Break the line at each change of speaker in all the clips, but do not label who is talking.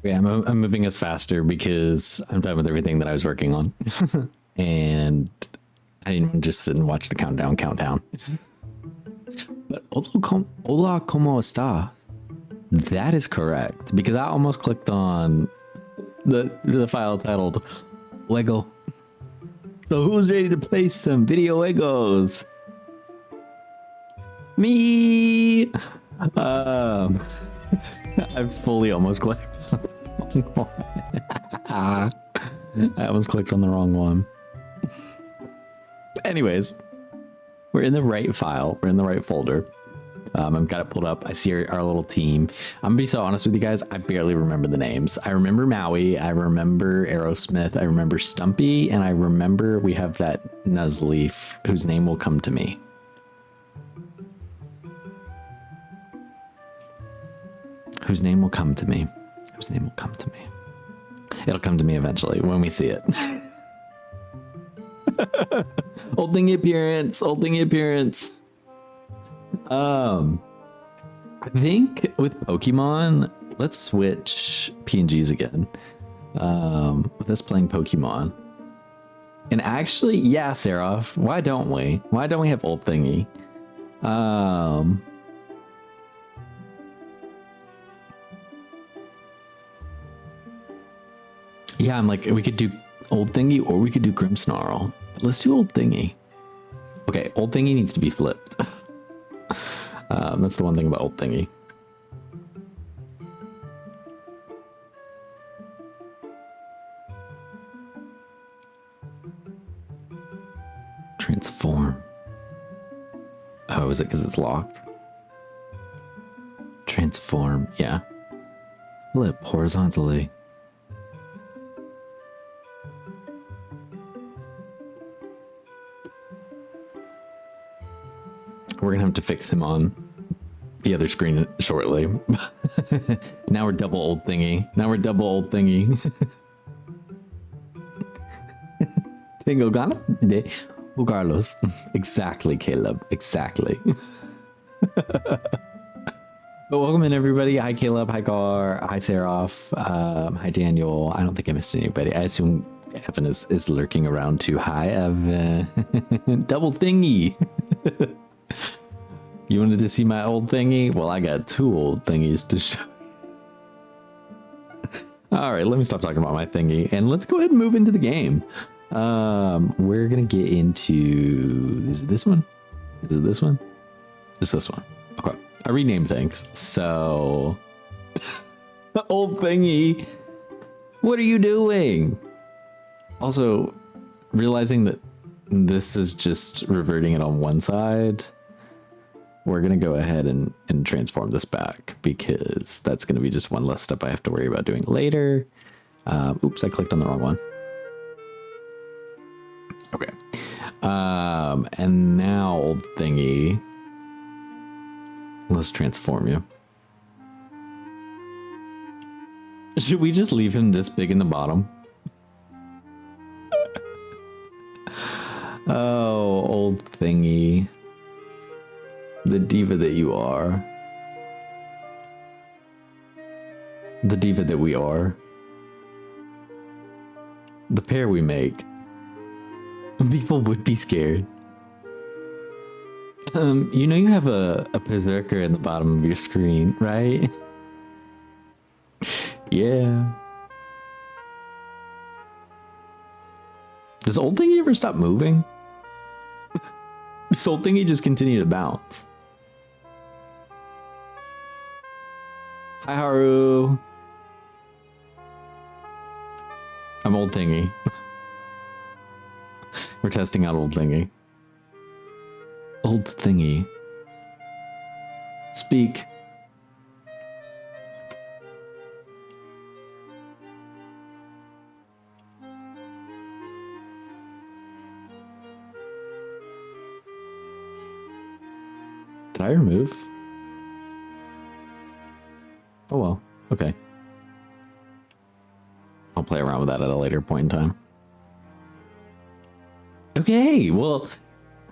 Yeah, I'm moving us faster because I'm done with everything that I was working on. And I didn't just sit and watch the countdown. But hola, ¿cómo está? That is correct because I almost clicked on the file titled Lego. So who's ready to play some video Legos? Me. I fully almost clicked. I almost clicked on the wrong one. Anyways, we're in the right file. We're in the right folder. I've got it pulled up. I see our little team. I'm gonna be so honest with you guys. I barely remember the names. I remember Maui. I remember Aerosmith. I remember Stumpy. And I remember we have that Nuzleaf whose name will come to me. Whose name will come to me. Whose name will come to me. It'll come to me eventually when we see it. Old thingy appearance. Old thingy appearance. I think with Pokemon, let's switch PNGs again. With us playing Pokemon. And actually, yeah, Seraph, why don't we? Why don't we have old thingy? Yeah, I'm like, we could do old thingy or we could do Grimmsnarl. But let's do old thingy. Okay, old thingy needs to be flipped. That's the one thing about old thingy. Transform. Oh, is it because it's locked? Transform, yeah. Flip horizontally. We're gonna have to fix him on the other screen shortly. Now we're double old thingy. Now we're double old thingy. Tingo Gana? Carlos. Exactly, Caleb. Exactly. But welcome in, everybody. Hi, Caleb. Hi, Gar. Hi, Seraph. Hi, Daniel. I don't think I missed anybody. I assume Evan is lurking around too. Hi, Evan. Double thingy. You wanted to see my old thingy? Well, I got two old thingies to show. All right, let me stop talking about my thingy and let's go ahead and move into the game. We're gonna get into, is it this one? Is it this one? It's this one. Okay, I renamed things. So, old thingy, what are you doing? Also, realizing that this is just reverting it on one side. We're going to go ahead and transform this back because that's going to be just one less step I have to worry about doing later. Oops, I clicked on the wrong one. Okay. And now, old thingy, let's transform you. Should we just leave him this big in the bottom? Oh, old thingy. The diva that you are. The diva that we are. The pair we make. People would be scared. You know you have a berserker in the bottom of your screen, right? Yeah. Does old thingy ever stop moving? Does old thingy just continue to bounce? Hi, Haru. I'm old thingy. We're testing out old thingy. Old thingy. Speak. Did I remove? Oh well, okay. I'll play around with that at a later point in time. Okay, well,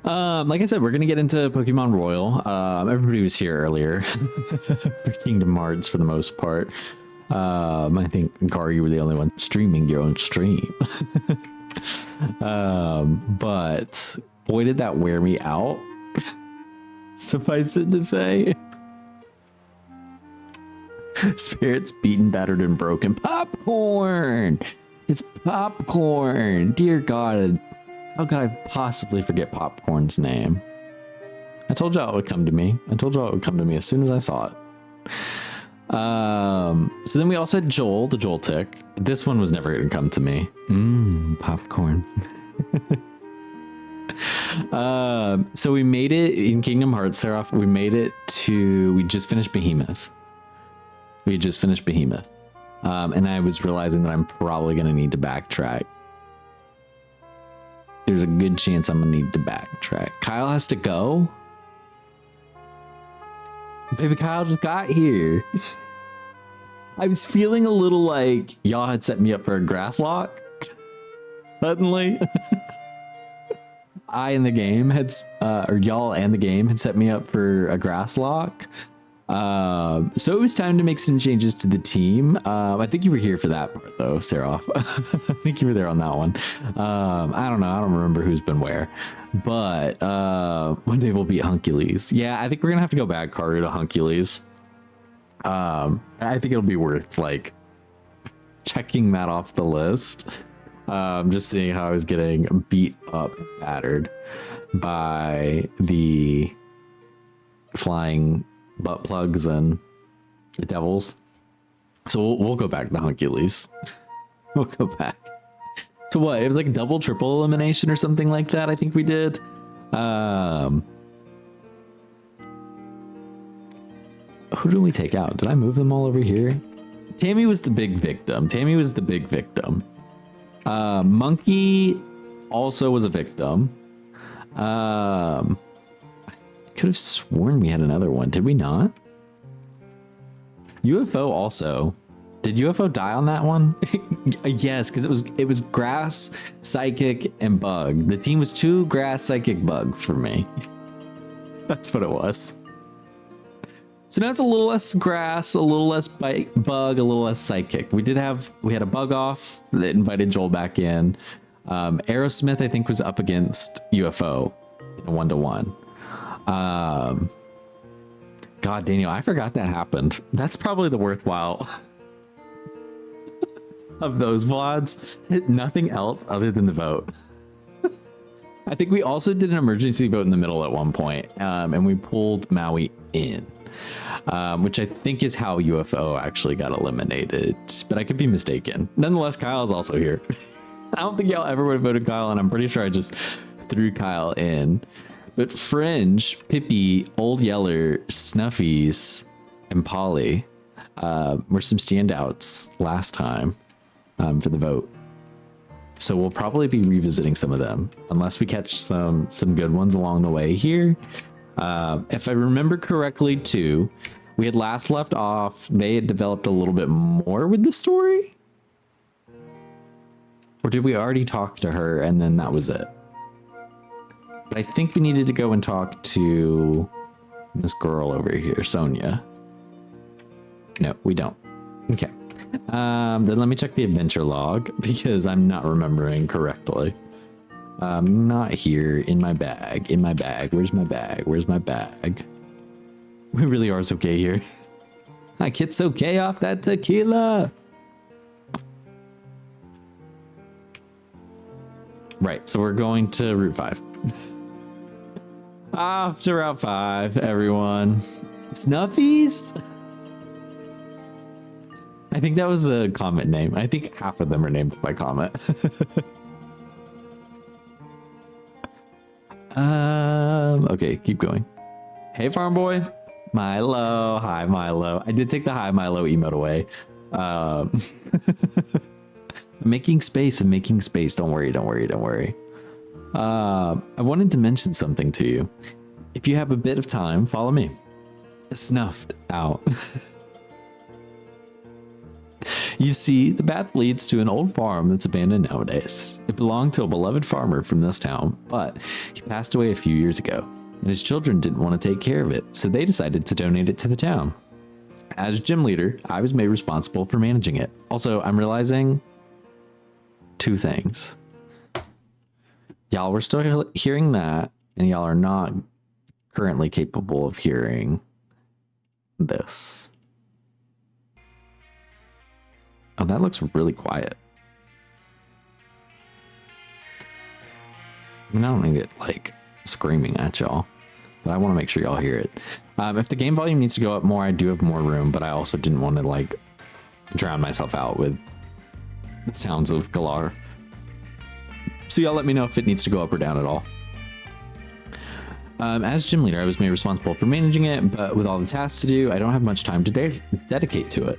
like I said, we're gonna get into Pokemon Royal. Everybody was here earlier for Kingdom Hearts for the most part. I think, Gar, you were the only one streaming your own stream. But boy, did that wear me out. Suffice it to say. Spirits beaten, battered, and broken. Popcorn! It's Popcorn! Dear God, how could I possibly forget Popcorn's name? I told y'all it would come to me. I told y'all it would come to me as soon as I saw it. So then we also had Joel, the Joel tick. This one was never going to come to me. Popcorn. So we made it in Kingdom Hearts, Seraph. We made it to, we just finished Behemoth. And I was realizing that I'm probably going to need to backtrack. There's a good chance I'm going to need to backtrack. Kyle has to go. Baby Kyle just got here. I was feeling a little like y'all had set me up for a grass lock. Suddenly. Y'all and the game had set me up for a grass lock. So it was time to make some changes to the team. I think you were here for that part though, Seraph. I think you were there on that one. I don't know. I don't remember who's been where, but one day we'll beat Huncules. Yeah, I think we're gonna have to go back, Karu, to Huncules. I think it'll be worth like checking that off the list. Just seeing how I was getting beat up and battered by the flying butt plugs and the devils. So we'll go back to Huncules. We'll go back. So what? It was like double, triple elimination or something like that. I think we did. Who did we take out? Did I move them all over here? Tammy was the big victim. Monkey also was a victim. Could have sworn we had another one. Did we not? UFO also. Did UFO die on that one? Yes, because it was grass, psychic, and bug. The team was 2 grass, psychic, bug for me. That's what it was. So now it's a little less grass, a little less bug, a little less psychic. We had a bug off that invited Joel back in. Aerosmith, I think, was up against UFO in a 1-to-1. God, Daniel, I forgot that happened. That's probably the worthwhile of those VODs. Nothing else other than the vote. I think we also did an emergency vote in the middle at one point, and we pulled Maui in, which I think is how UFO actually got eliminated, but I could be mistaken. Nonetheless, Kyle is also here. I don't think y'all ever would have voted Kyle, and I'm pretty sure I just threw Kyle in. But Fringe, Pippi, Old Yeller, Snuffies, and Polly were some standouts last time for the vote. So we'll probably be revisiting some of them, unless we catch some good ones along the way here. If I remember correctly, too, we had last left off. They had developed a little bit more with the story. Or did we already talk to her and then that was it? But I think we needed to go and talk to this girl over here, Sonia. No, we don't. Okay. Then let me check the adventure log because I'm not remembering correctly. Not here. In my bag. Where's my bag? We really are okay here. I get so okay off that tequila. Right, so we're going to Route 5. Off to Route 5, everyone. Snuffies? I think that was a comment name. I think half of them are named by comment. Okay, keep going. Hey, farm boy. Milo. Hi, Milo. I did take the hi, Milo emote away. Making space. Don't worry. I wanted to mention something to you. If you have a bit of time, follow me. Snuffed out. You see, the path leads to an old farm that's abandoned nowadays. It belonged to a beloved farmer from this town, but he passed away a few years ago, and his children didn't want to take care of it, so they decided to donate it to the town. As gym leader, I was made responsible for managing it. Also, I'm realizing two things. Y'all were still hearing that, and y'all are not currently capable of hearing this. Oh, that looks really quiet. I mean, I don't need it like screaming at y'all, but I want to make sure y'all hear it. If the game volume needs to go up more, I do have more room, but I also didn't want to like drown myself out with the sounds of Galar. So y'all let me know if it needs to go up or down at all. As gym leader, I was made responsible for managing it, but with all the tasks to do, I don't have much time to dedicate to it.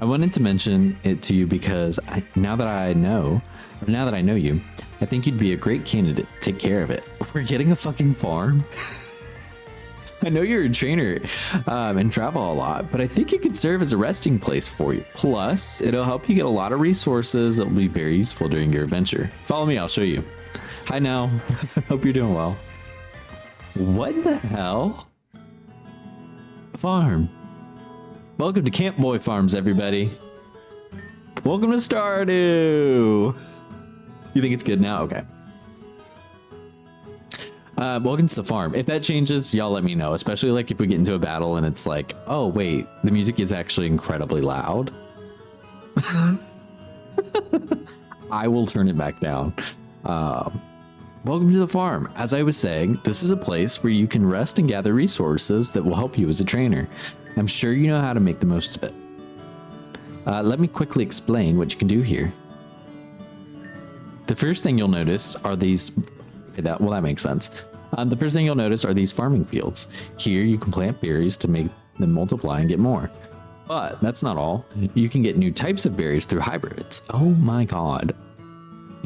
I wanted to mention it to you because now that I know you, I think you'd be a great candidate to take care of it. We're getting a fucking farm. I know you're a trainer and travel a lot, but I think it could serve as a resting place for you. Plus, it'll help you get a lot of resources that will be very useful during your adventure. Follow me, I'll show you. Hi now. Hope you're doing well. What the hell? Farm. Welcome to Camp Boy Farms, everybody. Welcome to Stardew. You think it's good now? Okay. Welcome to the farm. If that changes, y'all let me know, especially like if we get into a battle and it's like, oh wait, the music is actually incredibly loud. I will turn it back down. Welcome to the farm. As I was saying, this is a place where you can rest and gather resources that will help you as a trainer. I'm sure you know how to make the most of it. Let me quickly explain what you can do here. The first thing you'll notice are these... that makes sense. The first thing you'll notice are these farming fields. Here you can plant berries to make them multiply and get more. But that's not all. You can get new types of berries through hybrids. Oh my god.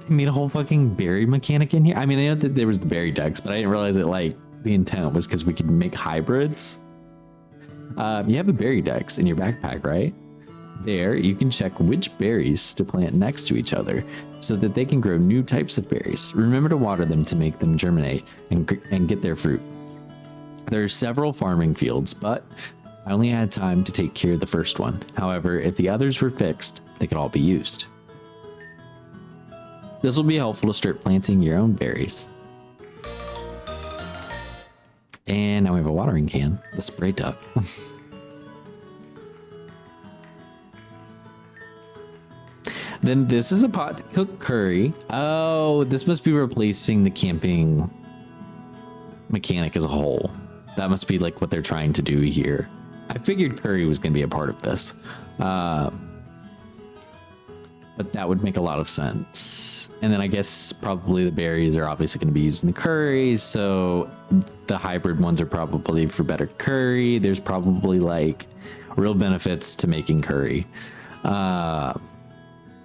They made a whole fucking berry mechanic in here. I mean, I know that there was the berry decks, but I didn't realize that like the intent was because we could make hybrids. You have the berry decks in your backpack, right? There, you can check which berries to plant next to each other so that they can grow new types of berries. Remember to water them to make them germinate and get their fruit. There are several farming fields, but I only had time to take care of the first one. However, if the others were fixed, they could all be used. This will be helpful to start planting your own berries. And now we have a watering can, the spray duck. Then this is a pot to cook curry. Oh, this must be replacing the camping mechanic as a whole. That must be like what they're trying to do here. I figured curry was going to be a part of this. But that would make a lot of sense. And then I guess probably the berries are obviously going to be used in the curries. So the hybrid ones are probably for better curry. There's probably like real benefits to making curry.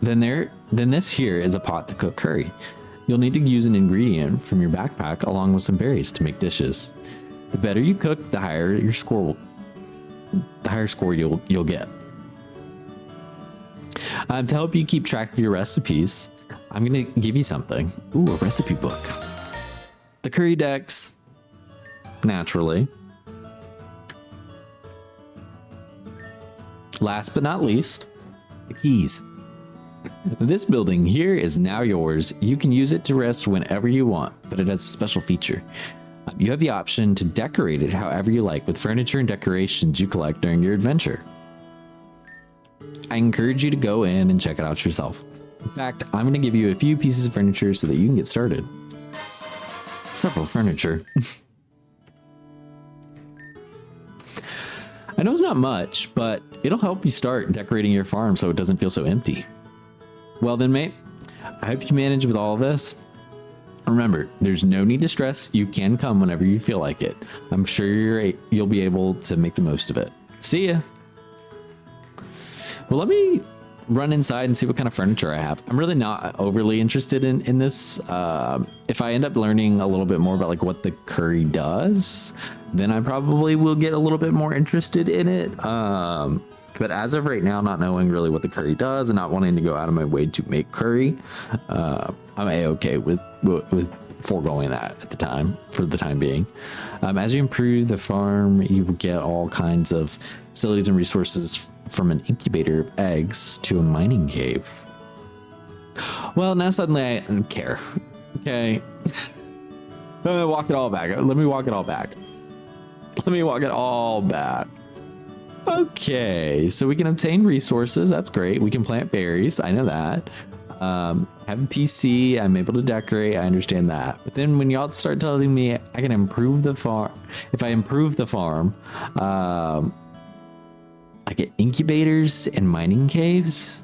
Then this here is a pot to cook curry. You'll need to use an ingredient from your backpack along with some berries to make dishes. The better you cook, the higher score you'll get. To help you keep track of your recipes, I'm gonna give you something. Ooh, a recipe book. The curry decks, naturally. Last but not least, the keys. This building here is now yours. You can use it to rest whenever you want, but it has a special feature. You have the option to decorate it however you like with furniture and decorations you collect during your adventure. I encourage you to go in and check it out yourself. In fact, I'm going to give you a few pieces of furniture so that you can get started. Several furniture. I know it's not much, but it'll help you start decorating your farm so it doesn't feel so empty. Well then, mate, I hope you manage with all of this. Remember, there's no need to stress. You can come whenever you feel like it. I'm sure you'll be able to make the most of it. See ya. Well, let me run inside and see what kind of furniture I have. I'm really not overly interested in this. If I end up learning a little bit more about like what the curry does, then I probably will get a little bit more interested in it. But as of right now, not knowing really what the curry does and not wanting to go out of my way to make curry, I'm a-okay with foregoing that at the time, for the time being. As you improve the farm, you will get all kinds of facilities and resources, from an incubator of eggs to a mining cave. Well, now suddenly I don't care. Okay. Let me walk it all back. Let me walk it all back. Let me walk it all back. Okay, so we can obtain resources. That's great. We can plant berries. I know that. Have a PC. I'm able to decorate. I understand that. But then when y'all start telling me I can improve the farm, if I improve the farm, I get incubators and mining caves.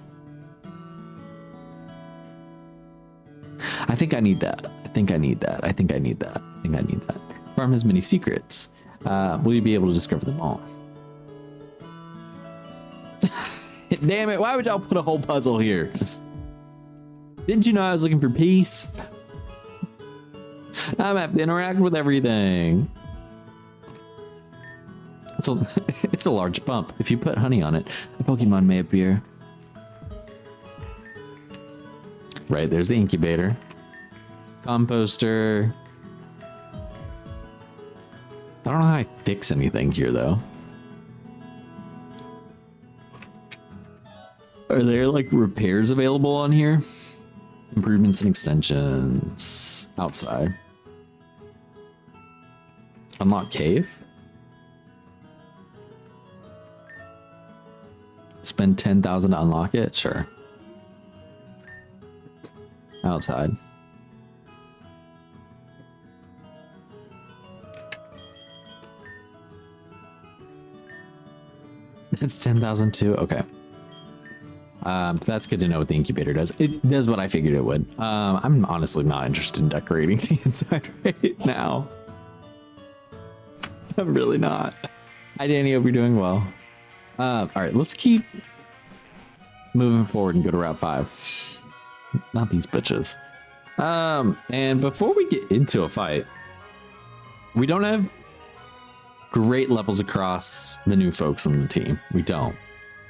I think I need that. I think I need that. I think I need that. I think I need that. Farm has many secrets. Will you be able to discover them all? Damn it, why would y'all put a whole puzzle here? Didn't you know I was looking for peace? I'm have to interact with everything. It's a large bump. If you put honey on it, a Pokemon may appear. Right, there's the incubator. Composter. I don't know how I fix anything here, though. Are there, like, repairs available on here? Improvements and extensions. Outside. Unlock cave? Spend 10,000 to unlock it? Sure. Outside. It's 10,000 too? Okay. That's good to know what the incubator does. It does what I figured it would. I'm honestly not interested in decorating the inside right now. I'm really not. Hi Danny, hope you're doing well. All right, let's keep moving forward and go to Route 5. Not these bitches. And before we get into a fight, we don't have great levels across the new folks on the team. We don't.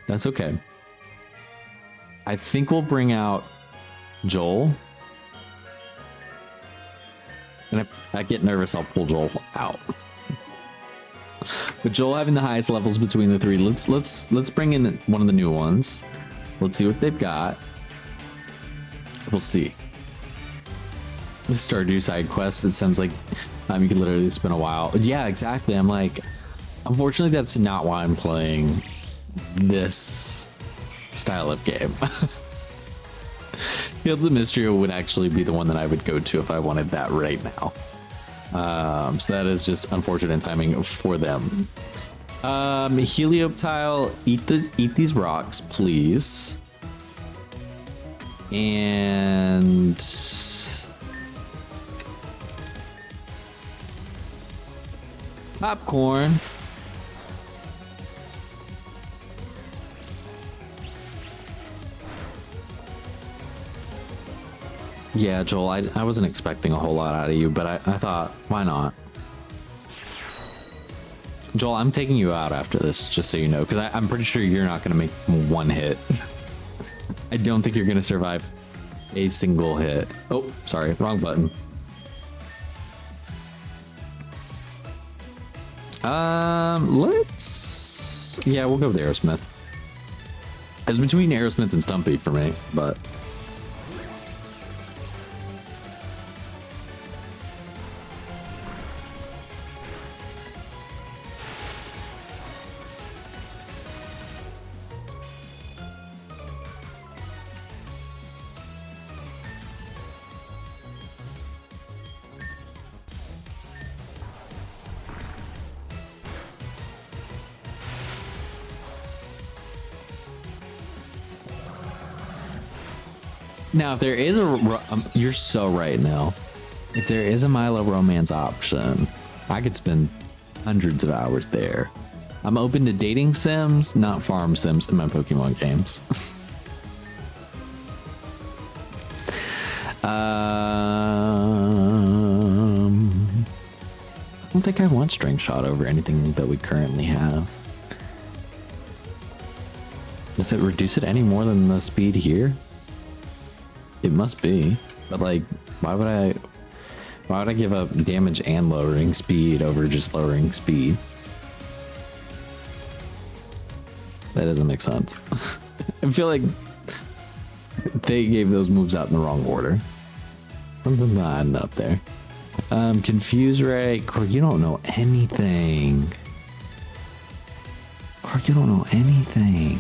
That's okay. I think we'll bring out Joel. And if I get nervous, I'll pull Joel out. But Joel having the highest levels between the three. Let's bring in one of the new ones. Let's see what they've got. We'll see. The Stardew side quest. It sounds like you could literally spend a while. Yeah, exactly. I'm like, unfortunately, that's not why I'm playing this style of game. Fields of Mystery would actually be the one that I would go to if I wanted that right now. So that is just unfortunate timing for them. Helioptile, eat these rocks, please. And popcorn. Yeah, Joel, I wasn't expecting a whole lot out of you, but I thought, why not? Joel, I'm taking you out after this, just so you know, because I'm pretty sure you're not going to make one hit. I don't think you're going to survive a single hit. Oh, sorry, wrong button. Yeah, we'll go with Aerosmith. It was between Aerosmith and Stumpy for me, but... Now, if there is you're so right now. If there is a Milo romance option, I could spend hundreds of hours there. I'm open to dating sims, not farm sims in my Pokemon games. I don't think I want Strength Shot over anything that we currently have. Does it reduce it any more than the speed here? It must be, but like, why would I? Why would I give up damage and lowering speed over just lowering speed? That doesn't make sense. I feel like they gave those moves out in the wrong order. Something's not adding up there. Confuse Ray. Korg, you don't know anything. Korg, you don't know anything.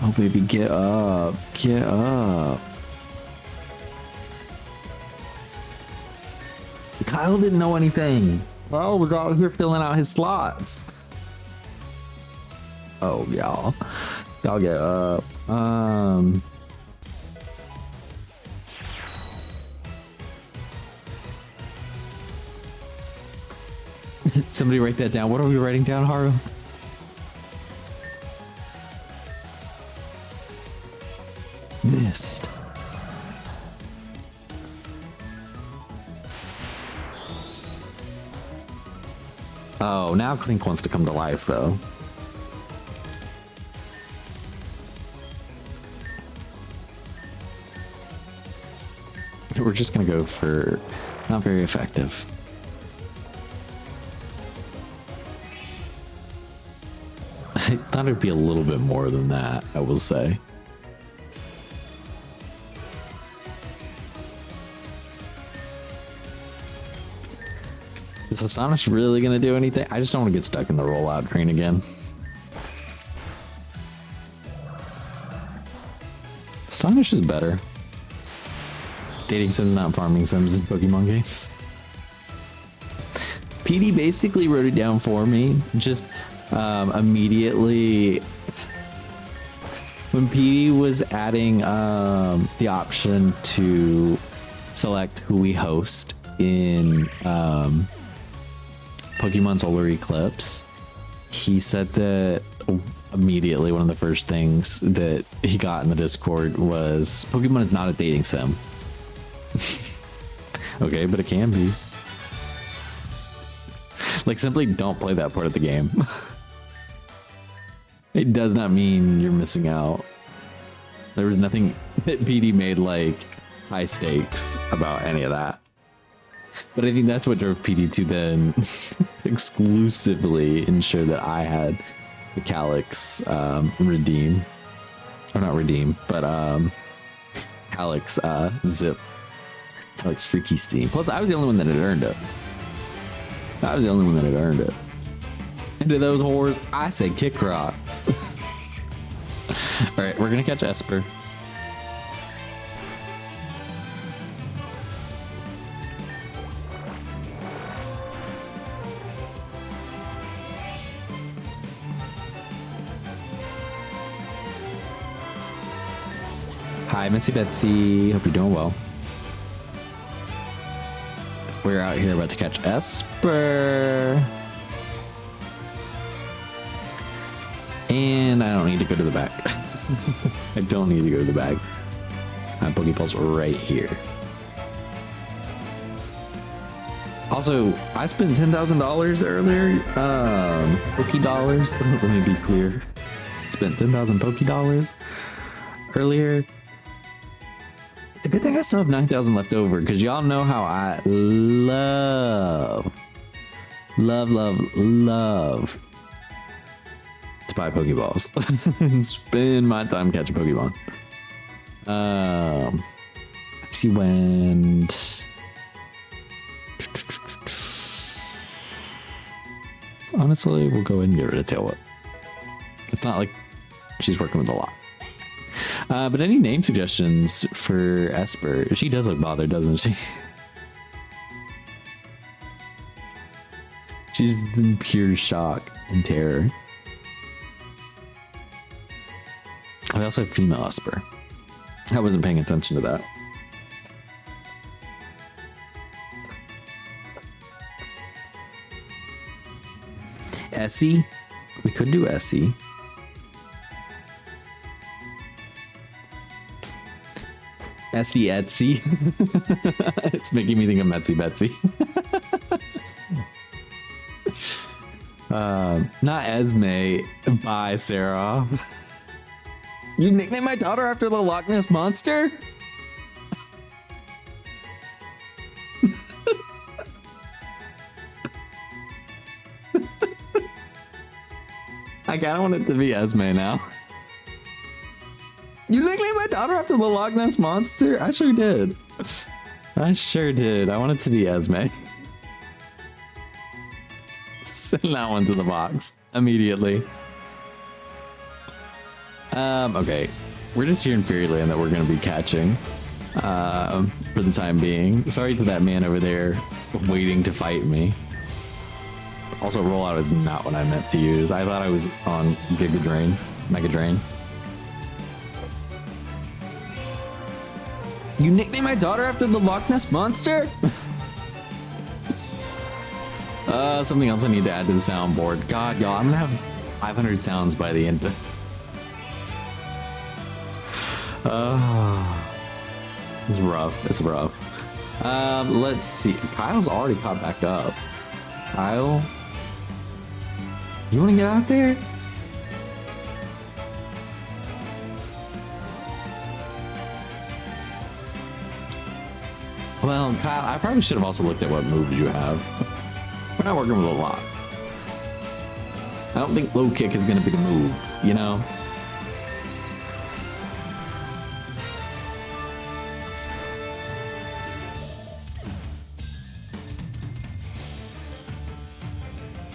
Oh, baby, get up. Get up. Kyle didn't know anything. Kyle was out here filling out his slots. Oh, y'all. Y'all get up. Somebody write that down. What are we writing down, Haru? Missed. Oh, now Clink wants to come to life, though. We're just gonna go for not very effective. I thought it'd be a little bit more than that, I will say. Is Astonish really gonna do anything? I just don't want to get stuck in the rollout train again. Astonish is better. Dating sims, not farming sims in Pokemon games. PD basically wrote it down for me. Just immediately when PD was adding the option to select who we host in Pokemon Solar Eclipse, he said that immediately one of the first things that he got in the Discord was Pokemon is not a dating sim. Okay, but it can be. Like, simply don't play that part of the game. It does not mean you're missing out. There was nothing that PD made like high stakes about any of that. But I think that's what drove PD to then exclusively ensure that I had the Calyx redeem. Or not redeem, but Calyx zip. Calyx freaky steam. Plus, I was the only one that had earned it. I was the only one that had earned it. And to those whores, I say kick rocks. Alright, we're gonna catch Esper. Hi, Missy Betsy. Hope you're doing well. We're out here about to catch Esper. And I don't need to go to the back. I don't need to go to the back. My Pokeball's right here. Also, I spent $10,000 earlier. Poké-dollars. Let me be clear. Spent 10,000 Poké-dollars earlier. It's a good thing I still have 9,000 left over, because y'all know how I love to buy Pokeballs and spend my time catching Pokemon. Icy Wind. Honestly, we'll go ahead and get rid of Tail Whip. It's not like she's working with a lot. But any name suggestions for Esper? She does look bothered, doesn't she? She's in pure shock and terror. I also have female Esper. I wasn't paying attention to that. Essie? We could do Essie. Essie Etsy. It's making me think of Metsy Betsy. Not Esme. Bye, Sarah. You nicknamed my daughter after the Loch Ness Monster? I kind of want it to be Esme now. You nicknamed my daughter after the Loch Ness Monster? I sure did. I sure did. I want it to be Esme. Send that one to the box immediately. Okay. We're just here in Fairyland that we're going to be catching for the time being. Sorry to that man over there waiting to fight me. Also, rollout is not what I meant to use. I thought I was on Mega Drain. You nicknamed my daughter after the Loch Ness Monster? Something else I need to add to the soundboard. God, y'all, I'm gonna have 500 sounds by the end. It's rough. It's rough. Let's see. Kyle's already caught back up. Kyle, you want to get out there? Well, Kyle, I probably should have also looked at what move you have. We're not working with a lot. I don't think low kick is going to be the move, you know?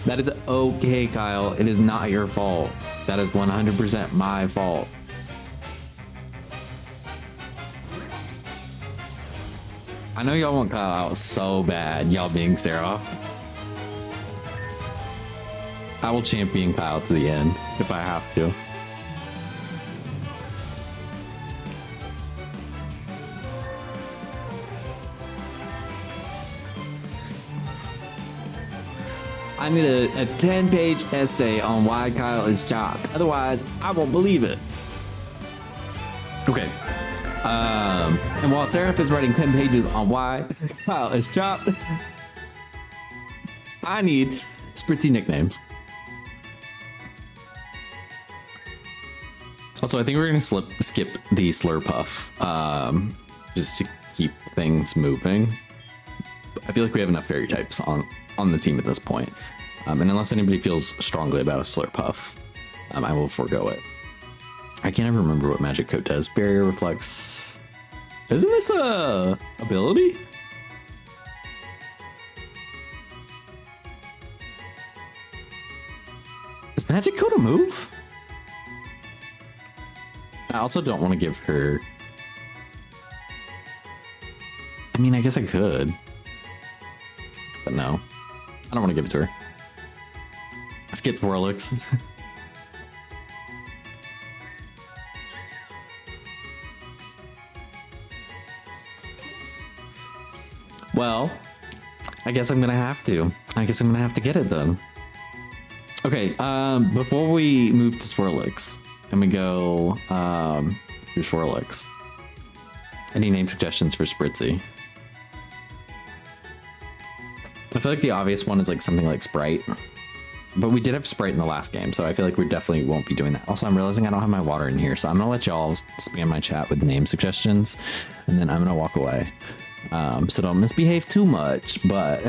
That is okay, Kyle. It is not your fault. That is 100% my fault. I know y'all want Kyle out so bad, y'all being Seraph. I will champion Kyle to the end if I have to. I need a 10-page essay on why Kyle is chopped. Otherwise, I won't believe it. Okay. And while Seraph is writing 10 pages on why Kyle is chopped, I need spritzy nicknames. Also, I think we're gonna skip the Slurpuff, just to keep things moving. I feel like we have enough fairy types on the team at this point. And unless anybody feels strongly about a Slurpuff, I will forego it. I can't ever remember what Magic Coat does. Barrier Reflex. Isn't this a ability? Is Magic Coat a move? I also don't want to give her... I mean, I guess I could. But no. I don't want to give it to her. Skip Warlix. Well, I guess I'm gonna have to. I guess I'm gonna have to get it then. Okay, before we move to Swirlix and we go through Swirlix, any name suggestions for Spritzy? I feel like the obvious one is like something like Sprite, but we did have Sprite in the last game, so I feel like we definitely won't be doing that. Also, I'm realizing I don't have my water in here, so I'm gonna let y'all spam my chat with name suggestions, and then I'm gonna walk away. So don't misbehave too much, but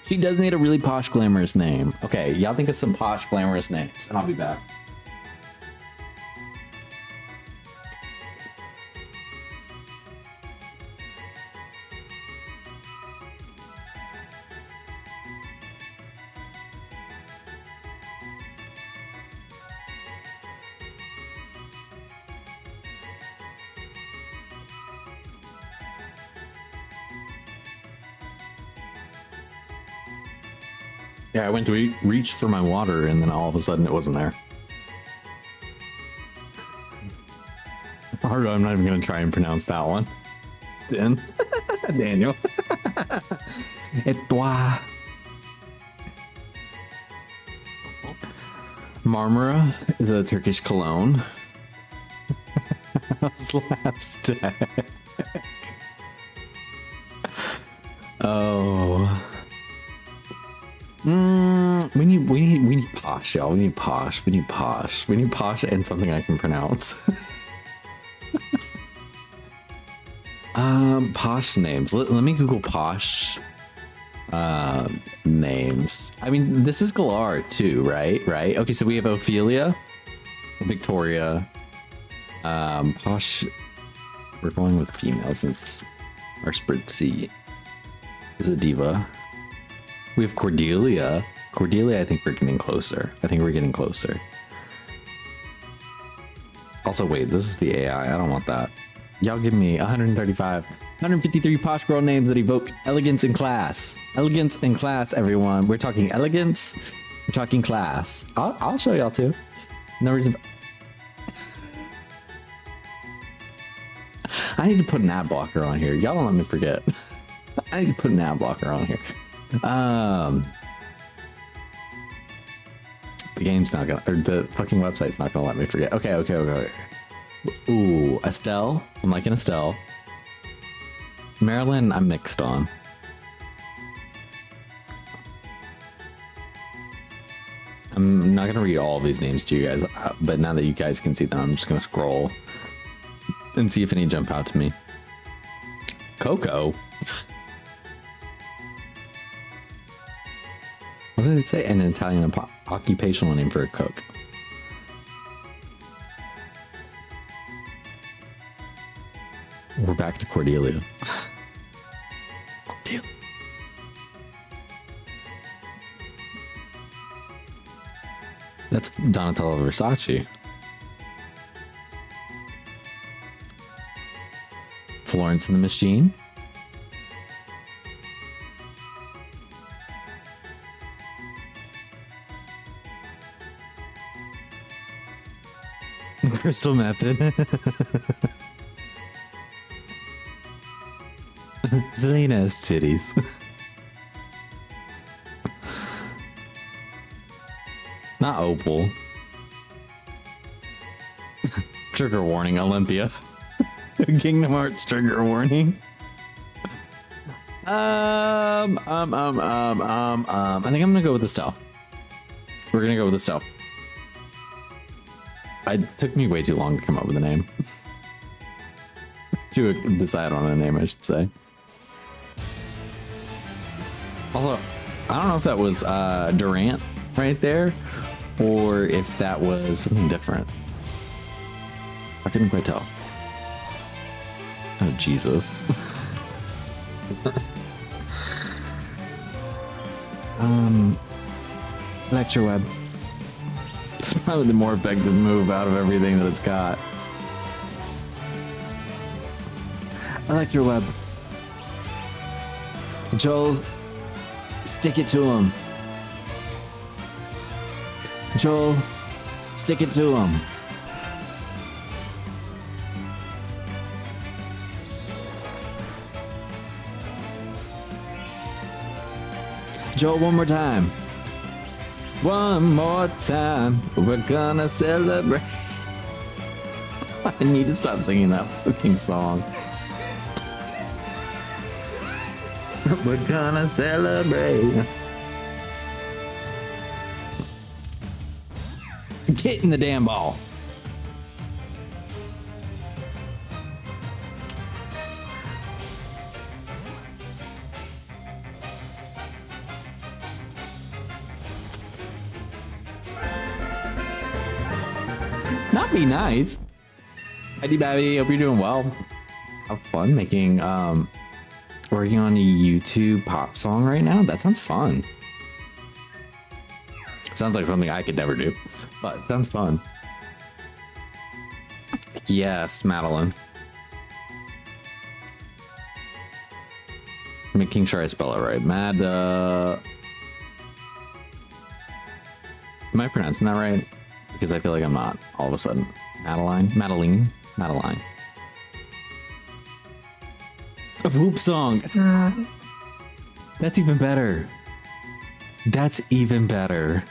she does need a really posh, glamorous name. Okay, y'all think of some posh, glamorous names, and I'll be back. Yeah, I went to reach for my water, and then all of a sudden it wasn't there. I'm not even going to try and pronounce that one. Stin. Daniel. Et toi. Marmara is a Turkish cologne. Slapstick. Oh. We need posh, y'all. We need posh and something I can pronounce. Posh names. Let me Google posh names. I mean, this is Galar too, right? Right. Okay, so we have Ophelia, Victoria, Posh. We're going with female since our Spritzy is a diva. We have Cordelia. Cordelia, I think we're getting closer. Also, wait, this is the AI. I don't want that. Y'all give me 135, 153 posh girl names that evoke elegance and class. Elegance and class, everyone. We're talking elegance. We're talking class. I'll show y'all too. No reason. I need to put an ad blocker on here. Y'all don't let me forget. I need to put an ad blocker on here. The game's not gonna, or the fucking website's not gonna let me forget. Okay. Ooh, Estelle. I'm liking Estelle. Marilyn, I'm mixed on. I'm not gonna read all of these names to you guys, but now that you guys can see them, I'm just gonna scroll and see if any jump out to me. Coco. What did it say? An Italian occupational name for a cook. We're back to Cordelia. Cordelia. That's Donatella Versace. Florence and the Machine. Crystal Method. Selena's titties. Not Opal. Trigger warning, Olympia. Kingdom Hearts trigger warning. I think I'm gonna go with Estelle. We're gonna go with Estelle. It took me way too long to come up with a name. To decide on a name, I should say. Also, I don't know if that was Durant right there, or if that was something different. I couldn't quite tell. Oh, Jesus. Lecture Web. It's probably the more effective move out of everything that it's got. Electro Web. Joel, stick it to him. Joel, stick it to him. Joel, one more time. One more time. We're gonna celebrate. I need to stop singing that fucking song. We're gonna celebrate. Get in the damn ball. Not be nice. Heidi Babby, hope you're doing well. Have fun making working on a YouTube pop song right now. That sounds fun. Sounds like something I could never do, but it sounds fun. Yes, Madeline. Making sure I spell it right. Am I pronouncing that right? Because I feel like I'm not all of a sudden. Madeline. A whoop song. That's even better. That's even better.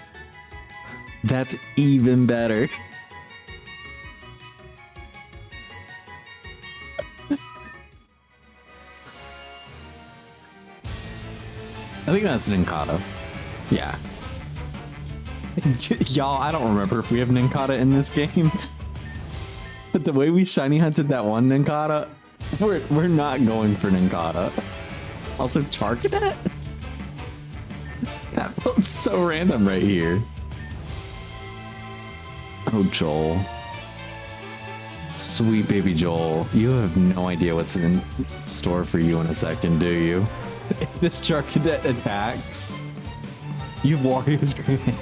That's even better. I think that's Ninkata. Yeah. Y'all, I don't remember if we have Ninkata in this game. But the way we shiny hunted that one Ninkata, we're not going for Ninkata. Also, Charcadet? That felt so random right here. Oh, Joel. Sweet baby Joel. You have no idea what's in store for you in a second, do you? If this Charcadet attacks, you Wario screaming.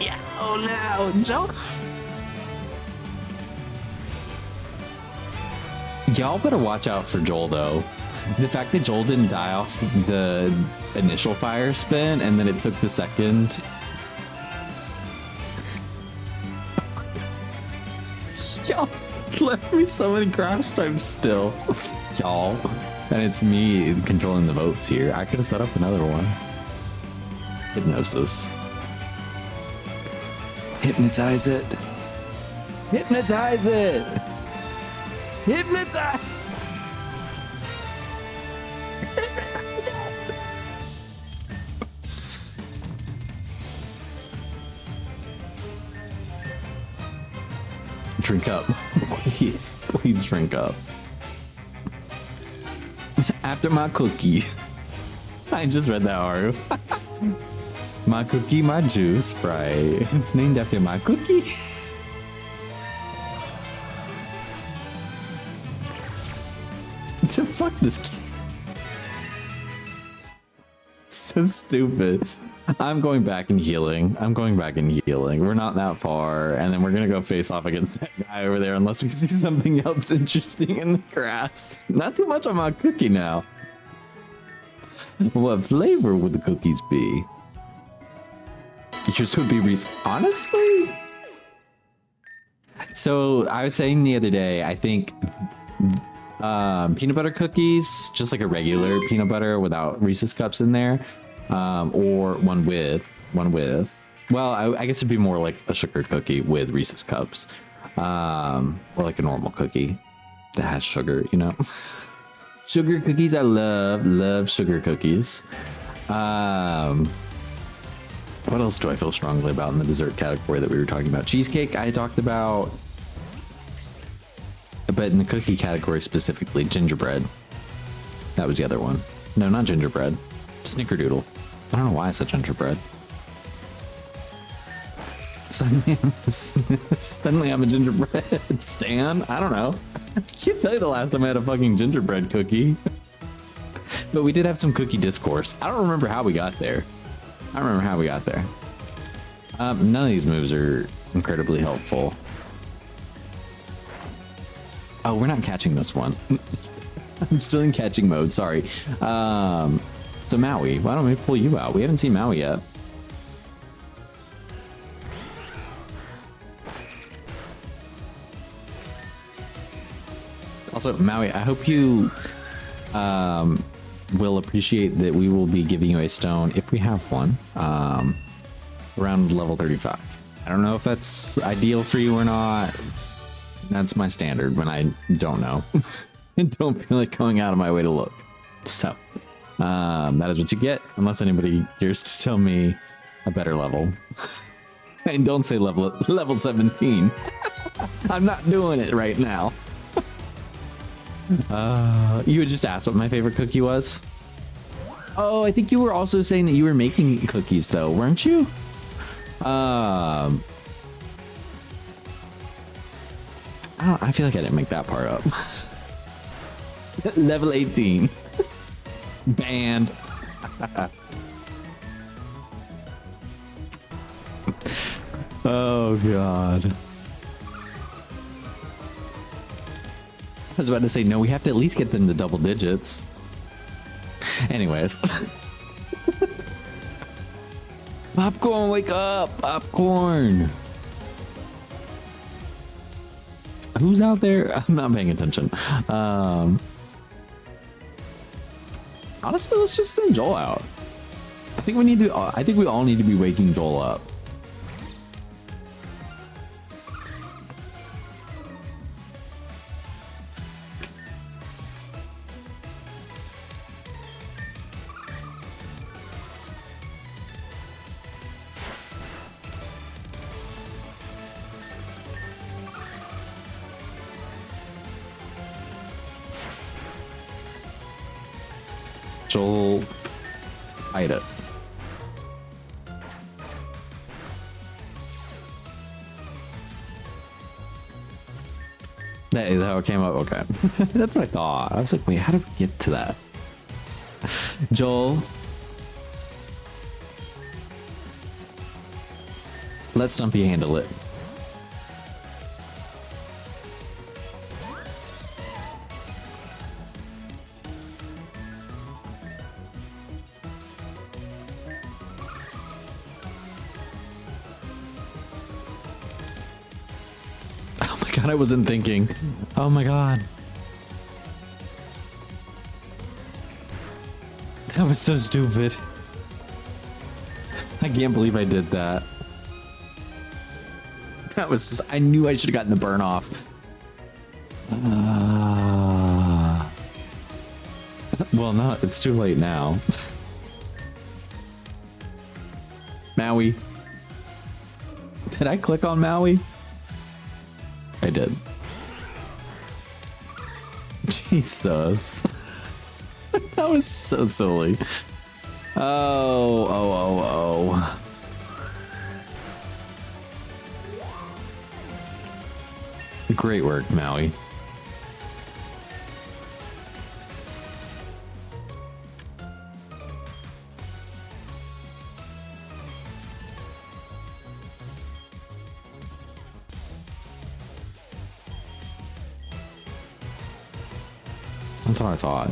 Yeah, oh no, Joel. Y'all better watch out for Joel, though. The fact that Joel didn't die off the initial fire spin and then it took the second. Y'all left me so many grass types still. Y'all. And it's me controlling the votes here. I could have set up another one. Hypnosis. Hypnotize it. Hypnotize it. Hypnotize. Drink up. Please. Please drink up. After my cookie. I just read that, Haru. My cookie, my juice, right? It's named after my cookie. To fuck this game. So stupid. I'm going back and healing. We're not that far. And then we're going to go face off against that guy over there unless we see something else interesting in the grass. Not too much on my cookie now. What flavor would the cookies be? Yours would be Reese. Honestly? So I was saying the other day, I think peanut butter cookies, just like a regular peanut butter without Reese's cups in there, or one with. Well, I guess it'd be more like a sugar cookie with Reese's cups, or like a normal cookie that has sugar, you know. Sugar cookies, I love sugar cookies. What else do I feel strongly about in the dessert category that we were talking about? Cheesecake, I talked about. But in the cookie category specifically, gingerbread. That was the other one. No, not gingerbread. Snickerdoodle. I don't know why I said gingerbread. Suddenly I'm a gingerbread stan. I don't know. I can't tell you the last time I had a fucking gingerbread cookie. But we did have some cookie discourse. I don't remember how we got there. None of these moves are incredibly helpful. Oh, we're not catching this one. I'm still in catching mode, sorry. So Maui, why don't we pull you out? We haven't seen Maui yet. Also, Maui, I hope you will appreciate that we will be giving you a stone, if we have one, around level 35. I don't know if that's ideal for you or not. That's my standard when I don't know and don't feel like going out of my way to look. So that is what you get, unless anybody cares to tell me a better level. And don't say level 17. I'm not doing it right now. You had just asked what my favorite cookie was. Oh, I think you were also saying that you were making cookies though, weren't you? I feel like I didn't make that part up. Level 18. Banned. Oh god. I was about to say, no, we have to at least get them to double digits. Anyways. Popcorn, wake up! Popcorn! Who's out there? I'm not paying attention. Honestly, let's just send Joel out. I think we all need to be waking Joel up. Joel, hide it. That is how it came up. Okay. That's what I thought. I was like, wait, how did we get to that? Joel. Let Stumpy handle it. Oh my god, I wasn't thinking. Oh my god. That was so stupid. I can't believe I did that. That was just, I knew I should have gotten the burn off. Well, no, it's too late now. Maui. Did I click on Maui? I did. Jesus. That was so silly. Oh. Great work, Maui. That's what I thought.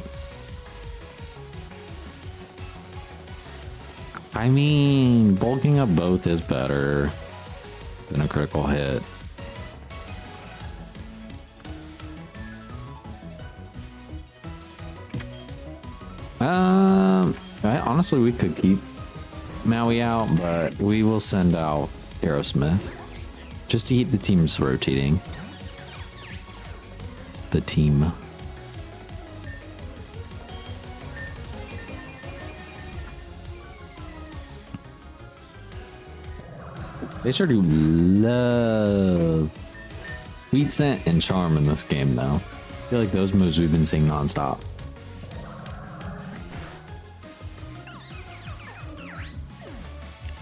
I mean, bulking up both is better than a critical hit. Honestly, we could keep Maui out, but we will send out Aerosmith just to keep the teams rotating. The team. They sure do love Sweet Scent and Charm in this game, though. I feel like those moves we've been seeing nonstop.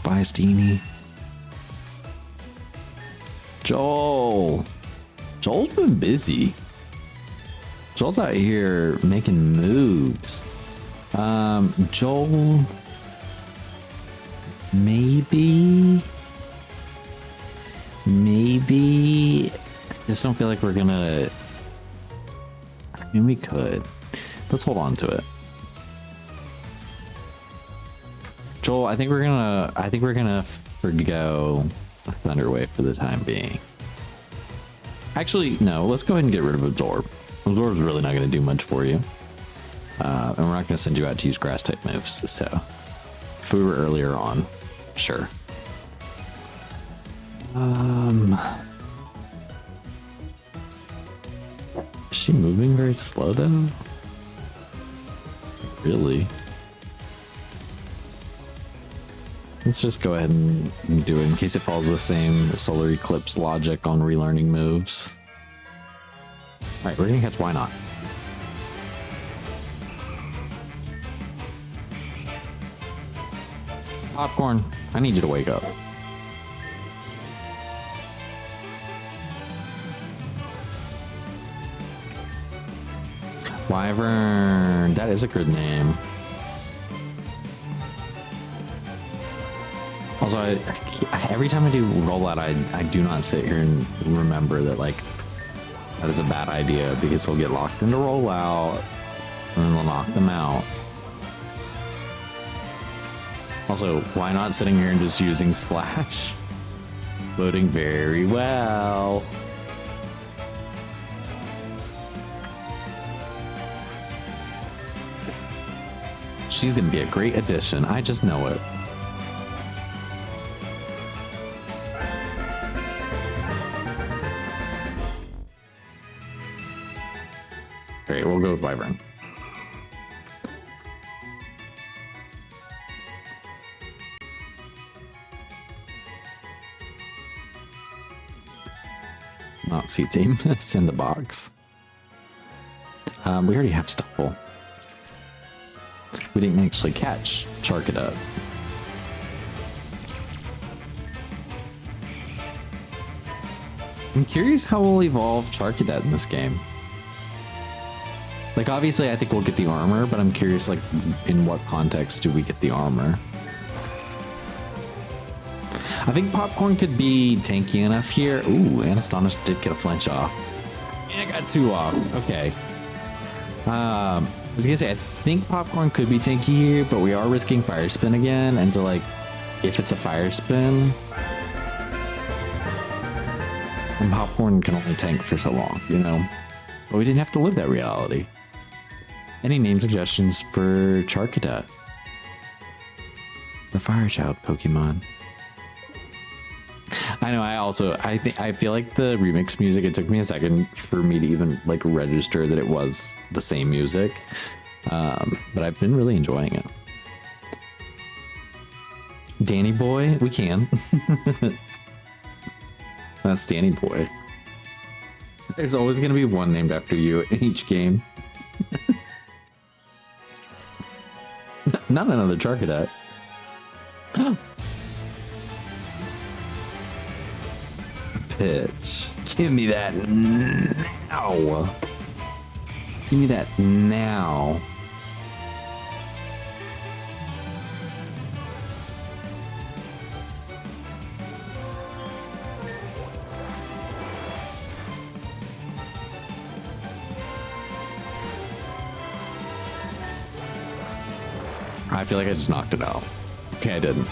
Bye, Steenie. Joel. Joel's been busy. Joel's out here making moves. Joel. Maybe. I just don't feel like we're gonna. I mean, we could. Let's hold on to it. Joel, I think we're gonna forgo Thunderwave for the time being. Actually, no. Let's go ahead and get rid of Absorb. Absorb's really not gonna do much for you, and we're not gonna send you out to use Grass type moves. So, if we were earlier on, sure. Is she moving very slow though? Really? Let's just go ahead and do it in case it follows the same solar eclipse logic on relearning moves. Alright, we're gonna catch Why Not. Popcorn, I need you to wake up. Wyvern, that is a good name. Also, every time I do rollout, I do not sit here and remember that, like, that is a bad idea because they'll get locked into rollout and then they'll knock them out. Also, why not sitting here and just using Splash? Loading very well. She's gonna be a great addition. I just know it. Great, we'll go with Wyvern. Not C-Team, it's in the box. We already have Stuffle. We didn't actually catch Charcadet. I'm curious how we'll evolve Charcadet in this game. Like, obviously, I think we'll get the armor, but I'm curious, like, in what context do we get the armor? I think Popcorn could be tanky enough here. Ooh, and Astonish did get a flinch off. And I got 2 off. Okay. I was gonna say, I think Popcorn could be tanky here, but we are risking Fire Spin again. And so, like, if it's a Fire Spin, and Popcorn can only tank for so long, you know? But we didn't have to live that reality. Any name suggestions for Charcadet? The Fire Child Pokemon. I know, I feel like the remix music, it took me a second for me to even like register that it was the same music. But I've been really enjoying it. Danny Boy, we can. That's Danny Boy. There's always going to be one named after you in each game. Not another Charcadet. Pitch. Give me that now. Give me that now. I feel like I just knocked it out. Okay, I didn't.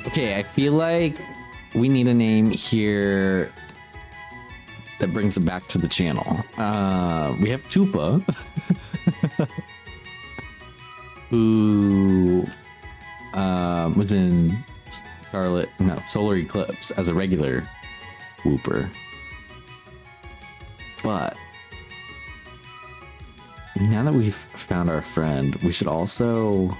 Okay, I feel like we need a name here that brings it back to the channel. We have Tupa, who was in Solar Eclipse as a regular Wooper. But now that we've found our friend, we should also...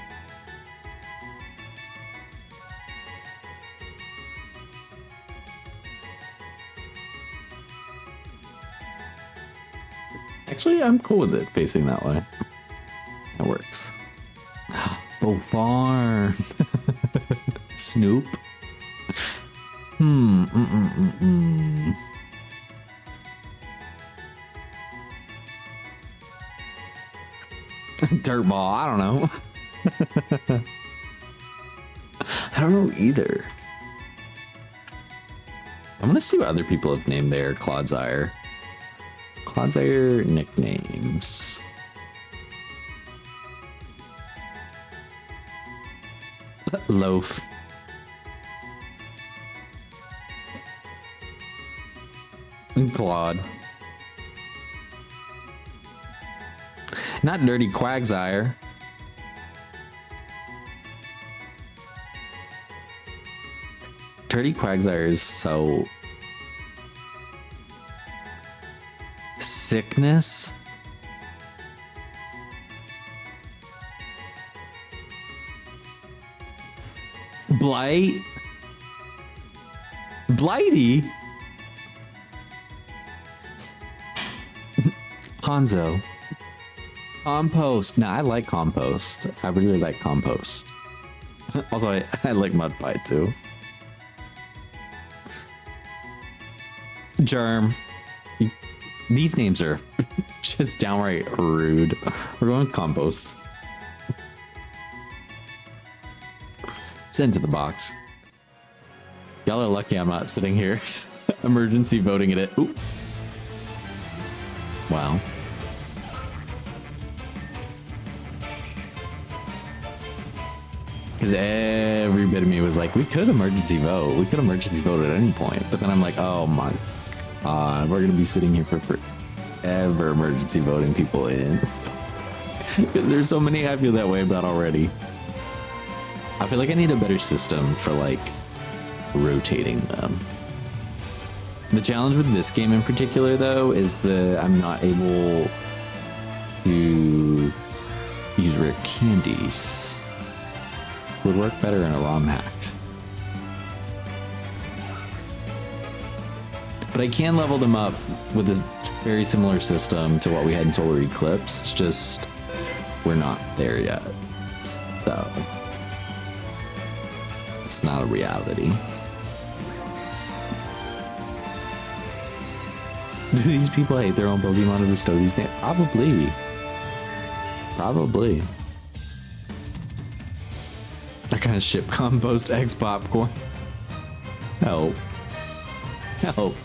Actually, I'm cool with it facing that way. That works. Bofarm. Snoop. Dirtball, I don't know. I don't know either. I'm gonna see what other people have named their Clodsire. Clodsire nicknames. Loaf. And Claude. Not Dirty Quagsire. Dirty Quagsire is so... Sickness. Blight. Blighty. Hanzo. Compost. Nah, I like Compost. I really like Compost. Also, I like Mudbite too. Germ. These names are just downright rude. We're going Compost. Send to the box. Y'all are lucky I'm not sitting here emergency voting at it. Ooh. Wow. Because every bit of me was like, we could emergency vote. We could emergency vote at any point. But then I'm like, oh my God, we're going to be sitting here for forever emergency voting people in. There's so many I feel that way about already. I feel like I need a better system for like rotating them. The challenge with this game in particular though is that I'm not able to use rare candies. Would work better in a ROM hack. But I can level them up with a very similar system to what we had in Solar Eclipse. It's just we're not there yet. So it's not a reality. Do these people hate their own Pokemon to bestow these names? Probably. Probably. That kind of ship compost eggs popcorn. Help. Help.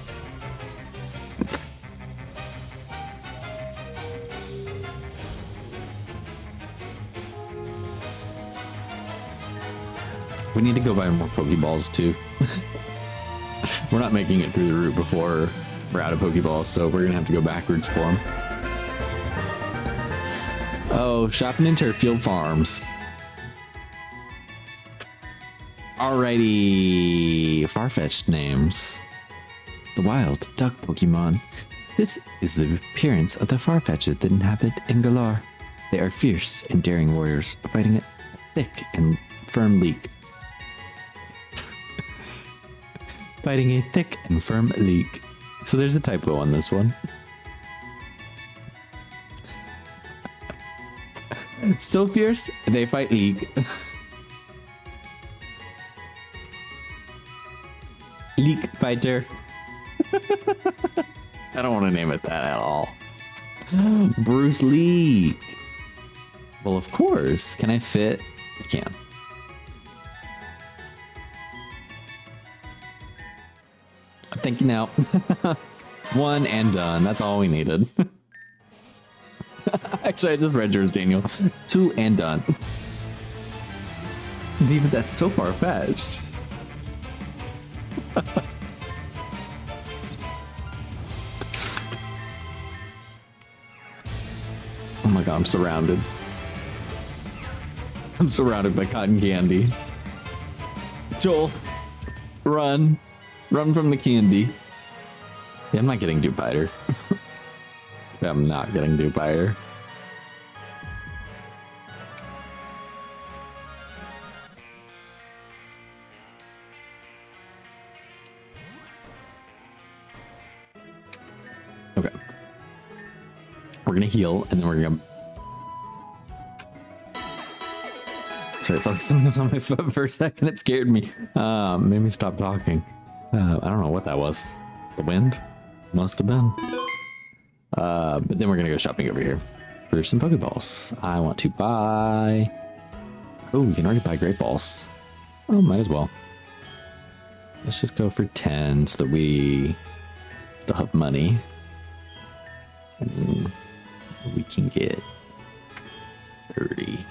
We need to go buy more Pokeballs too. We're not making it through the route before we're out of Pokeballs, so we're gonna have to go backwards for them. Oh, shopping in Turffield Farms. Alrighty, far-fetched names. The wild duck Pokemon. This is the appearance of the Farfetch'd that inhabit in Galar. They are fierce and daring warriors, fighting a thick and firm leak. Fighting a thick and firm leak. So there's a typo on this one. So fierce, they fight league. Leak fighter. I don't want to name it that at all. Bruce Lee. Well, of course. Can I fit? I can. Thank you now. One and done. That's all we needed. Actually, I just read yours, Daniel. 2 and done. Even that's so far-fetched. Oh my god, I'm surrounded. I'm surrounded by cotton candy. Joel, run. Run from the candy. Yeah, I'm not getting Dewpider. I'm not getting Dewpider. Okay. We're gonna heal, and then we're gonna... Sorry, I thought someone was on my foot for a second. It scared me. Made me stop talking. I don't know what that was. The wind? Must have been. But then we're gonna go shopping over here for some Pokeballs. I want to buy... Oh, we can already buy Great Balls. Oh, might as well. Let's just go for 10 so that we still have money. And we can get 30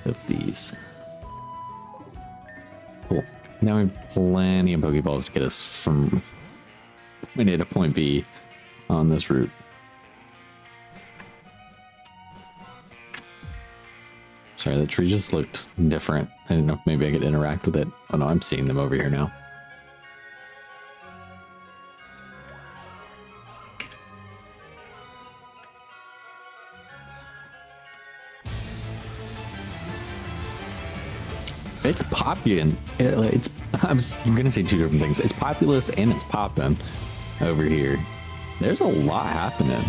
of these. Cool. Now we have plenty of Pokeballs to get us from point A to point B on this route. Sorry, the tree just looked different. I didn't know if maybe I could interact with it. Oh no, I'm seeing them over here now. It's popping. I'm gonna say two different things. It's populous and it's popping over here. There's a lot happening.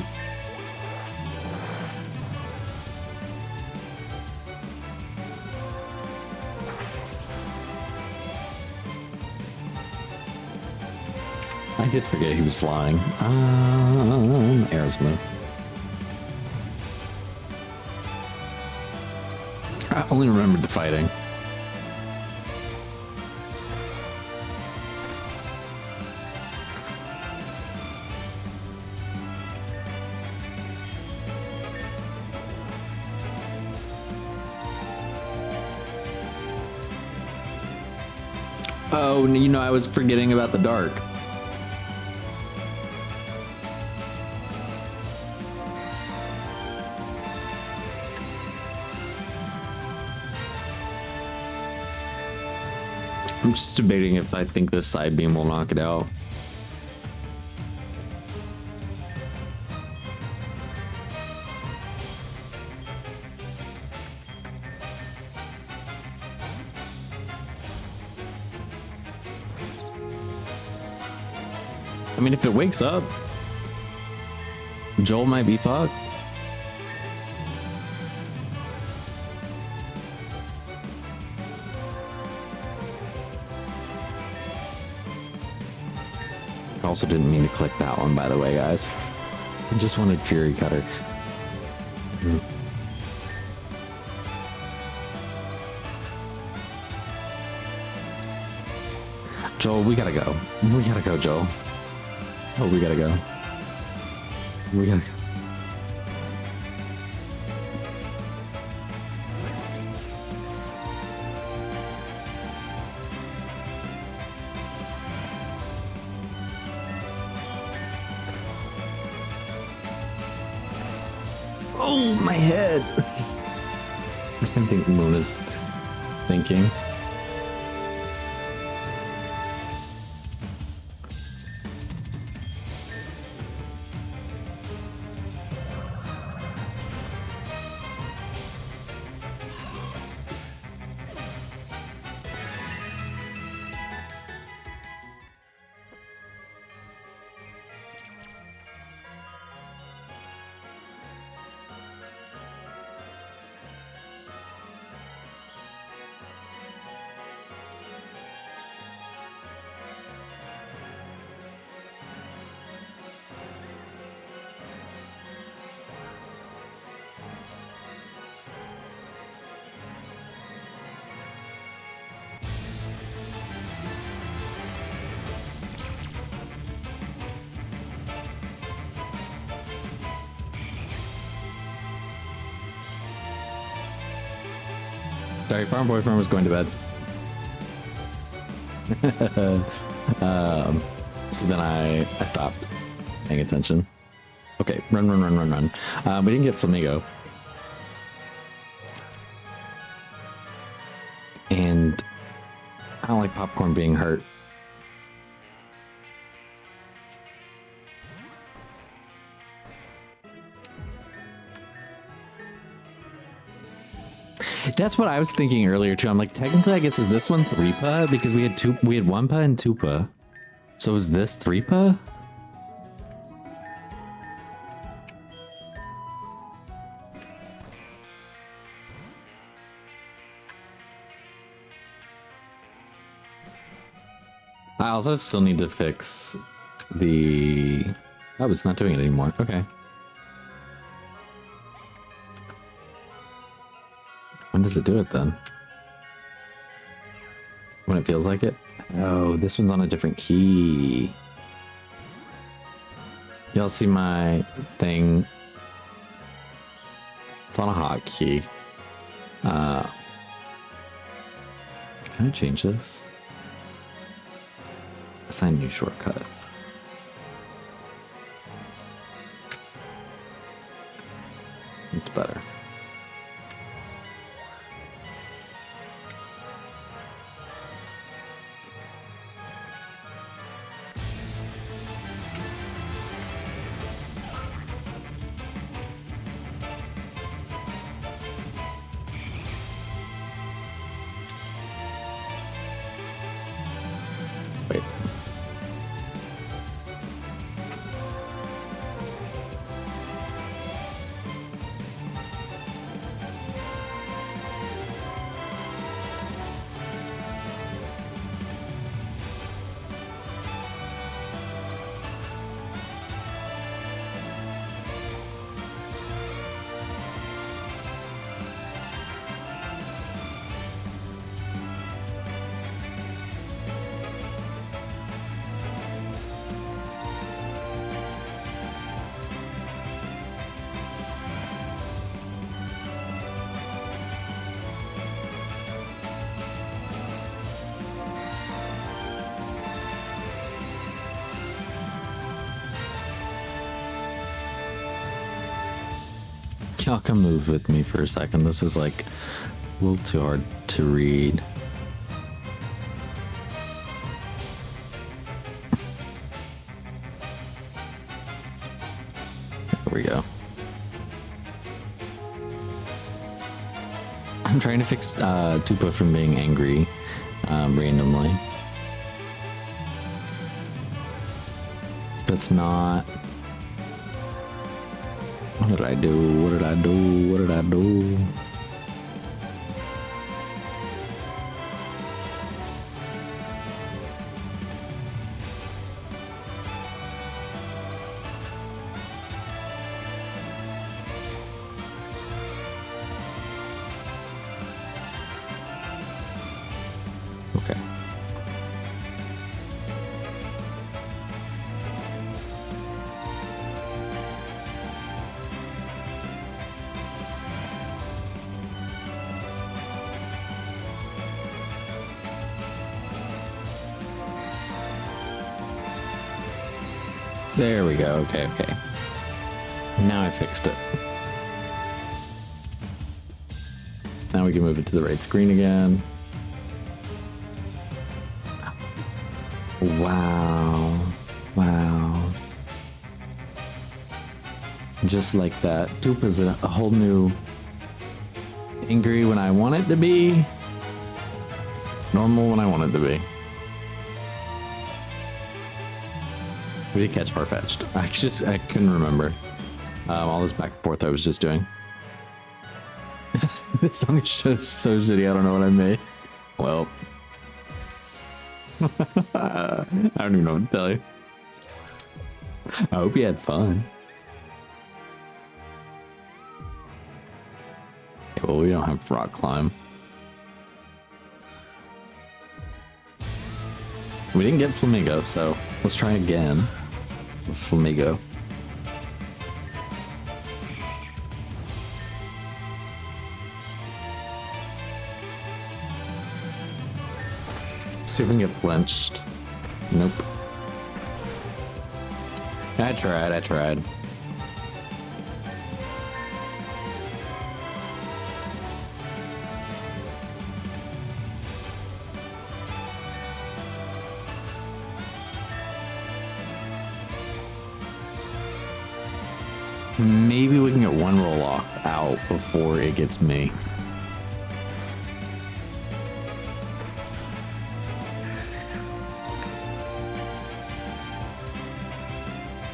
I did forget he was flying. Aerosmith. I only remembered the fighting. Oh, you know, I was forgetting about the dark. I'm just debating if I think this side beam will knock it out. mean, if it wakes up, Joel might be fucked. I also didn't mean to click that one, by the way, guys. I just wanted Fury Cutter. Joel, we gotta go. We gotta go, Joel. Oh, we gotta go. We gotta go. Oh, my head. I think Luna's thinking. Sorry, Farm Boyfriend was going to bed. So then I stopped paying attention. Okay, run. We didn't get Flamingo. And I don't like Popcorn being hurt. That's what I was thinking earlier too. I'm like, technically, I guess is this one 3-pa because we had 1-pa and 2-pa. So is this 3-pa? I also still need to fix the... Oh, it's not doing it anymore. Okay. When does it do it then? When it feels like it? Oh, this one's on a different key. Y'all see my thing? It's on a hotkey. Can I change this? Assign new shortcut. It's better. Wait. Y'all come move with me for a second. This is like a little too hard to read. There we go. I'm trying to fix 2-pa from being angry randomly. it's not. What did I do? What did I do? What did I do? Okay. There we go. Okay, okay. Now I fixed it. Now we can move it to the right screen again. Wow. Wow. Just like that. Dupe is a whole new angry when I want it to be. Normal when I want it to be. We did catch Farfetch'd. I couldn't remember. All this back and forth I was just doing. This song is so shitty, I don't know what I made. Well. I don't even know what to tell you. I hope you had fun. Okay, well, we don't have rock climb. We didn't get Flamingo, so let's try again with Flamingo. See if we can get flinched. Nope. I tried. Maybe we can get one roll off out before it gets me.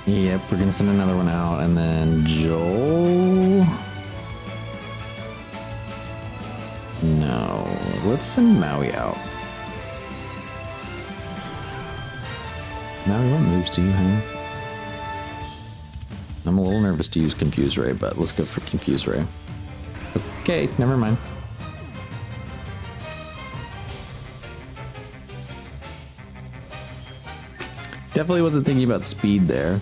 Yep, we're gonna send another one out, and then Joel. No, let's send Maui out. Maui, what moves do you have? I'm a little nervous to use Confuse Ray, but let's go for Confuse Ray. Okay, never mind. Definitely wasn't thinking about speed there.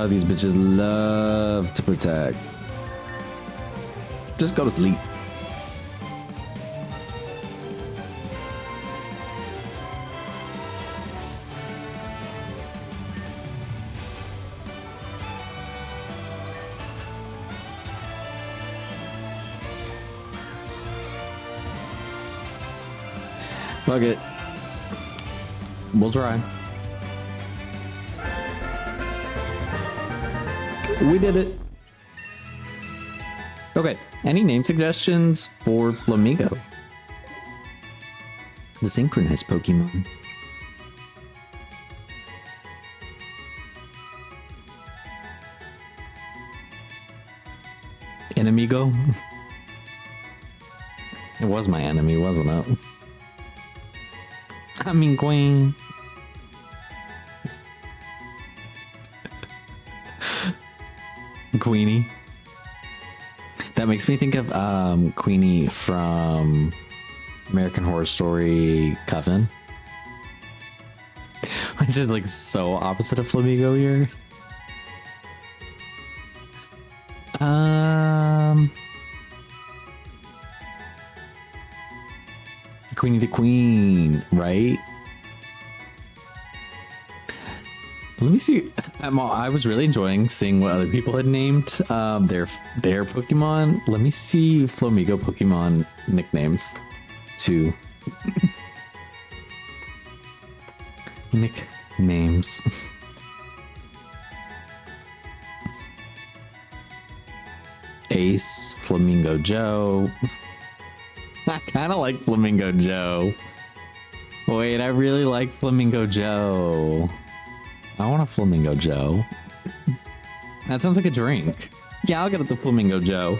These bitches love to protect. Just go to sleep. Fuck it. We'll try. We did it. Okay, any name suggestions for Flamingo? The synchronized Pokemon. Enemigo? It was my enemy, wasn't it? I mean, Queen. Queenie. That makes me think of Queenie from American Horror Story Coven. Which is like so opposite of Flamingo here. Queenie the Queen, right? Let me see. I was really enjoying seeing what other people had named their Pokemon. Let me see Flamingo Pokemon nicknames too. Nicknames. Ace, Flamingo Joe. I kind of like Flamingo Joe. Wait, I really like Flamingo Joe. I want a Flamingo Joe. That sounds like a drink. Yeah, I'll get it the Flamingo Joe.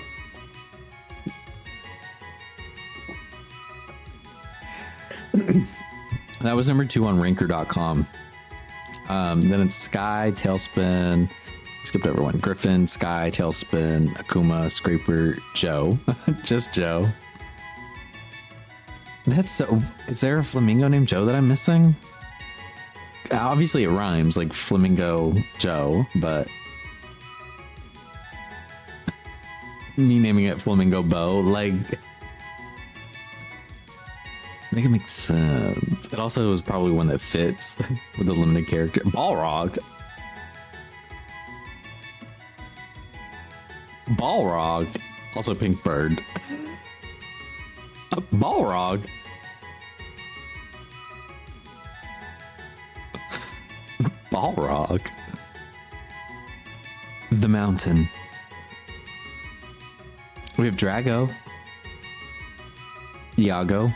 That was number 2 on ranker.com. Then it's Sky, Tailspin, skipped over one. Griffin, Sky, Tailspin, Akuma, Scraper, Joe. Just Joe. That's so... Is there a flamingo named Joe that I'm missing? Obviously it rhymes, like Flamingo Joe, but... Me naming it Flamingo Bo, like... Make it make sense. It also was probably one that fits with the limited character. Balrog. Balrog. Also Pink Bird. Balrog. Balrog. The Mountain. We have Drago. Iago.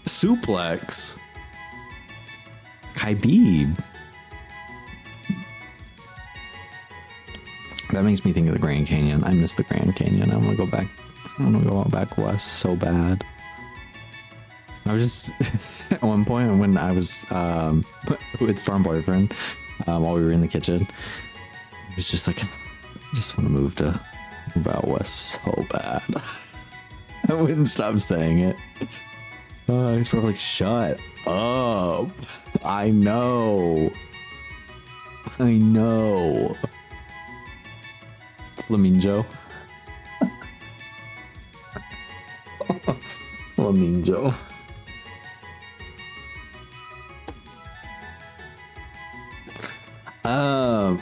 Suplex. Kybebe. That makes me think of the Grand Canyon. I miss the Grand Canyon. I want to go back. I want to go back west so bad. I was just at one point when I was with Farm Boyfriend while we were in the kitchen. It was just like, I just want to move out west so bad. I wouldn't stop saying it. He's probably like, shut up. I know. Flamingo. Flamingo.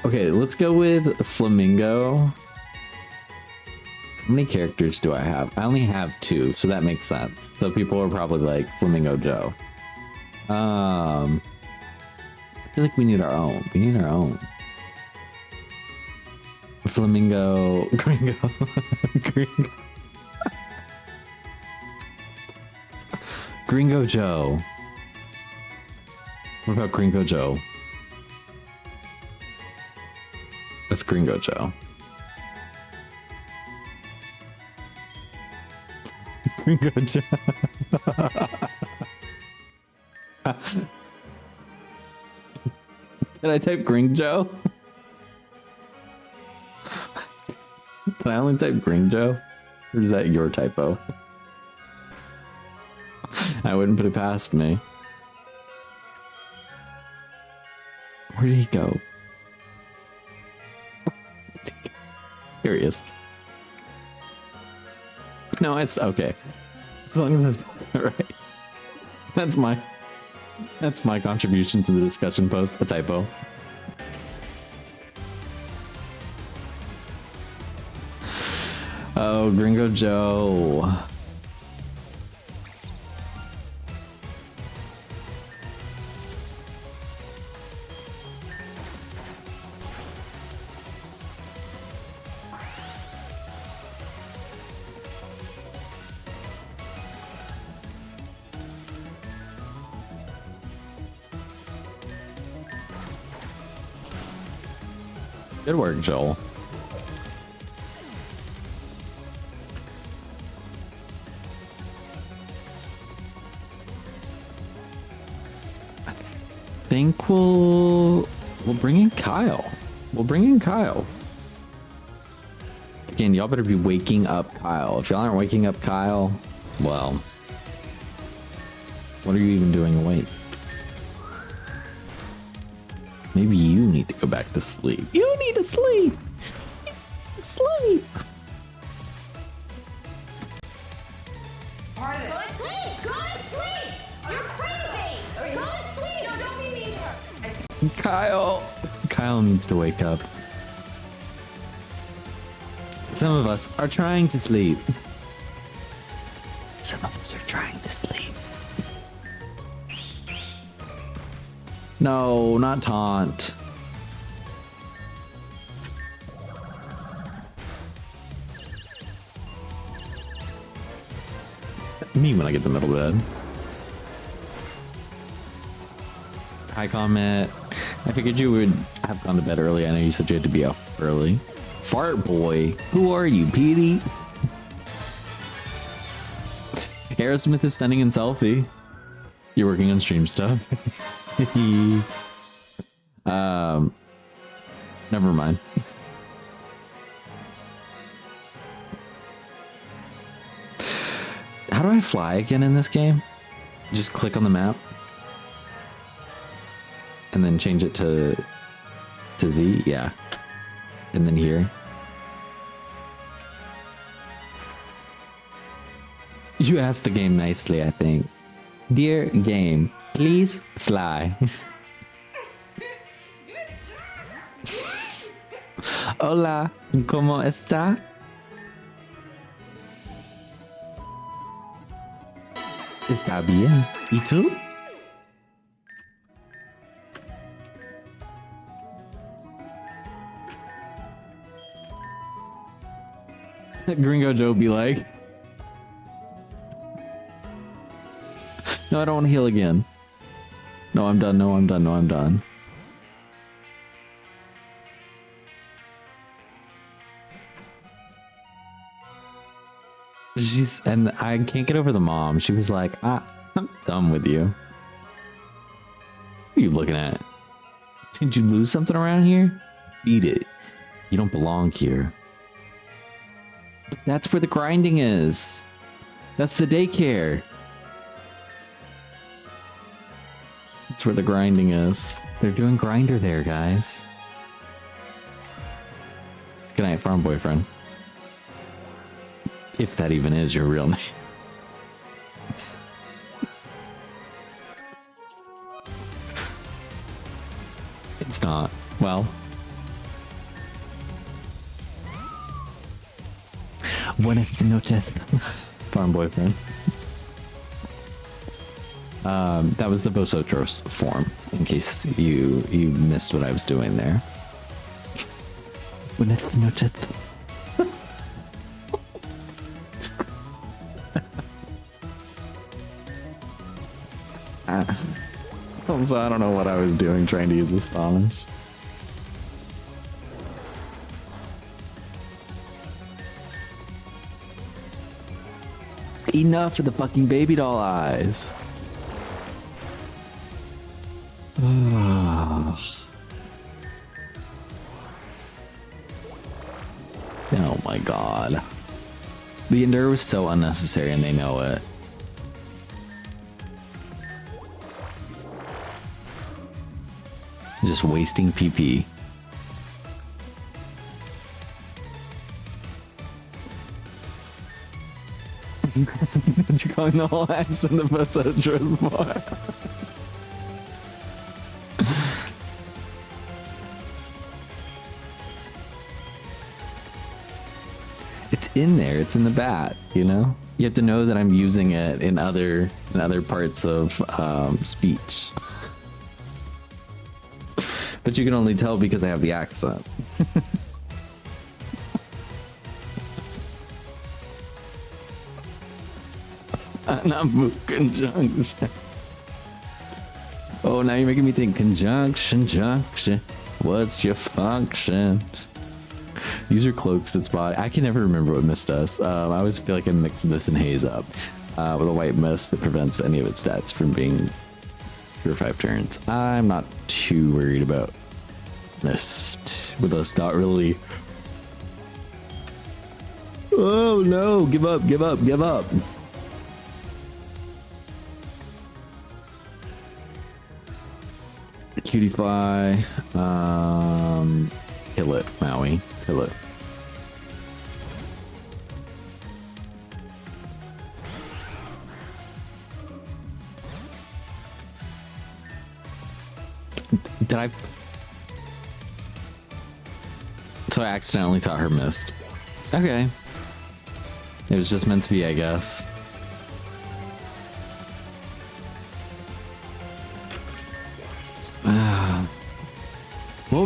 Okay, let's go with Flamingo. How many characters do I have? I only have 2, so that makes sense. So people are probably like Flamingo Joe. I feel like we need our own. Flamingo, Gringo, Gringo, Gringo Joe. What about Gringo Joe? That's Gringo Joe. Gringo Joe. Did I type Gringo Joe? Did I only type Gringo? Or is that your typo? I wouldn't put it past me. Where did he go? Here he is. No, it's okay. As long as that's right. That's my contribution to the discussion post, a typo. Oh, Gringo Joe. Good work, Joel. I think we'll bring in Kyle. Again, y'all better be waking up Kyle. If y'all aren't waking up Kyle, well, what are you even doing awake? Maybe you need to go back to sleep. You need to sleep. Sleep.
Go to sleep. Go to sleep. You're crazy. Go to sleep. No, don't be mean to her.
Kyle needs to wake up. Some of us are trying to sleep. Some of us are trying to sleep. No, not taunt. Me when I get the middle bed. Hi, Comet. I figured you would have gone to bed early. I know you said you had to be up early. Fart boy. Who are you, Petey? Aerosmith is sending in selfie. You're working on stream stuff. Never mind. How do I fly again in this game? Just click on the map and then change it to Z. Yeah. And then here. You asked the game nicely, I think. Dear game, please fly. Hola, ¿cómo está? Está bien. ¿Y tú? Gringo Joe be like, no, I don't want to heal again. No, I'm done. No, I'm done. No, I'm done. And I can't get over the mom. She was like, I'm done with you. What are you looking at? Did you lose something around here? Beat it. You don't belong here. That's where the grinding is. That's the daycare. That's where the grinding is. They're doing grinder there, guys. Good night, farm boyfriend. If that even is your real name. It's not. Well. Buenas noches, farm boyfriend. That was the Vosotros form, in case you missed what I was doing there. Buenas noches. So I don't know what I was doing trying to use Astonish. Enough of the fucking baby doll eyes. Oh my god. The Endure was so unnecessary and they know it. Just wasting PP. Did you call the whole axe in the Vosotros bar? It's in there. It's in the bat. You know. You have to know that I'm using it in other parts of speech. But you can only tell because I have the accent. Anamu conjunction. Oh, now you're making me think conjunction, junction. What's your function? User cloaks its body. I can never remember what mist does. I always feel like I mixed this and haze up with a white mist that prevents any of its stats from being 3 or 5 turns. I'm not too worried about mist with us not really. Oh no, give up, give up, give up. Cutie fly, kill it, Maui, kill it. Did I? So I accidentally taught her mist. Okay. It was just meant to be, I guess.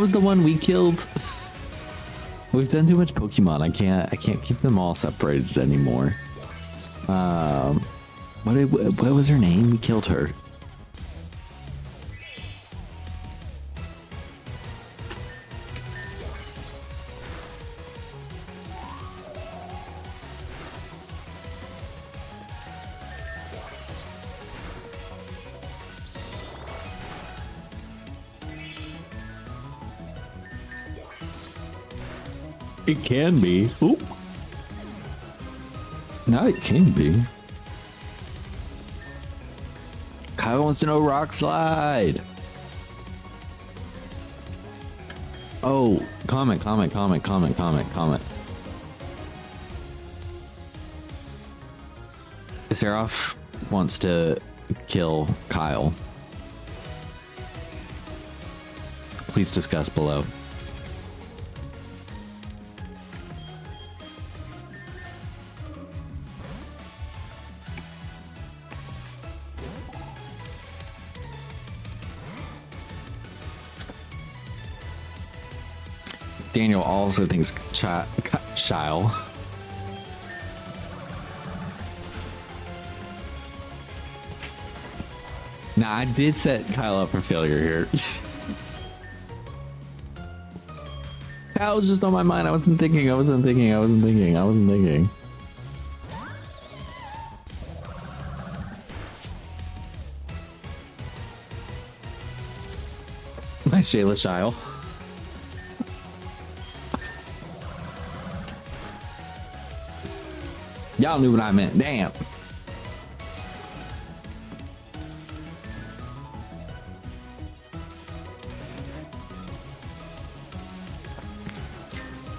was the one we killed? We've done too much Pokemon. I can't keep them all separated anymore. What was her name? We killed her. It can be. Oop. Now it can be. Kyle wants to know rock slide. Oh, comment. Seraph wants to kill Kyle. Please discuss below. Daniel also thinks Shile. Nah, I did set Kyle up for failure here. Kyle was just on my mind. I wasn't thinking. My Shayla Shile. Y'all knew what I meant. Damn.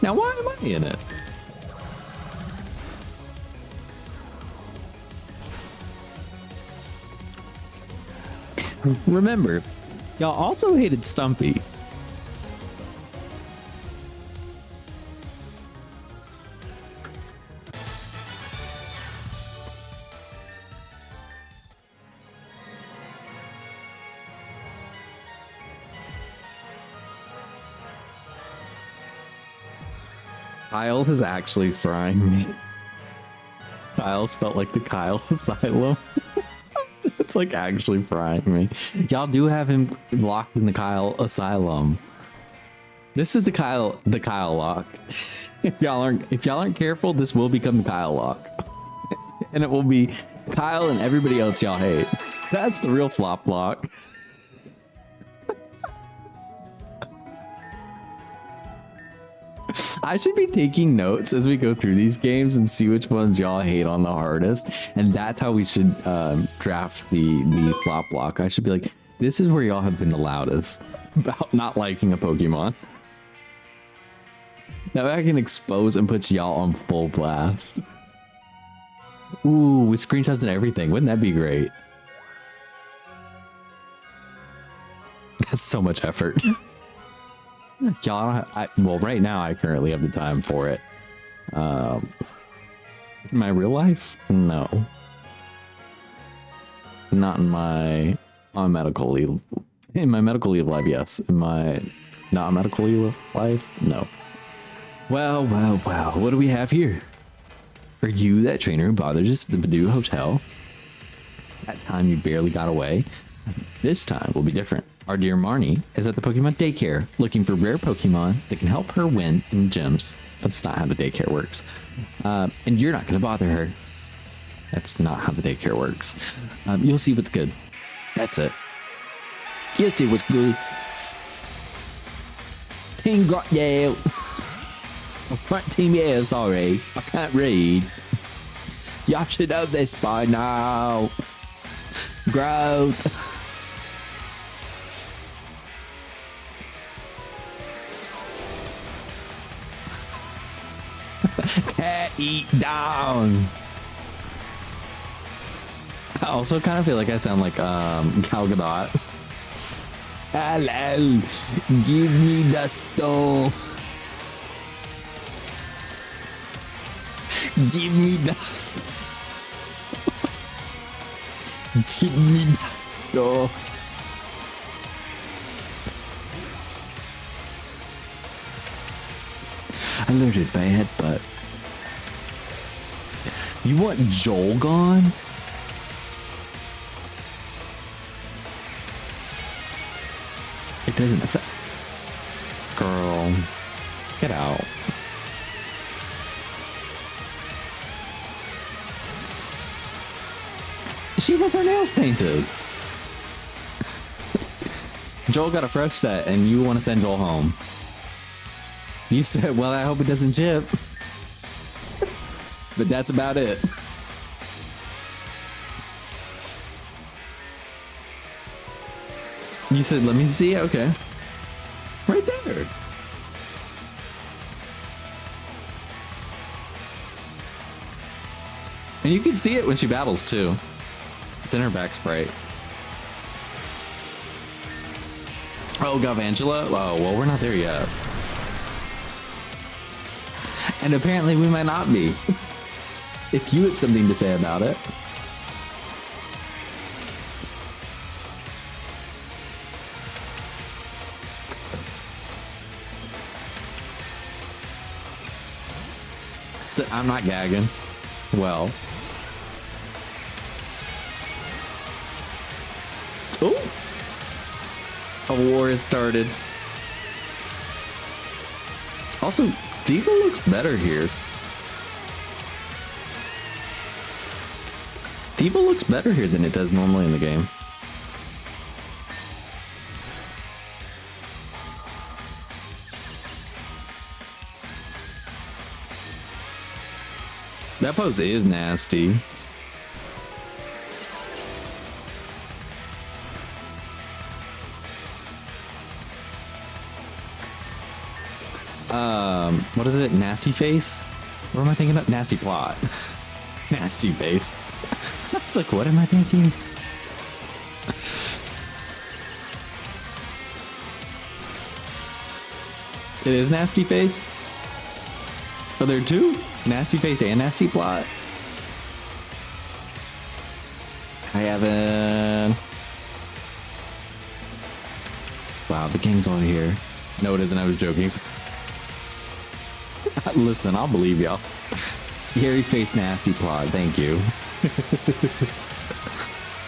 Now, why am I in it? Remember, y'all also hated Stumpy. Kyle is actually frying me. Kyle spelled like the Kyle Asylum. It's like actually frying me. Y'all do have him locked in the Kyle Asylum. This is the Kyle lock. If y'all aren't careful, this will become the Kyle lock. And it will be Kyle and everybody else y'all hate. That's the real flop lock. I should be taking notes as we go through these games and see which ones y'all hate on the hardest, and that's how we should draft the flop block. I should be like, this is where y'all have been the loudest about not liking a Pokemon. That way I can expose and put y'all on full blast. Ooh, with screenshots and everything. Wouldn't that be great? That's so much effort. Y'all, well, right now I currently have the time for it. In my real life, no, not in my medical leave. In my medical leave life, yes. In my not medical leave life, no. Well. What do we have here? Are you that trainer who bothers us at the Badoo Hotel? That time you barely got away. This time will be different. Our dear Marnie is at the Pokemon daycare looking for rare Pokemon that can help her win in gyms. That's not how the daycare works. And you're not going to bother her. That's not how the daycare works. You'll see what's good. That's it. You'll see what's good. Team got Yale. Front team yeah, sorry. I can't read. Y'all should know this by now. Growth. Tear it down. I also kind of feel like I sound like Gal Gadot. Hello, give me the stone. Give me the give me the stone. I learned it bad, but you want Joel gone? It doesn't affect. Girl, get out. She has her nails painted. Joel got a fresh set and you want to send Joel home. You said, well, I hope it doesn't chip. But that's about it. You said, let me see. Okay. Right there. And you can see it when she battles too. It's in her back sprite. Oh, Galvantula? Oh, well, we're not there yet. And apparently we might not be. If you have something to say about it. So I'm not gagging. Well. Oh. A war has started. Also, Diva looks better here. Diva looks better here than it does normally in the game. That pose is nasty. What is it? Nasty face? What am I thinking of? Nasty plot. Nasty face. I was like, what am I thinking? It is nasty face? Are there two? Nasty face and nasty plot? Hi, Evan. Wow, the gang's all here. No, it isn't. I was joking. Listen, I'll believe y'all. Hairy face, nasty plot. Thank you.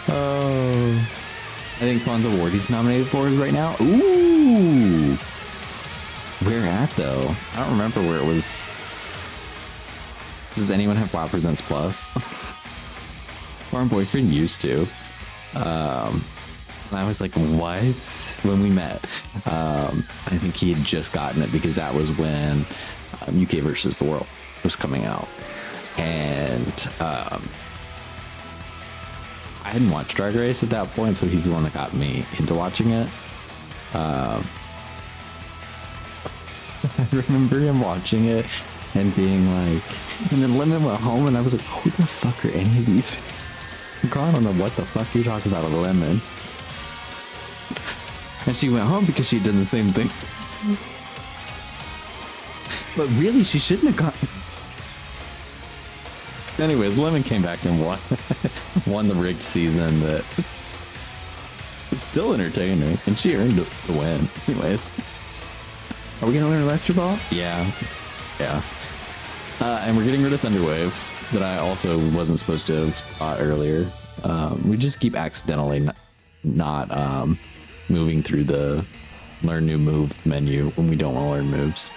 Oh, I think Fonzo Wardy's nominated for it right now. Ooh, where at though? I don't remember where it was. Does anyone have WoW Presents Plus? Foreign boyfriend used to. And I was like, what? When we met, I think he had just gotten it because that was when UK versus the World was coming out, and I hadn't watched Drag Race at that point, so he's the one that got me into watching it. I remember him watching it and being like, and then Lemon went home, and I was like, who the fuck are any of these? Girl, I don't know what the fuck you're talking about, a Lemon. And she went home because she'd done the same thing. But really, she shouldn't have gone. Anyways, Lemon came back and won. Won the rigged season that it's still entertaining, and she earned the win. Anyways, are we gonna learn Electro Ball? Yeah. And we're getting rid of Thunderwave that I also wasn't supposed to have taught earlier. We just keep accidentally not moving through the learn new move menu when we don't want to learn moves.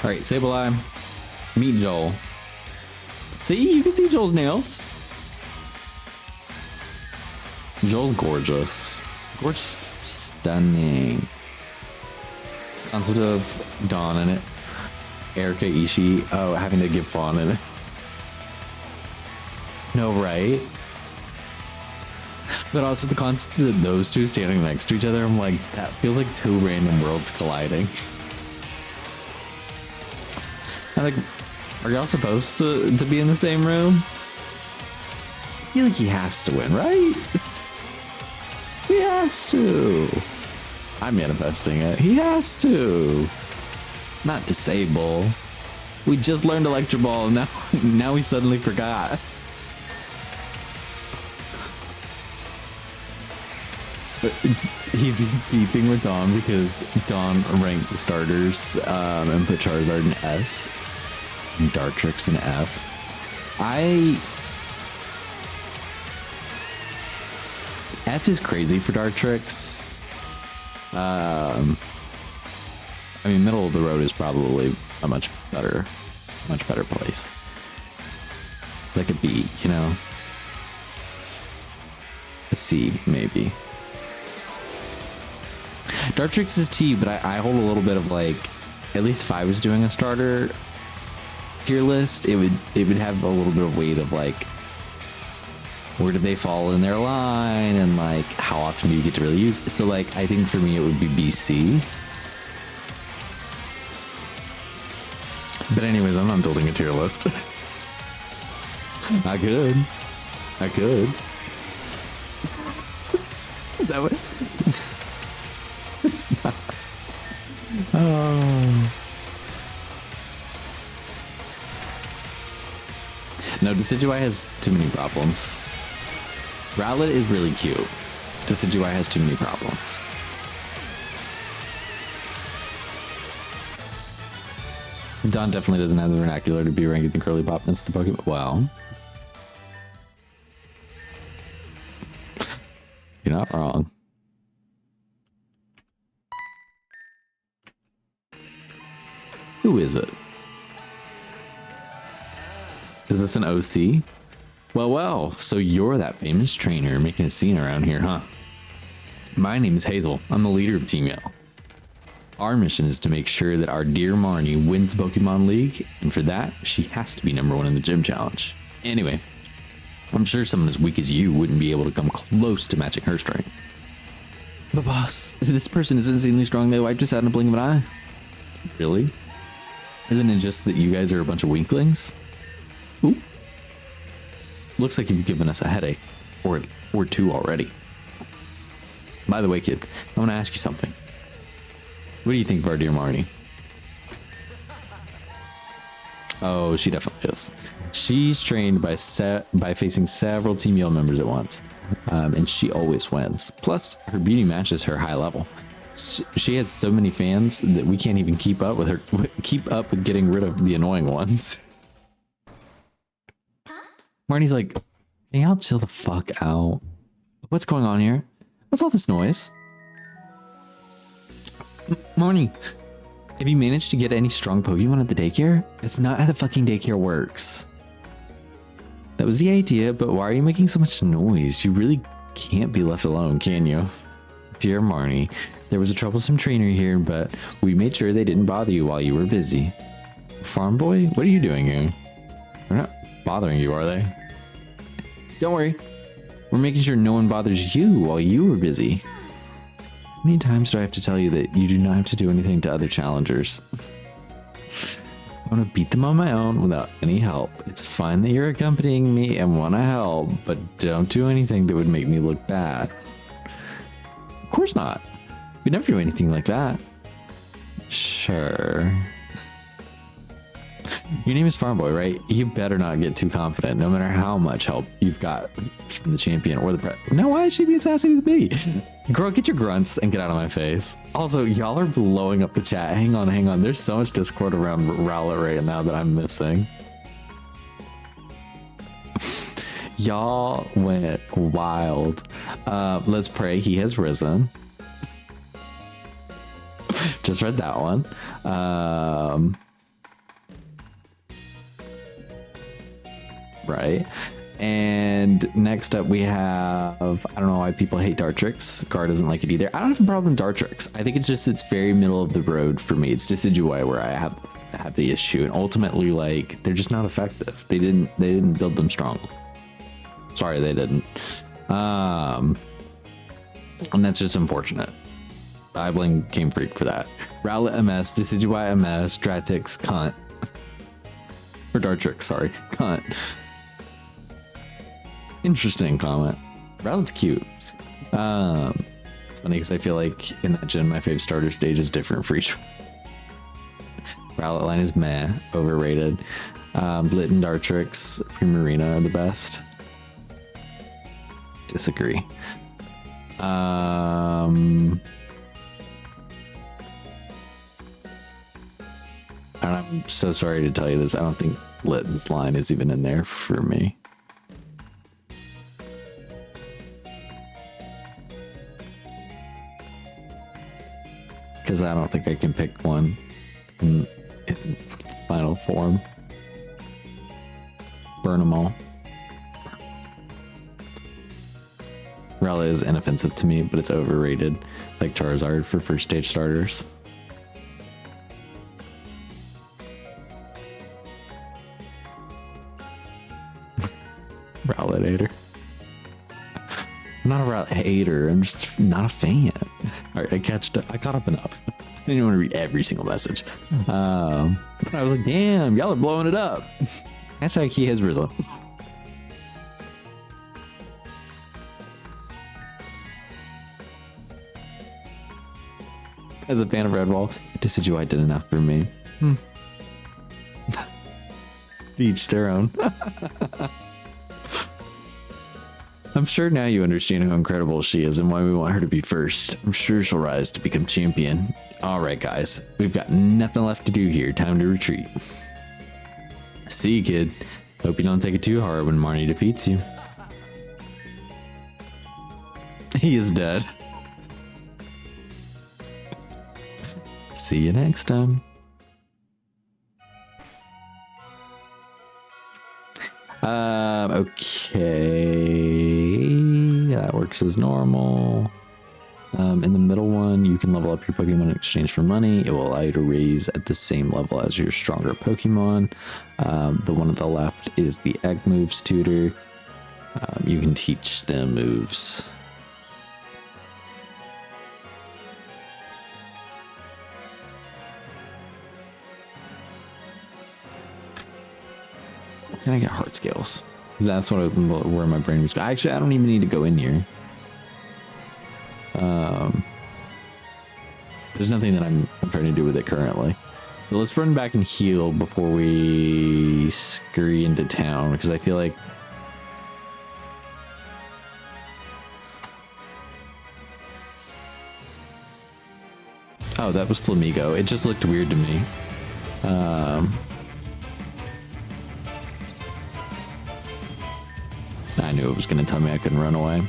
All right, Sableye, meet Joel. See, you can see Joel's nails. Joel's gorgeous. Gorgeous, stunning. Sounds of Dawn in it. Erika Ishii. Oh, having to give Fawn in it. No, right? But also the concept of those two standing next to each other, I'm like, that feels like two random worlds colliding. I'm like, are y'all supposed to be in the same room? I feel like he has to win, right? He has to. I'm manifesting it. He has to. Not disable. We just learned Electro Ball. Now we suddenly forgot. He'd be beefing with Dawn because Dawn ranked the starters and put Charizard in S and Dartrix in F. F is crazy for Dartrix. I mean, middle of the road is probably a much better place. Like a B, you know? A C, maybe. Dartrix is T, but I hold a little bit of like, at least if I was doing a starter tier list, it would have a little bit of weight of like, where do they fall in their line, and like how often do you get to really use it? So like, I think for me it would be BC. But anyways, I'm not building a tier list. I could. Is that what? Oh. No, Decidueye has too many problems. Rowlet is really cute. Decidueye has too many problems. Don definitely doesn't have the vernacular to be ranking the Curly Pop against the Pokemon. Well, you're not wrong. Who is it? Is this an OC? Well, so you're that famous trainer making a scene around here, huh? My name is Hazel. I'm the leader of Team Yell. Our mission is to make sure that our dear Marnie wins the Pokemon League, and for that, she has to be #1 in the gym challenge. Anyway, I'm sure someone as weak as you wouldn't be able to come close to matching her strength. But boss, this person is insanely strong. They wiped us out in a blink of an eye. Really? Isn't it just that you guys are a bunch of weaklings? Ooh. Looks like you've given us a headache, or two already. By the way, kid, I want to ask you something. What do you think of our dear Marnie? Oh, she definitely is. She's trained by facing several Team Yell members at once, and she always wins. Plus, her beauty matches her high level. She has so many fans that we can't even keep up with getting rid of the annoying ones. Marnie's like, can y'all chill the fuck out? What's going on here? What's all this noise? Marnie, have you managed to get any strong Pokemon at the daycare? That's not how the fucking daycare works. That was the idea, but why are you making so much noise? You really can't be left alone, can you? Dear Marnie, there was a troublesome trainer here, but we made sure they didn't bother you while you were busy. Farm boy, what are you doing here? They're not bothering you, are they? Don't worry. We're making sure no one bothers you while you were busy. How many times do I have to tell you that you do not have to do anything to other challengers? I want to beat them on my own without any help. It's fine that you're accompanying me and want to help, but don't do anything that would make me look bad. Of course not. We'd never do anything like that. Sure. Your name is Farm Boy, right? You better not get too confident, no matter how much help you've got from the champion or the prep. Now, why is she being sassy with me? Girl, get your grunts and get out of my face. Also, y'all are blowing up the chat. Hang on. There's so much Discord around Rowlet right now that I'm missing. Y'all went wild. Let's pray he has risen. Just read that one. Right. And next up we have, I don't know why people hate Dartrix. Gar doesn't like it either. I don't have a problem with Dartrix. I think it's just, it's very middle of the road for me. It's Decidueye where I have the issue, and ultimately, like, they're just not effective. They didn't build them strong. Sorry, they didn't. And that's just unfortunate. I blame Game Freak for that. Rowlet MS, Decidueye MS, Dratix cunt. Or Dartrix, sorry, cunt. Interesting comment. Rowlet's cute. It's funny because I feel like in that gen, my favorite starter stage is different for each. Rowlet line is meh, overrated. Blit and Dartrix, Primarina are the best. Disagree. And I'm so sorry to tell you this. I don't think Litton's line is even in there for me. Because I don't think I can pick one in final form. Burn them all. Rella is inoffensive to me, but it's overrated, like Charizard for first stage starters. Rowlet hater. I'm not a Rowlet hater. I'm just not a fan. All right, I caught up enough. I didn't want to read every single message. But I was like, damn, y'all are blowing it up. Hashtag he has Rizla. As a fan of Redwall, Decidueye did enough for me. To each their own. I'm sure now you understand how incredible she is and why we want her to be first. I'm sure she'll rise to become champion. Alright guys, we've got nothing left to do here. Time to retreat. See you, kid. Hope you don't take it too hard when Marnie defeats you. He is dead. See you next time. Okay. That works as normal. In the middle one, you can level up your Pokemon in exchange for money. It will allow you to raise at the same level as your stronger Pokemon. The one at the left is the Egg Moves tutor. You can teach them moves. Can I get heart scales? That's where my brain was. Actually, I don't even need to go in here. There's nothing that I'm trying to do with it currently. But let's run back and heal before we scurry into town, because I feel like oh, that was Flamigo. It just looked weird to me. I knew it was going to tell me I couldn't run away.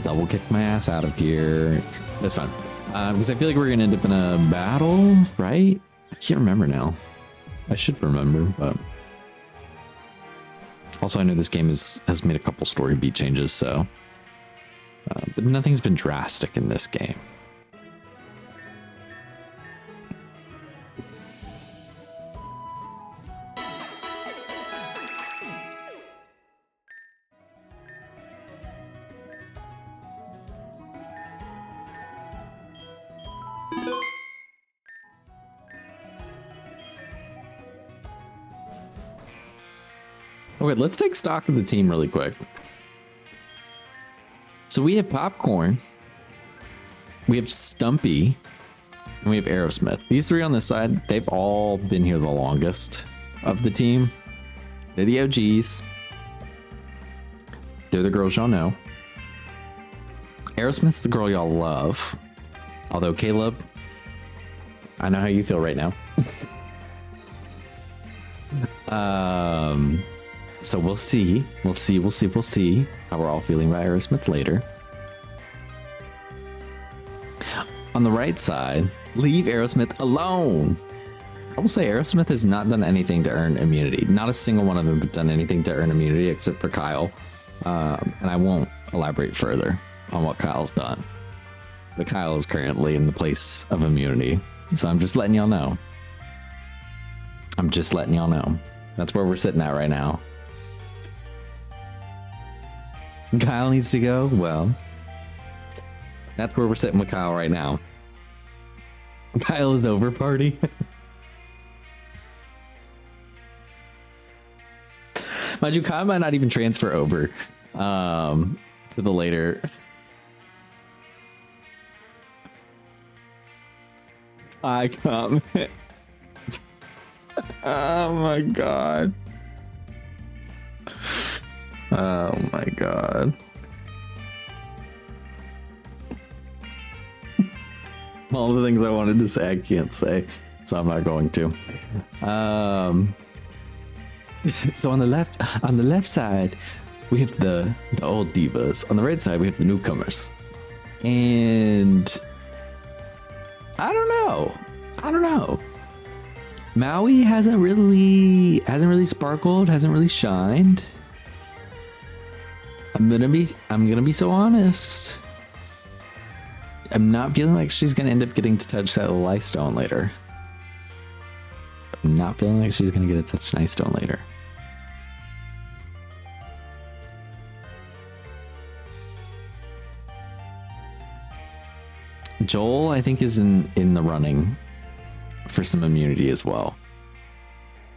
Double kick my ass out of here. That's fine. Because I feel like we're going to end up in a battle, right? I can't remember now. I should remember, but... Also, I know this game has made a couple story beat changes, so... but nothing's been drastic in this game. Okay, let's take stock of the team really quick. So we have Popcorn, we have Stumpy, and we have Aerosmith. These three on this side, they've all been here the longest of the team. They're the OGs. They're the girls y'all know. Aerosmith's the girl y'all love. Although, Caleb, I know how you feel right now. So we'll see how we're all feeling about Aerosmith later. On the right side, leave Aerosmith alone. I will say Aerosmith has not done anything to earn immunity. Not a single one of them have done anything to earn immunity except for Kyle. And I won't elaborate further on what Kyle's done. But Kyle is currently in the place of immunity. So I'm just letting y'all know. That's where we're sitting at right now. Kyle needs to go? Well, that's where we're sitting with Kyle right now. Kyle is over party. Mind you, Kyle might not even transfer over to the later. I comment. Oh my god. Oh my god. All the things I wanted to say I can't say, so I'm not going to. So on the left side we have the old divas. On the right side we have the newcomers. And I don't know. Maui hasn't really sparkled, hasn't really shined. I'm gonna be so honest. I'm not feeling like she's gonna end up getting to touch that life stone later. I'm not feeling like she's gonna get to touch nice stone later. Joel, I think, is in the running for some immunity as well.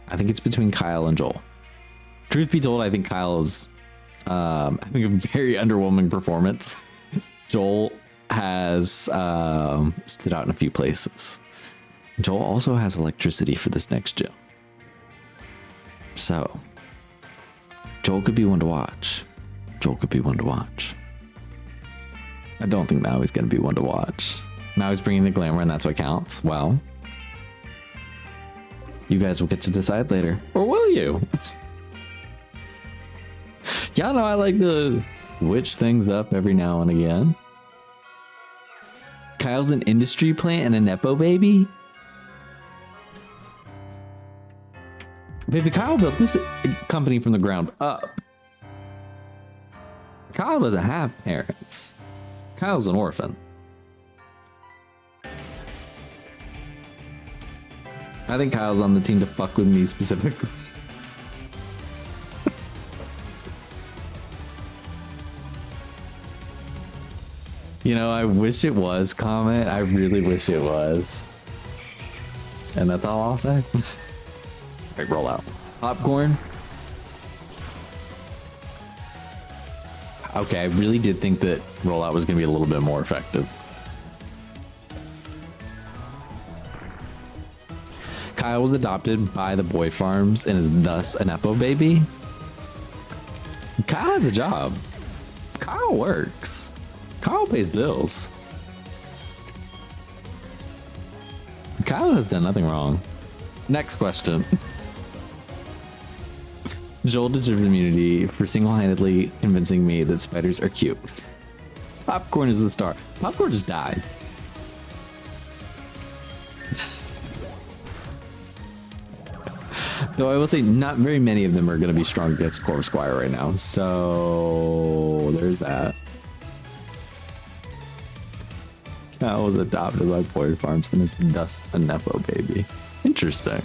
I think it's between Kyle and Joel. Truth be told, I think Kyle's having a very underwhelming performance. Joel has stood out in a few places. Joel also has electricity for this next gym. So, Joel could be one to watch. I don't think Maui's going to be one to watch. Maui's bringing the glamour and that's what counts. Well, you guys will get to decide later. Or will you? Y'all know I like to switch things up every now and again. Kyle's an industry plant and a Nepo baby? Baby, Kyle built this company from the ground up. Kyle doesn't have parents. Kyle's an orphan. I think Kyle's on the team to fuck with me specifically. You know, I wish it was, Comet. I really wish it was. And that's all I'll say. Right, roll out. Popcorn. Okay, I really did think that rollout was going to be a little bit more effective. Kyle was adopted by the boy farms and is thus a Nepo baby. Kyle has a job. Kyle works. Kyle pays bills. Kyle has done nothing wrong. Next question. Joel deserves immunity for single-handedly convincing me that spiders are cute. Popcorn is the star. Popcorn just died. Though I will say not very many of them are going to be strong against Corpse Squire right now. So there's that. Kyle was adopted by Boy Farms and is thus a Nepo baby. Interesting.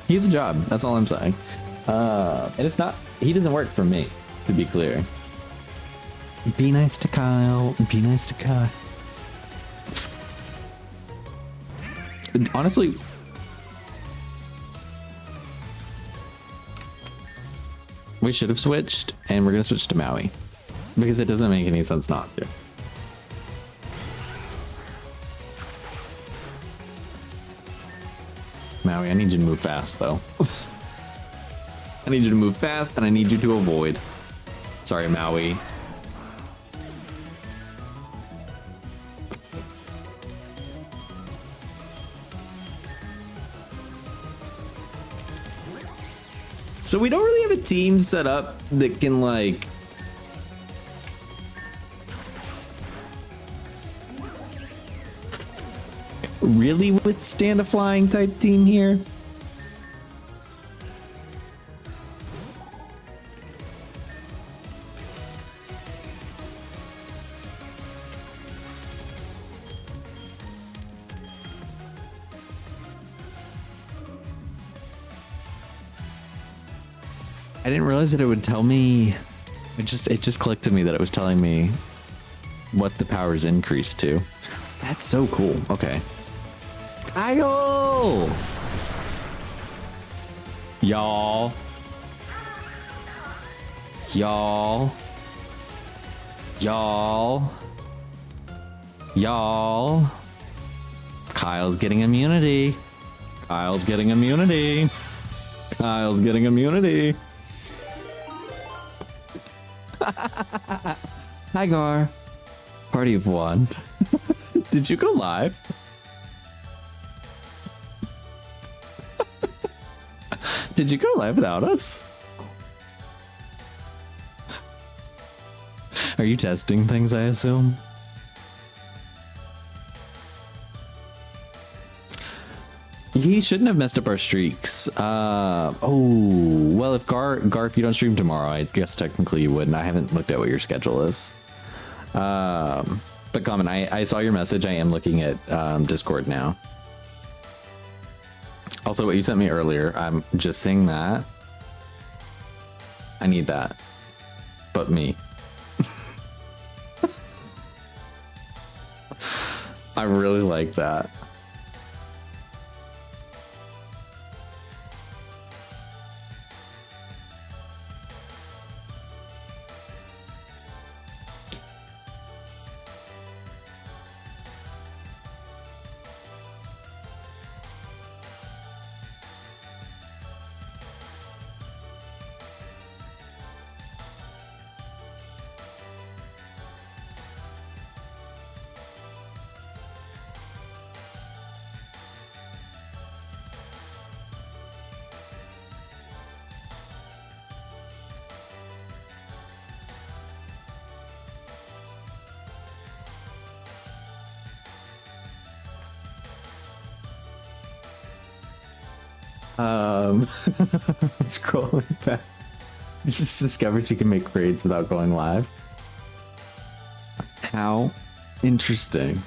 He has a job. That's all I'm saying. And it's not, he doesn't work for me, to be clear. Be nice to Kyle. Be nice to Kyle. Honestly, we should have switched, and we're going to switch to Maui. Because it doesn't make any sense not to. Maui, I need you to move fast, though. I need you to move fast, and I need you to avoid. Sorry, Maui. So we don't really have a team set up that can, like, really withstand a flying type team here. I didn't realize that it would tell me. It just clicked to me that it was telling me what the powers increased to. That's so cool. Okay. Kyle! Y'all. Y'all. Y'all. Y'all. Kyle's getting immunity. Kyle's getting immunity. Kyle's getting immunity. Hi, Gar. Party of one. Did you go live? Did you go live without us? Are you testing things, I assume? He shouldn't have messed up our streaks. Oh, well, if if you don't stream tomorrow, I guess technically you wouldn't. I haven't looked at what your schedule is. But Comin, I saw your message. I am looking at Discord now. Also, what you sent me earlier, I'm just seeing that. I need that. But me. I really like that. Scrolling back. I just discovered you can make raids without going live. How interesting.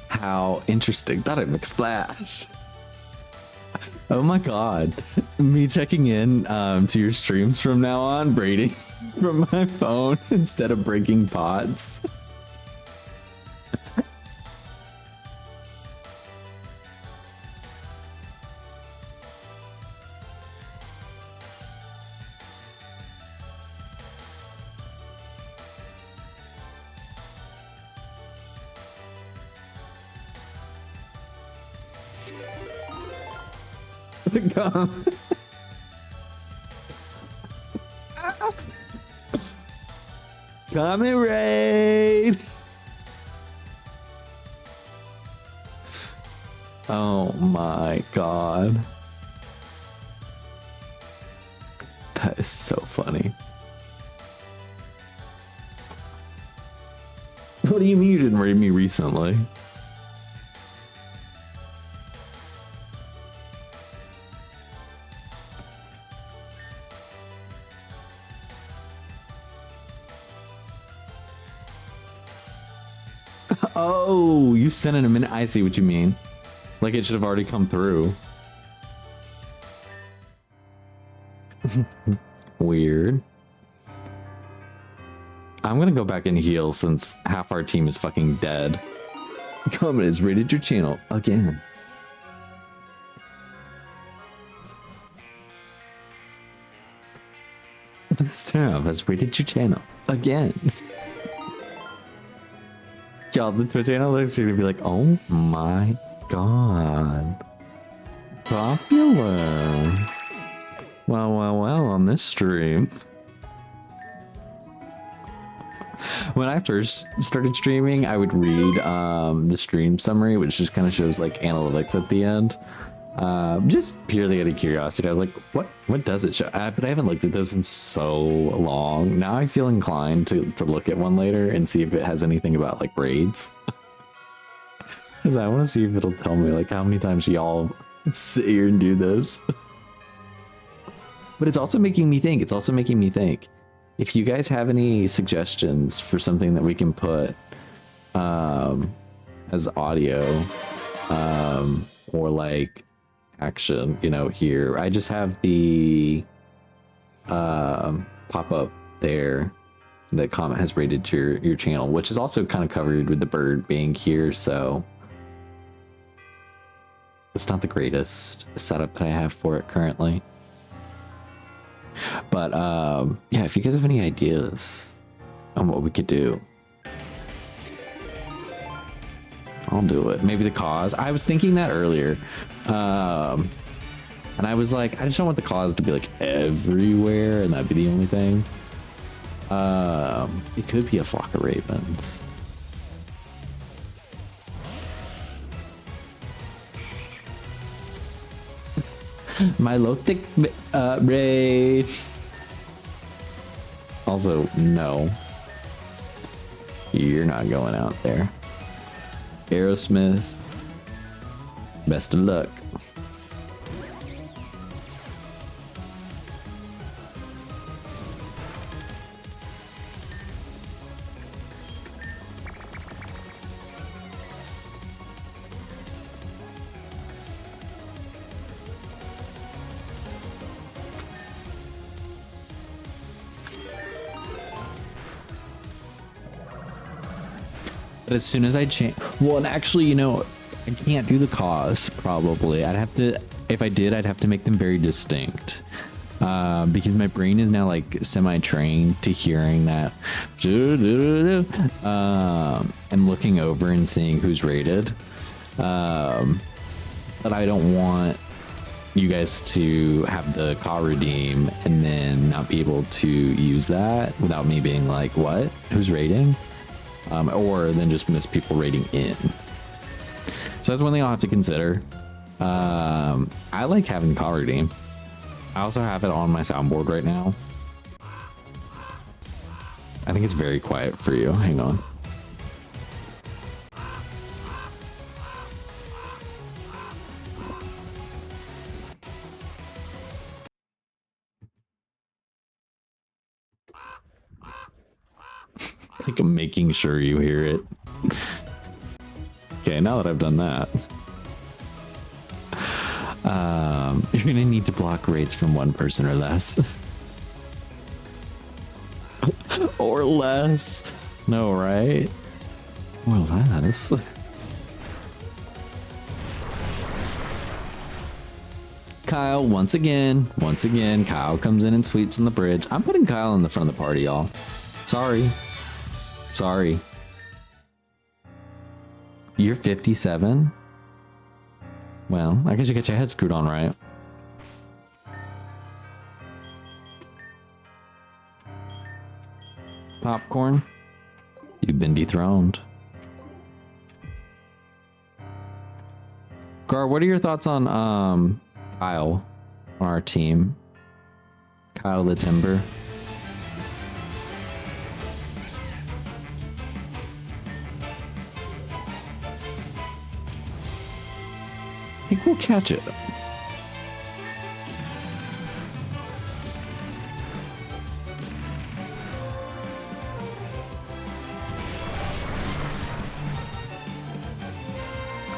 How interesting. Thought I'd make splash. Oh my god. Me checking in to your streams from now on, braiding from my phone instead of breaking pots. Comin raid. Oh my god. That is so funny. What do you mean you didn't raid me recently? Oh, you sent in a minute. I see what you mean. Like it should have already come through. Weird. I'm gonna go back and heal since half our team is fucking dead. Comin has raided your channel again. Sam has raided your channel again. Y'all, the Twitch analytics are gonna be like, oh my god. Popular. Well, on this stream. When I first started streaming, I would read the stream summary, which just kind of shows like analytics at the end. Just purely out of curiosity. I was like, what does it show? But I haven't looked at those in so long. Now I feel inclined to look at one later and see if it has anything about like raids. Because I want to see if it'll tell me like how many times y'all sit here and do this. But it's also making me think. If you guys have any suggestions for something that we can put as audio or like action, you know, here. I just have the pop-up there that Comin has rated your channel, which is also kind of covered with the bird being here, so it's not the greatest setup that I have for it currently. But yeah, if you guys have any ideas on what we could do, I'll do it. Maybe the cause. I was thinking that earlier. And I was like, I just don't want the cause to be like everywhere and that'd be the only thing. It could be a flock of ravens. Milotic raid. Also, no. You're not going out there. Aerosmith. Best of luck. But as soon as I change, well, and actually, you know, I can't do the cause. Probably, I'd have to. If I did, I'd have to make them very distinct, because my brain is now like semi-trained to hearing that, and looking over and seeing who's rated. But I don't want you guys to have the car redeem and then not be able to use that without me being like, what? Who's rating? Or then just miss people rating in. So that's one thing I'll have to consider. I like having call redeem. I also have it on my soundboard right now. I think it's very quiet for you. Hang on. I think I'm making sure you hear it. Okay, now that I've done that, you're gonna need to block rates from one person or less. Or less. No, right? Or less. Kyle, once again, Kyle comes in and sweeps on the bridge. I'm putting Kyle in the front of the party, y'all. Sorry. You're 57? Well, I guess you get your head screwed on, right? Popcorn, you've been dethroned. Gar, what are your thoughts on Kyle on our team? Kyle the Timber. I think we'll catch it.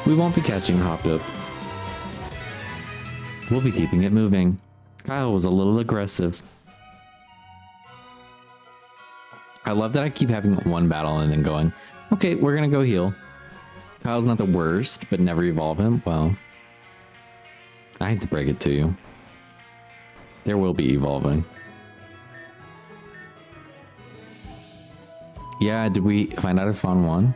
We won't be catching hopped up. We'll be keeping it moving. Kyle was a little aggressive. I love that I keep having one battle and then going, okay, we're gonna go heal. Kyle's not the worst, but never evolve him. Well, I hate to break it to you. There will be evolving. Yeah, did we find out if Fawn won?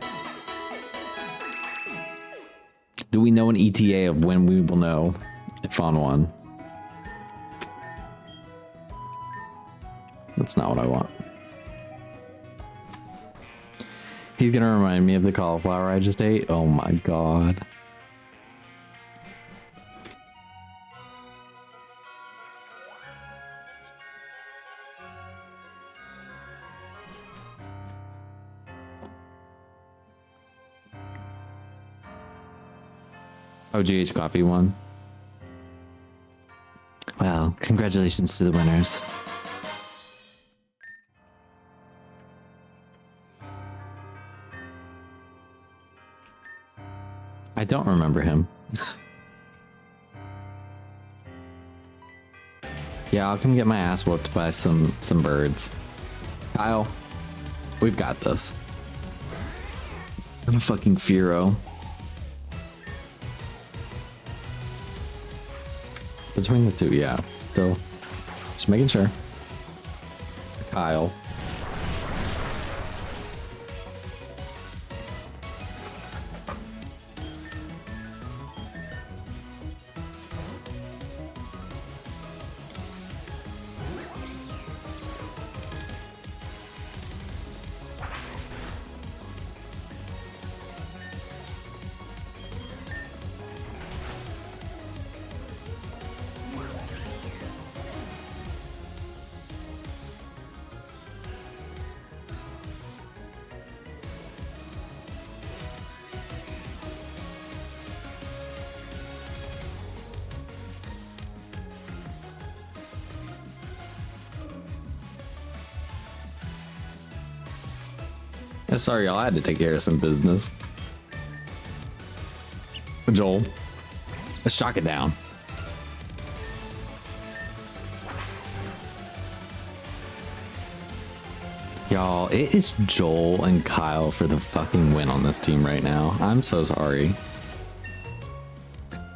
Do we know an ETA of when we will know if Fawn won? That's not what I want. He's gonna remind me of the cauliflower I just ate. Oh my god. Oh, GH Coffee won. Well, congratulations to the winners. I don't remember him. Yeah, I'll come get my ass whooped by some birds. Kyle, we've got this. I'm a fucking Furo. Between the two, yeah. Still, just making sure. Kyle. Sorry, y'all, I had to take care of some business. Joel, let's shock it down. Y'all, it is Joel and Kyle for the fucking win on this team right now. I'm so sorry.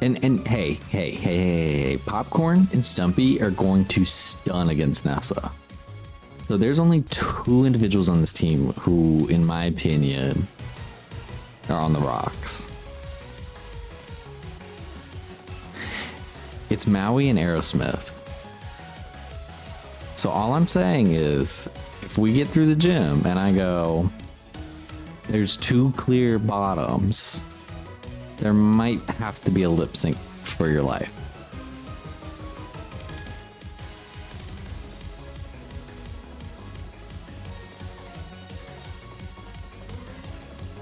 And hey, Popcorn and Stumpy are going to stun against Nessa. So there's only 2 individuals on this team who, in my opinion, are on the rocks. It's Maui and Aerosmith. So all I'm saying is, if we get through the gym and I go, there's 2 clear bottoms, there might have to be a lip sync for your life.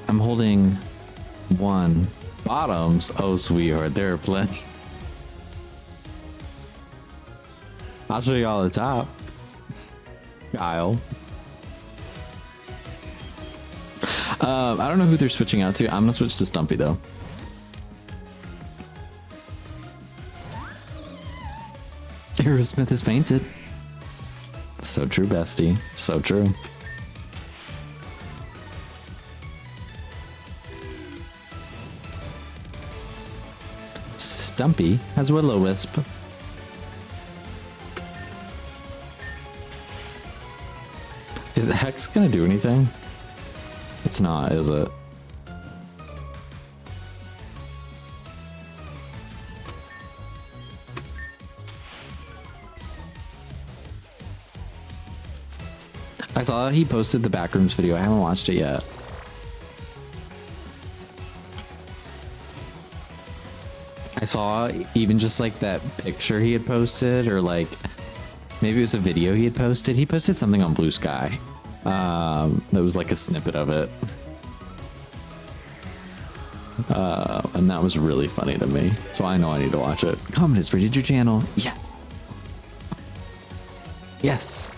I'm holding 1 bottoms. Oh, sweetheart, there are plenty. I'll show you all the top. Kyle. I don't know who they're switching out to. I'm gonna switch to Stumpy though. Aerosmith has fainted. So true, bestie. So true. Stumpy has Will-O-Wisp. Is Hex gonna do anything? It's not, is it? I saw he posted the Backrooms video. I haven't watched it yet. I saw even just like that picture he had posted, or like maybe it was a video he had posted. He posted something on Blue Sky. That was like a snippet of it. And that was really funny to me. So I know I need to watch it. Comin has rated your channel. Yeah. Yes.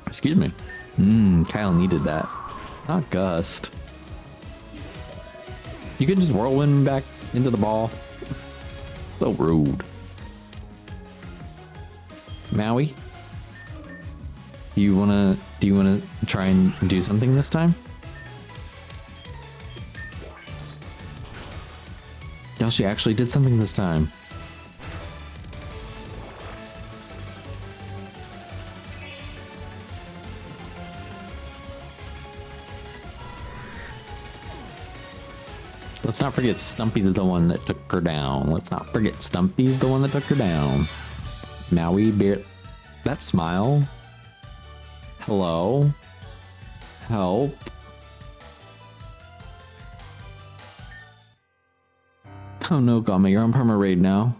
Excuse me. Kyle needed that. Not Gust. You can just whirlwind back into the ball. So rude. Maui? Do you wanna try and do something this time? Yeah, she actually did something this time. Let's not forget Stumpy's the one that took her down. Let's not forget Stumpy's the one that took her down. Maui bear. That smile. Hello. Help. Oh no, Gama, you're on perma raid now.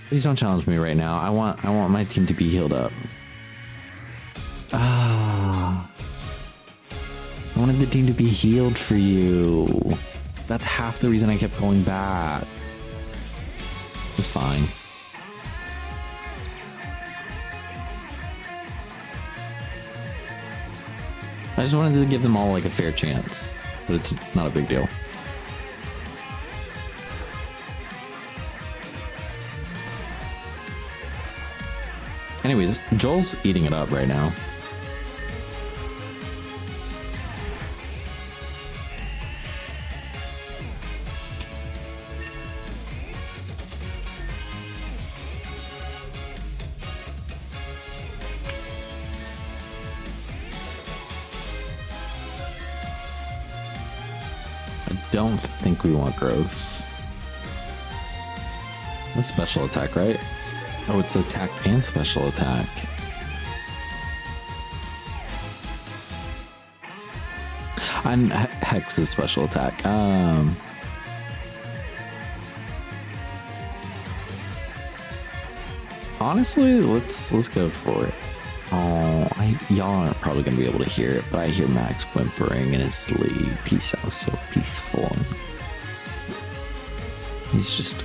Please don't challenge me right now. I want my team to be healed up. Ah, I wanted the team to be healed for you. That's half the reason I kept going back. It's fine. I just wanted to give them all like a fair chance, but it's not a big deal. Anyways, Joel's eating it up right now. Don't think we want growth. That's special attack, right? Oh, it's attack and special attack. And Hex's special attack. Honestly, let's go for it. Oh, I y'all aren't probably gonna be able to hear it, but I hear Max whimpering in his sleep. He sounds so peaceful. He's just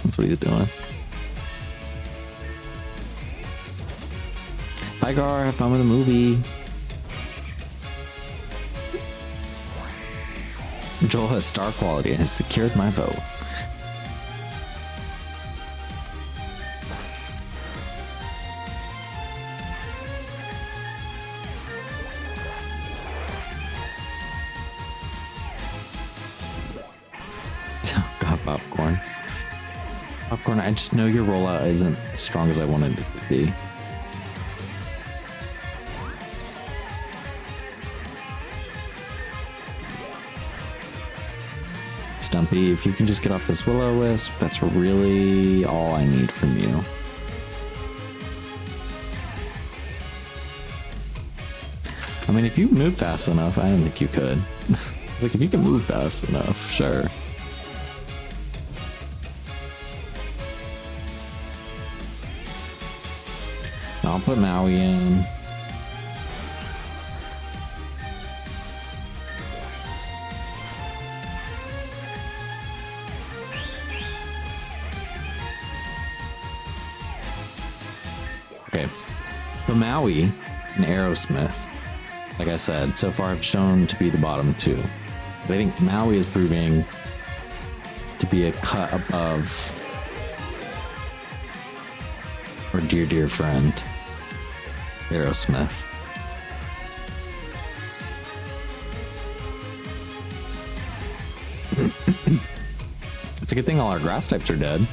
that's what he's doing. Bye, Gar. Have fun with the movie. Joel has star quality and has secured my vote. God, popcorn. Popcorn, I just know your rollout isn't as strong as I wanted it to be. Stumpy, if you can just get off this Will-O-Wisp, that's really all I need from you. I mean, if you move fast enough, I don't think you could. It's like, if you can move fast enough, sure. I'll put Maui in. Okay, so Maui and Aerosmith, like I said, so far have shown to be the bottom two. But I think Maui is proving to be a cut above our dear friend, Aerosmith. It's a good thing all our grass types are dead.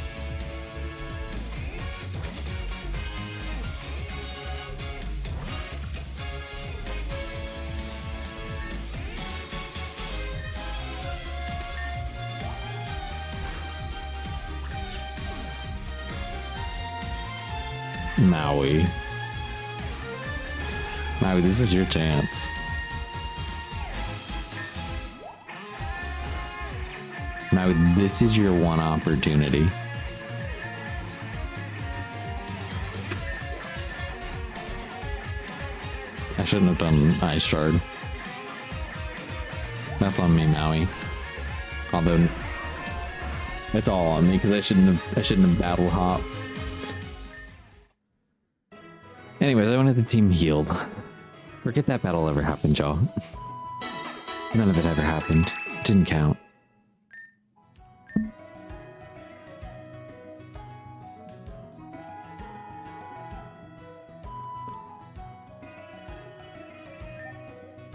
Maui. Maui, this is your chance. Maui, this is your one opportunity. I shouldn't have done Ice Shard. That's on me, Maui. Although it's all on me because I shouldn't have battle hop. Anyways, I wanted the team healed. Forget that battle ever happened, y'all. None of it ever happened. Didn't count.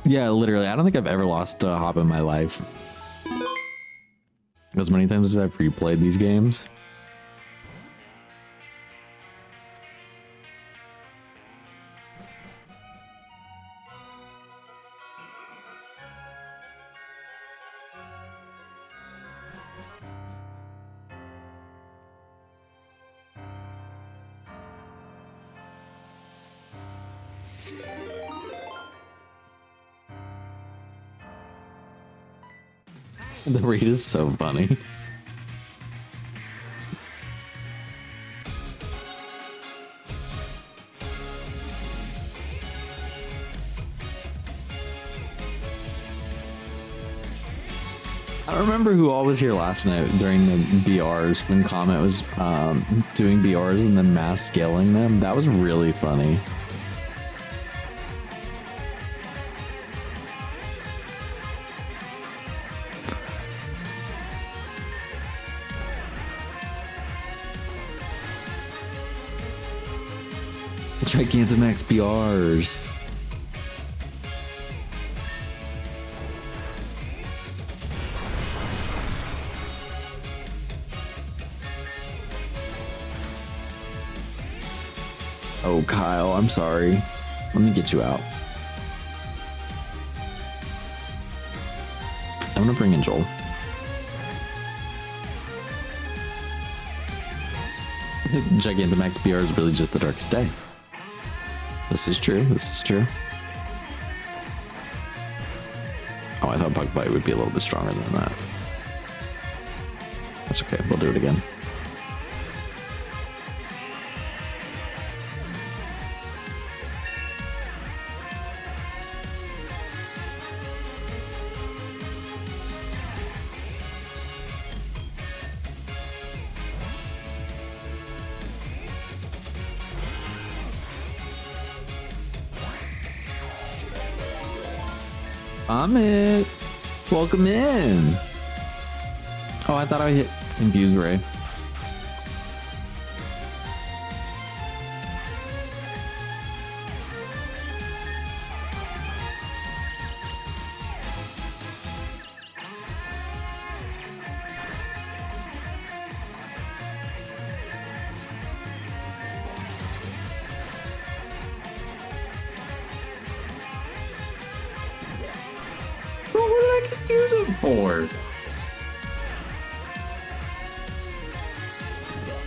Yeah, literally. I don't think I've ever lost a hop in my life. As many times as I've replayed these games. The read is so funny. I don't remember who all was here last night during the BRs when Comet was doing BRs and then mass scaling them. That was really funny. Gigantamax BRs. Oh, Kyle, I'm sorry. Let me get you out. I'm gonna bring in Joel. Gigantamax BR is really just the darkest day. This is true. This is true. Oh, I thought Bug Bite would be a little bit stronger than that. That's okay. We'll do it again. Amit, welcome in. Oh, I thought I hit Infuse Ray. What did I use it for?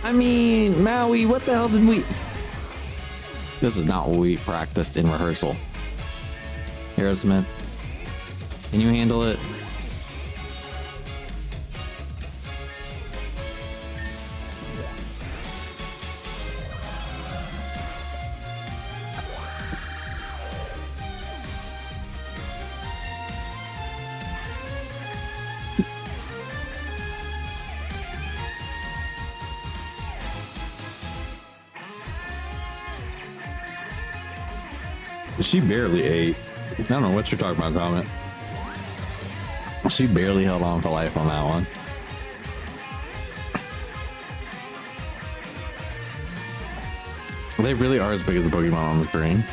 I mean, Maui, what the hell did we... This is not what we practiced in rehearsal. Aerosmith, can you handle it? She barely ate. I don't know what you're talking about, Comin. She barely held on for life on that one. They really are as big as the Pokemon on the screen.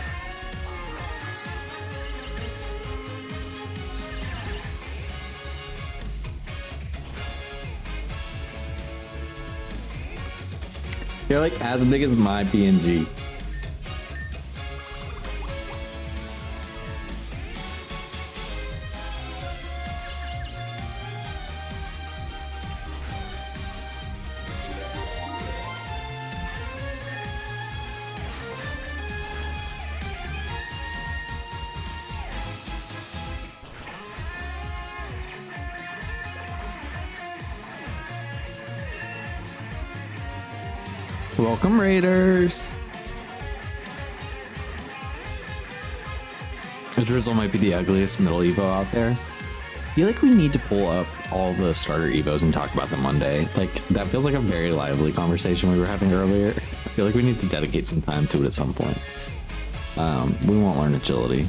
They're like as big as my PNG. Welcome, Raiders. The Drizzle might be the ugliest middle Evo out there. I feel like we need to pull up all the starter Evos and talk about them one day. Like, that feels like a very lively conversation we were having earlier. I feel like we need to dedicate some time to it at some point. We won't learn agility.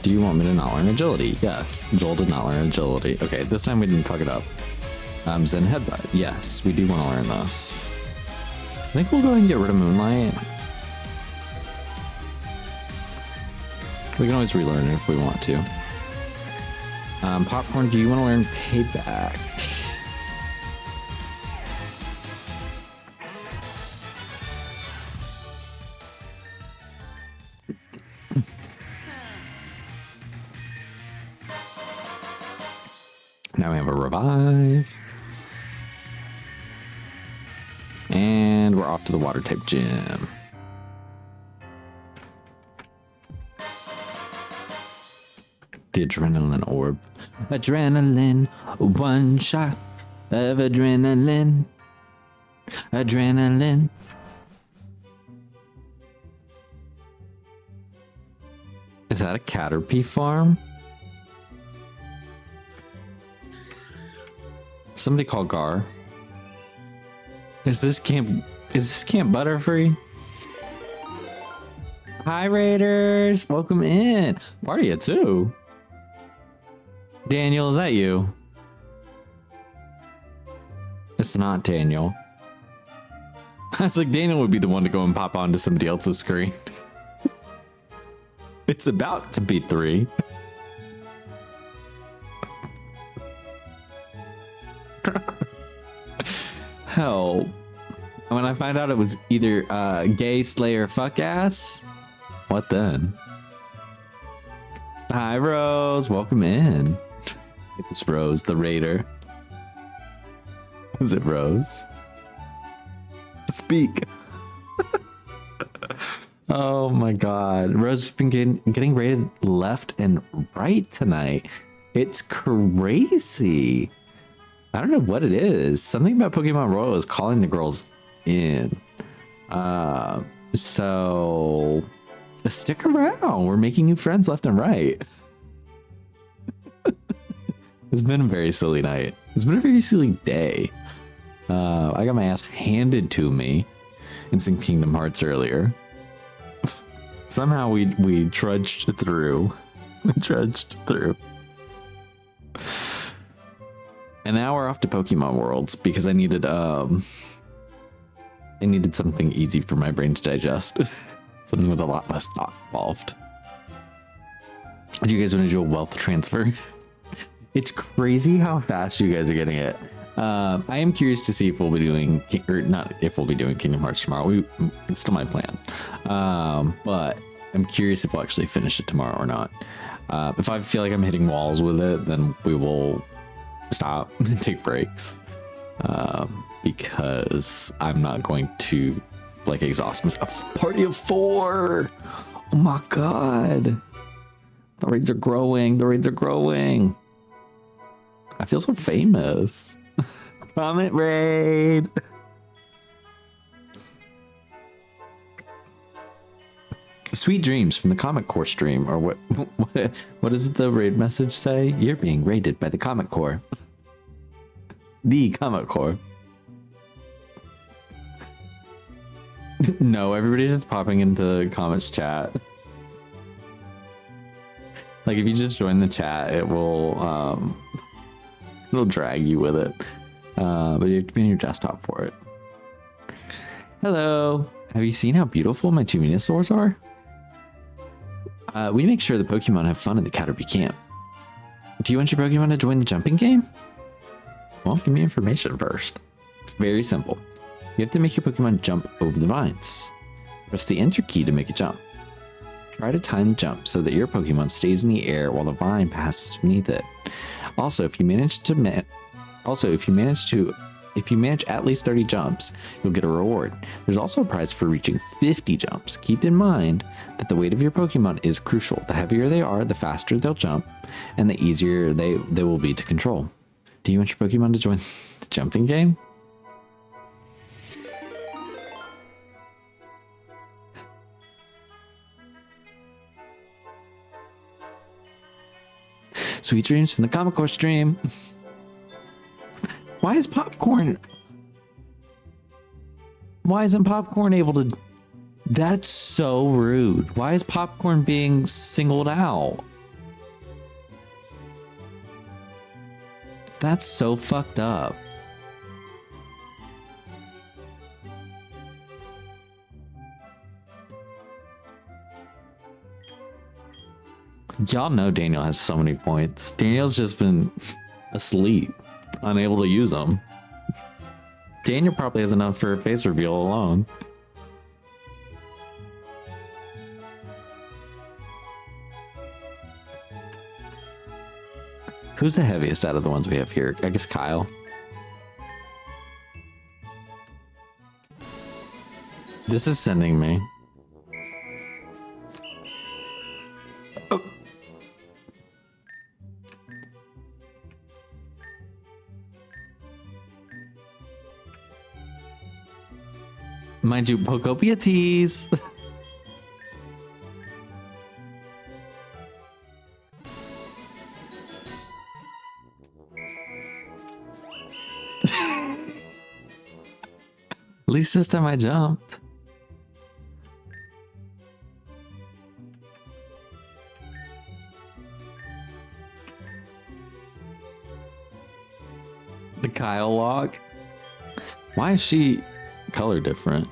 Do you want me to not learn agility? Yes. Joel did not learn agility. Okay, this time we didn't fuck it up. Zen Headbutt. Yes, we do want to learn this. I think we'll go ahead and get rid of Moonlight. We can always relearn it if we want to. Popcorn, do you want to learn Payback? Now we have a Revive. And we're off to the water type gym. The adrenaline orb. Adrenaline, one shot of adrenaline. Adrenaline. Is that a Caterpie farm? Somebody call Gar. Is this Camp Butterfree? Hi Raiders, welcome in. Party at 2. Daniel, is that you? It's not Daniel. I was like, Daniel would be the one to go and pop onto somebody else's screen. It's about to be 3. Help. When I find out it was either gay slayer fuck ass, what then? Hi Rose, welcome in. It's Rose the Raider. Is it Rose? Speak. Oh my god. Rose has been getting rated left and right tonight. It's crazy. I don't know what it is. Something about Pokemon Royal is calling the girls in. So stick around. We're making new friends left and right. It's been a very silly night. It's been a very silly day. I got my ass handed to me in some Kingdom Hearts earlier. Somehow we trudged through. Trudged through. And now we're off to Pokemon Worlds because I needed something easy for my brain to digest. Something with a lot less thought involved. Do you guys want to do a wealth transfer? It's crazy how fast you guys are getting it. I am curious to see if we'll be doing, or not if we'll be doing Kingdom Hearts tomorrow. It's still my plan. But I'm curious if we'll actually finish it tomorrow or not. If I feel like I'm hitting walls with it, then we will stop and take breaks. Because I'm not going to like exhaust myself. A party of 4! Oh my god. The raids are growing. The raids are growing. I feel so famous. Comment raid. Sweet dreams from the Comic Core stream, or what does the raid message say? You're being raided by the Comic Core. The Comic Core. No, everybody's just popping into comments chat. Like if you just join the chat, it will it'll drag you with it. But you have to be on your desktop for it. Hello. Have you seen how beautiful my 2 Venusaurs are? We make sure the Pokemon have fun at the Caterpie camp. Do you want your Pokemon to join the jumping game? Well, give me information first. It's very simple. You have to make your Pokemon jump over the vines. Press the Enter key to make a jump. Try to time the jump so that your Pokemon stays in the air while the vine passes beneath it. Also, if you manage at least 30 jumps, you'll get a reward. There's also a prize for reaching 50 jumps. Keep in mind that the weight of your Pokemon is crucial. The heavier they are, the faster they'll jump, and the easier they will be to control. Do you want your Pokemon to join the jumping game? Sweet dreams from the Comic Core stream. Why isn't Popcorn able to... That's so rude. Why is Popcorn being singled out? That's so fucked up. Y'all know Daniel has so many points. Daniel's just been asleep, unable to use them. Daniel probably has enough for a face reveal alone. Who's the heaviest out of the ones we have here? I guess Kyle. This is sending me. Oh. Mind you, Pokopia tease. At least this time I jumped. The Kyle log. Why is she color different?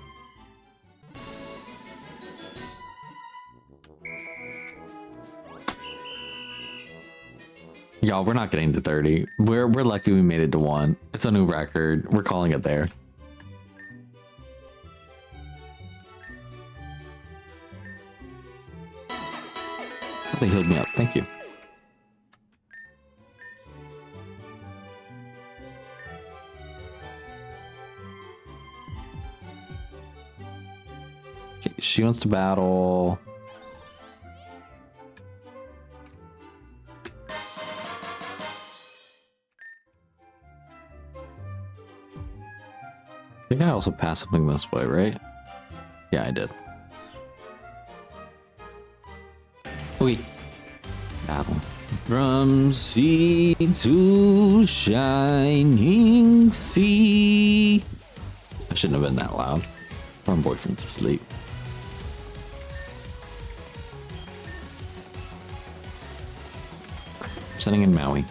Y'all, we're not getting to 30. We're lucky we made it to 1. It's a new record. We're calling it there. Oh, they healed me up. Thank you. Okay, she wants to battle. I think I also passed something this way, right? Yeah, I did. Wait. Battle. From sea to shining sea. I shouldn't have been that loud. My boyfriend's asleep. I'm sending in Maui.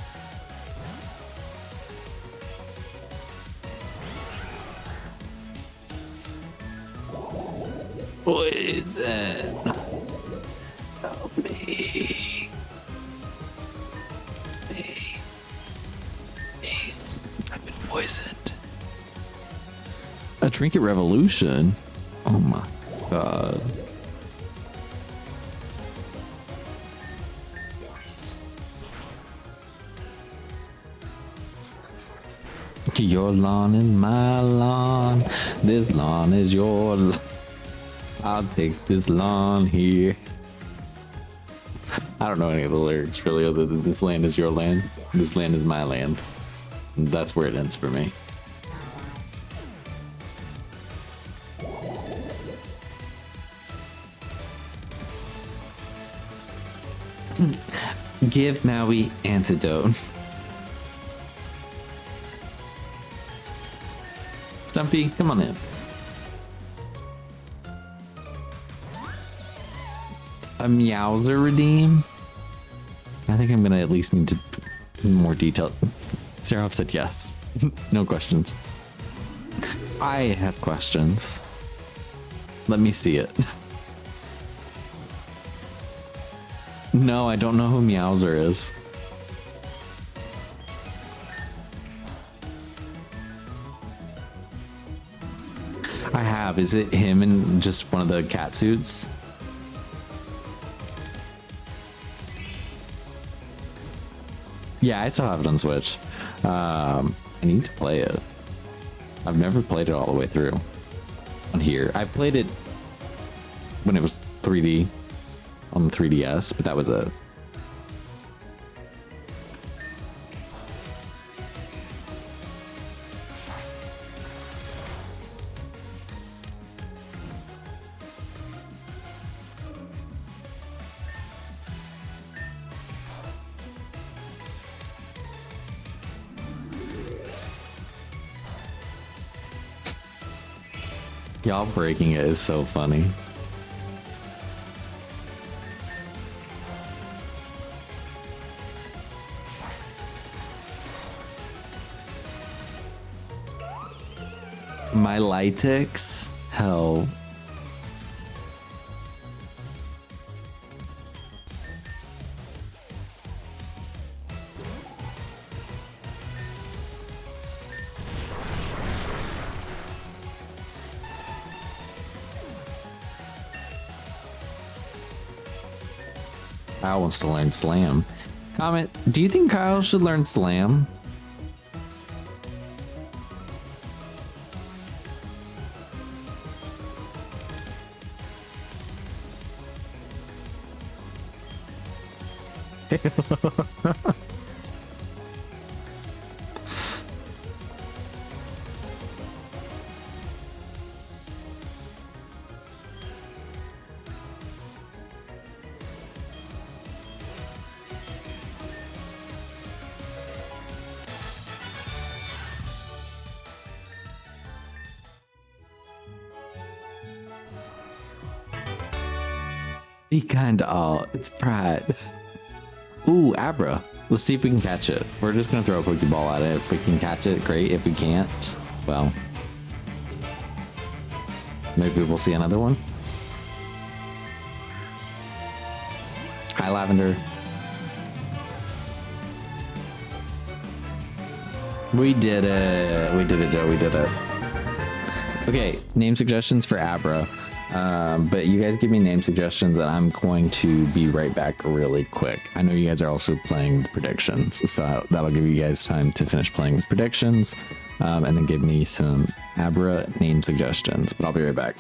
poison. Help me. I've been poisoned. A trinket revolution? Oh my god. Your lawn is my lawn. This lawn is your lawn. I'll take this lawn here. I don't know any of the lyrics really other than this land is your land. This land is my land. And that's where it ends for me. Give Maui antidote. Stumpy, come on in. A Meowser redeem? I think I'm gonna at least need to more detail. Seraph said yes. No questions. I have questions. Let me see it. No, I don't know who Meowser is. I have. Is it him in just one of the cat suits? Yeah, I still have it on Switch. I need to play it. I've never played it all the way through on here. I played it when it was 3D on the 3DS, but that was it. Y'all breaking it is so funny. My Lytix? Hell. Kyle wants to learn Slam. Comment, do you think Kyle should learn Slam? Be kind to all. It's pride. Ooh, Abra. Let's see if we can catch it. We're just gonna throw a Pokeball at it. If we can catch it, great. If we can't, well, maybe we'll see another one. Hi, Lavender. We did it. We did it, Joe. We did it. Okay, name suggestions for Abra. But you guys give me name suggestions and I'm going to be right back really quick. I know you guys are also playing with predictions, so that'll give you guys time to finish playing with predictions, and then give me some Abra name suggestions, but I'll be right back.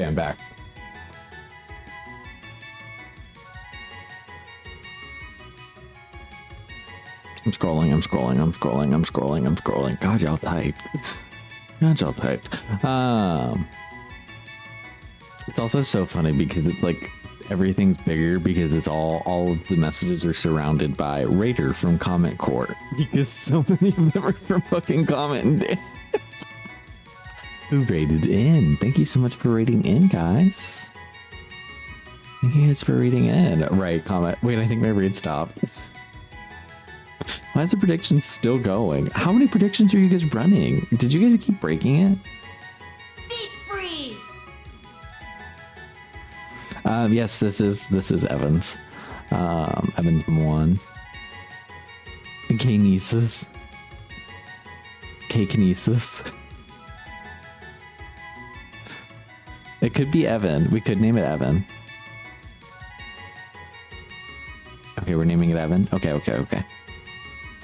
Okay, I'm back. I'm scrolling, I'm scrolling, I'm scrolling, I'm scrolling, I'm scrolling. God, y'all typed. God, y'all typed. It's also so funny because it's like everything's bigger because it's all of the messages are surrounded by Raider from Comment Court because so many of them are from fucking Comment. Who rated in? Thank you so much for rating in, guys. Thank you guys for rating in. Right, Comment. Wait, I think my read stopped. Why is the prediction still going? How many predictions are you guys running? Did you guys keep breaking it?
Deep freeze.
Yes, this is Evans. Evans one. Kinesis. K-Kinesis. It could be Evan. We could name it Evan. Okay, we're naming it Evan. Okay.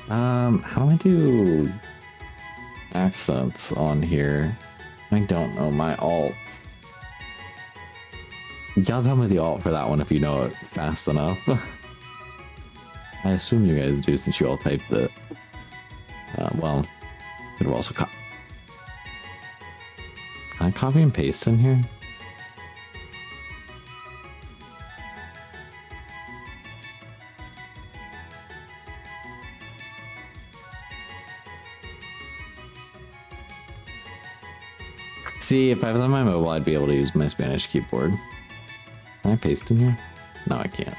How do I do accents on here? I don't know my alts. Y'all tell me the alt for that one if you know it fast enough. I assume you guys do since you all typed it. Well, could have also can I copy and paste in here? See, if I was on my mobile, I'd be able to use my Spanish keyboard. Can I paste in here? No, I can't.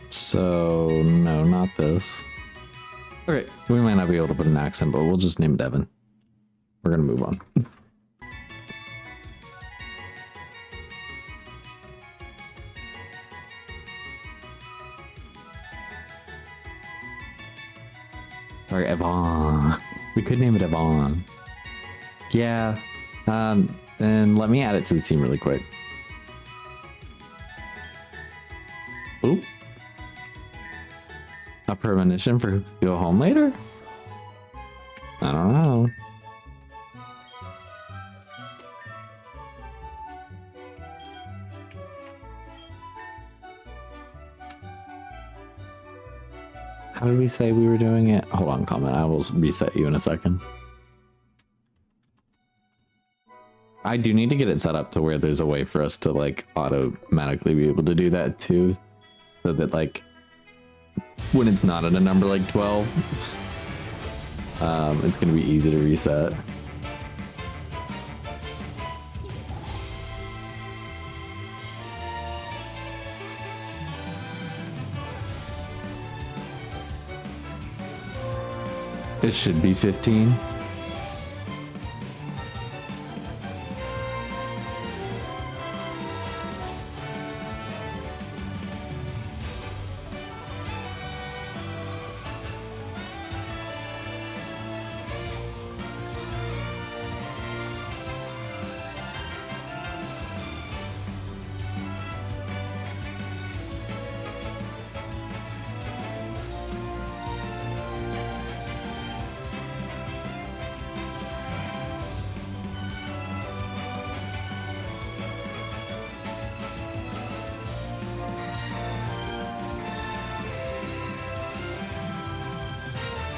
So, no, not this. Okay, we might not be able to put an accent, but we'll just name it Evan. We're gonna move on. Sorry, Evan. We could name it Evan. Yeah. Then let me add it to the team really quick. Oop. A premonition for who go home later? I don't know. How did we say we were doing it? Hold on, comment. I will reset you in a second. I do need to get it set up to where there's a way for us to like automatically be able to do that too. So that like when it's not at a number like 12, it's gonna be easy to reset. It should be 15.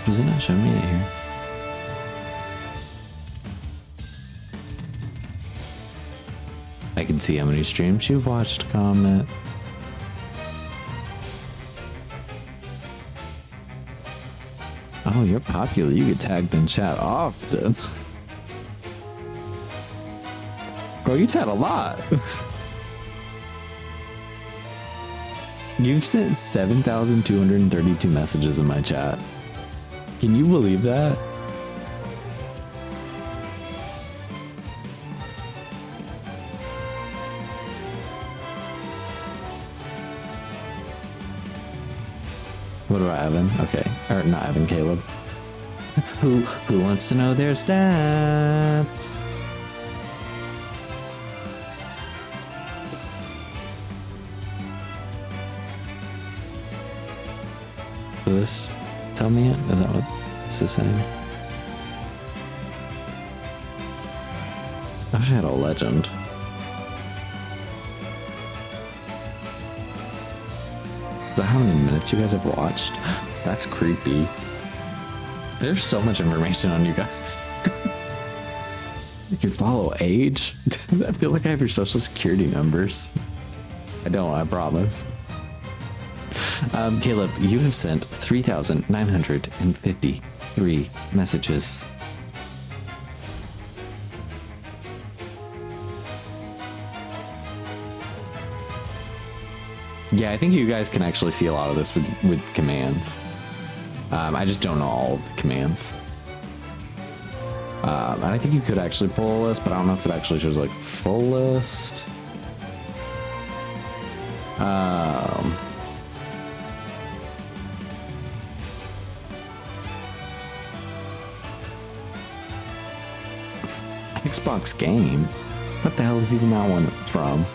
Does it not show me it here? I can see how many streams you've watched, comment. Oh, you're popular. You get tagged in chat often. Bro, you chat a lot. You've sent 7,232 messages in my chat. Can you believe that? What about Evan? Okay. Or not Evan, Caleb. Who wants to know their stats? Does this tell me it? Is that what this is saying? I wish I had a legend. But how many minutes you guys have watched? That's creepy. There's so much information on you guys. You can follow age. That feels like I have your social security numbers. I don't, I promise. Caleb, you have sent 3,953 messages. Yeah, I think you guys can actually see a lot of this with commands. I just don't know all of the commands. And I think you could actually pull a list, but I don't know if it actually shows like full list. Xbox game? What the hell is even that one from?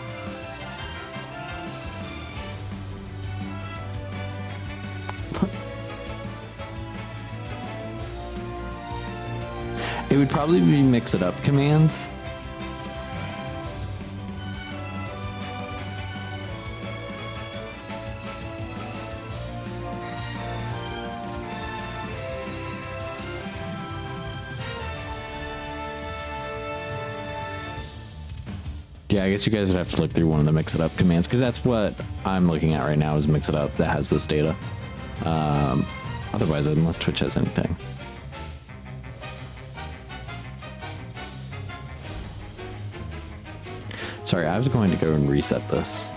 It would probably be mix it up commands. Yeah, I guess you guys would have to look through one of the mix it up commands because that's what I'm looking at right now is mix it up that has this data. Otherwise, unless Twitch has anything. Sorry, I was going to go and reset this.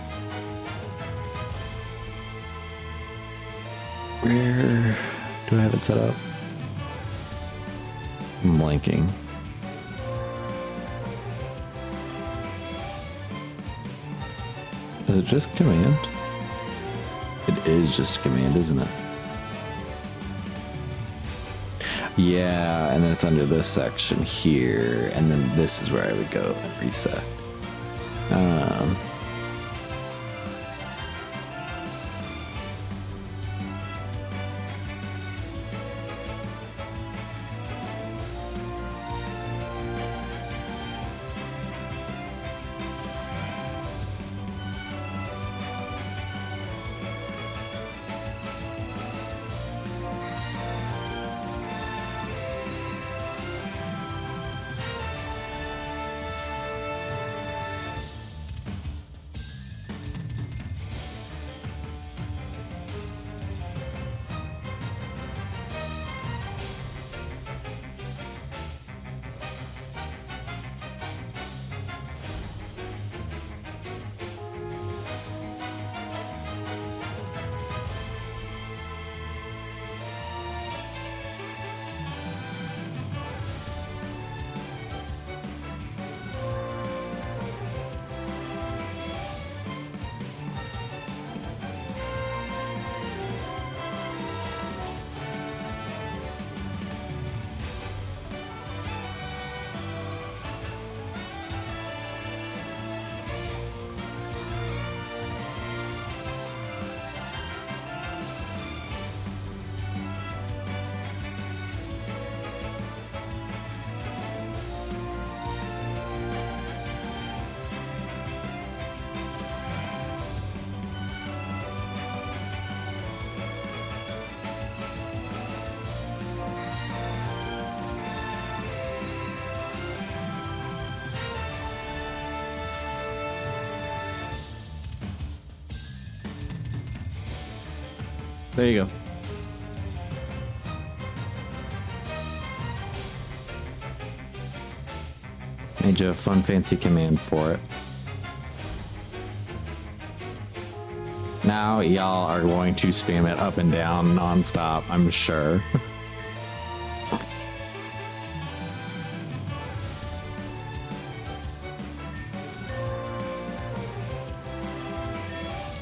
Where do I have it set up? I'm blanking. Is it just command? It is just command, isn't it? Yeah, and then it's under this section here, and then this is where I would go and reset. There you go. Made you a fun, fancy command for it. Now y'all are going to spam it up and down nonstop, I'm sure.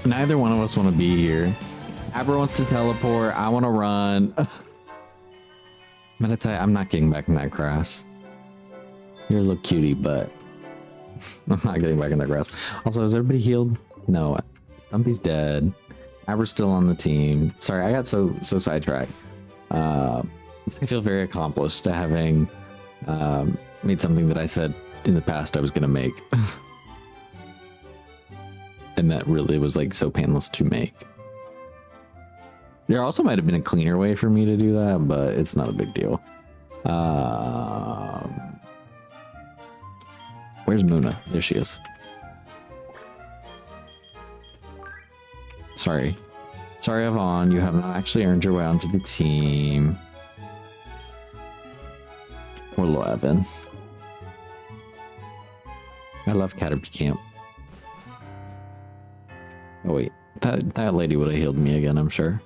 Neither one of us want to be here. Aber wants to teleport. I want to run. I'm gonna tell you, I'm not getting back in that grass. You're a little cutie, but I'm not getting back in that grass. Also, is everybody healed? No. Stumpy's dead. Aber's still on the team. Sorry, I got so sidetracked. I feel very accomplished having made something that I said in the past I was gonna make. And that really was like so painless to make. There also might have been a cleaner way for me to do that, but it's not a big deal. Where's Muna? There she is. Sorry, Yvonne, you have not actually earned your way onto the team. Poor little Evan. I love Caterpie Camp. Oh wait, that lady would have healed me again, I'm sure.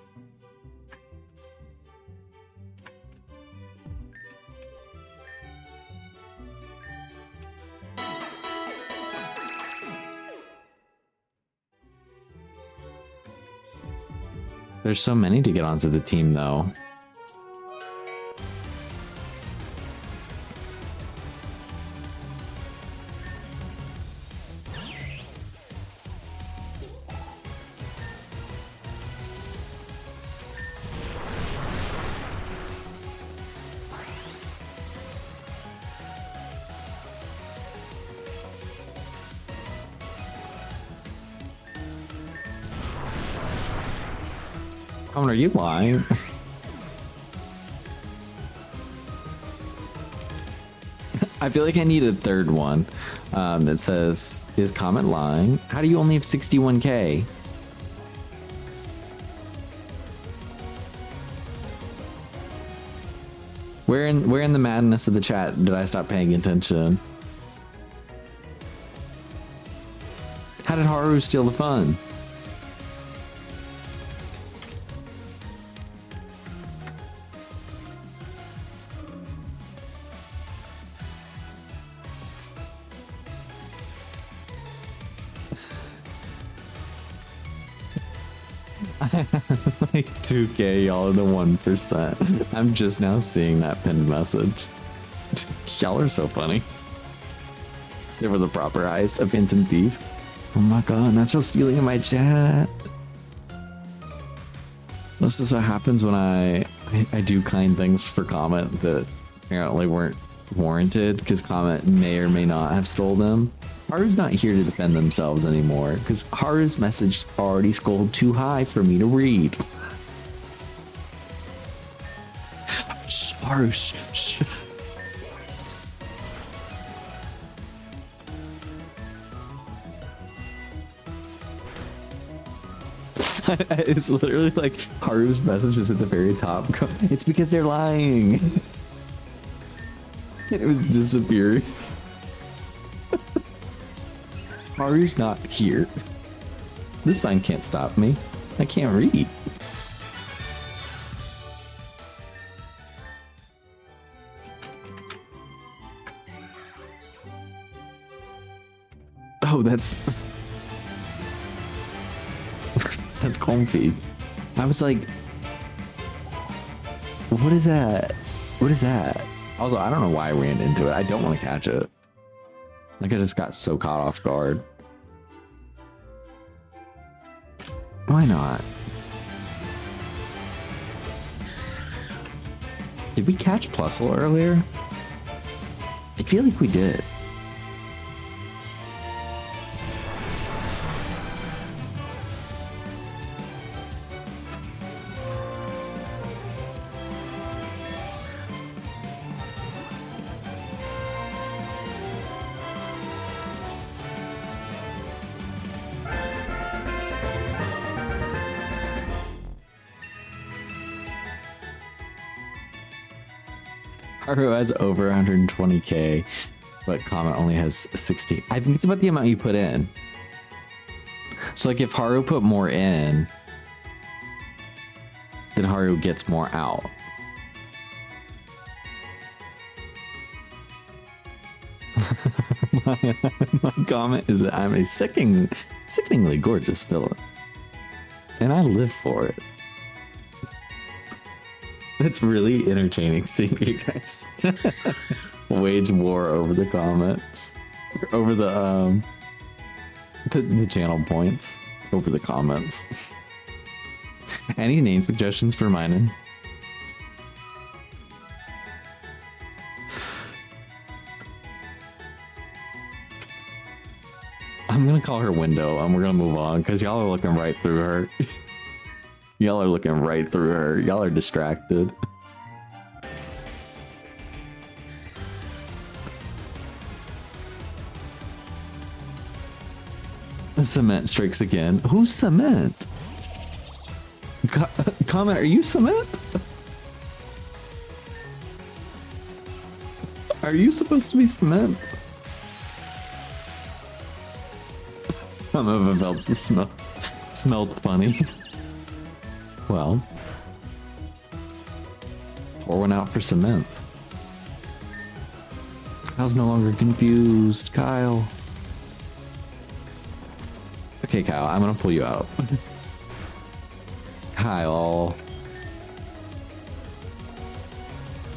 There's so many to get onto the team though. Comin, are you lying? I feel like I need a third one that says, is Comin lying? How do you only have 61k? Where in the madness of the chat did I stop paying attention? How did Haru steal the fun? Like 2k, y'all are the 1%. I'm just now seeing that pinned message. Y'all are so funny. There was a proper heist, a phantom thief. Oh my god, natural stealing in my chat. This is what happens when I do kind things for Comet that apparently weren't warranted, because Comet may or may not have stole them. Haru's not here to defend themselves anymore, because Haru's message already scrolled too high for me to read. Shh, Haru, shh, shh. It's literally like Haru's message is at the very top. It's because they're lying. It was disappearing. Haru's not here. This sign can't stop me. I can't read. Oh, that's that's comfy. I was like, what is that? What is that? Also, I don't know why I ran into it. I don't want to catch it. Like, I just got so caught off guard. Why not? Did we catch Plusle earlier? I feel like we did. Haru has over 120k, but Comet only has 60. I think it's about the amount you put in. So like if Haru put more in, then Haru gets more out. my comment is that I'm a sickeningly gorgeous villain. And I live for it. It's really entertaining seeing you guys wage war over the comments. Over the channel points. Over the comments. Any name suggestions for mine? I'm gonna call her Window and we're gonna move on because y'all are looking right through her. Y'all are looking right through her. Y'all are distracted. Cement strikes again. Who's Cement? Comment, are you Cement? Are you supposed to be Cement? Some of them smelled funny. Well, pour one out for Cement. Kyle's no longer confused. Kyle. Okay, Kyle, I'm gonna pull you out. Kyle.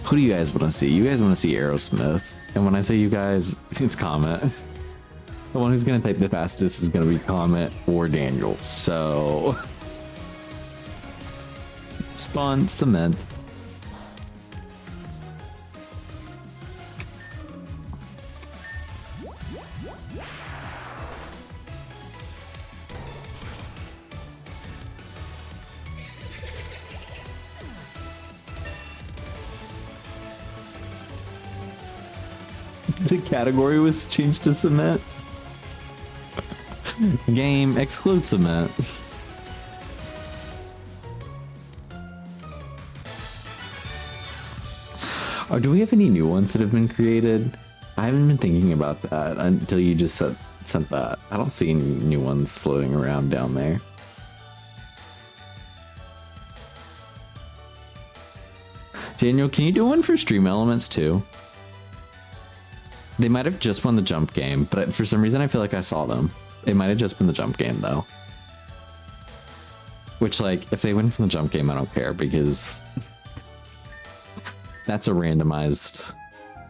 Who do you guys want to see? You guys want to see Aerosmith. And when I say you guys, it's Comet. The one who's going to type the fastest is going to be Comet or Daniel. So, spawn Cement. The category was changed to Cement. Game exclude Cement. Or do we have any new ones that have been created? I haven't been thinking about that until you just sent that. I don't see any new ones floating around down there. Daniel, can you do one for Stream Elements too? They might have just won the jump game, but for some reason I feel like I saw them. It might have just been the jump game though. Which, like, if they win from the jump game, I don't care because that's a randomized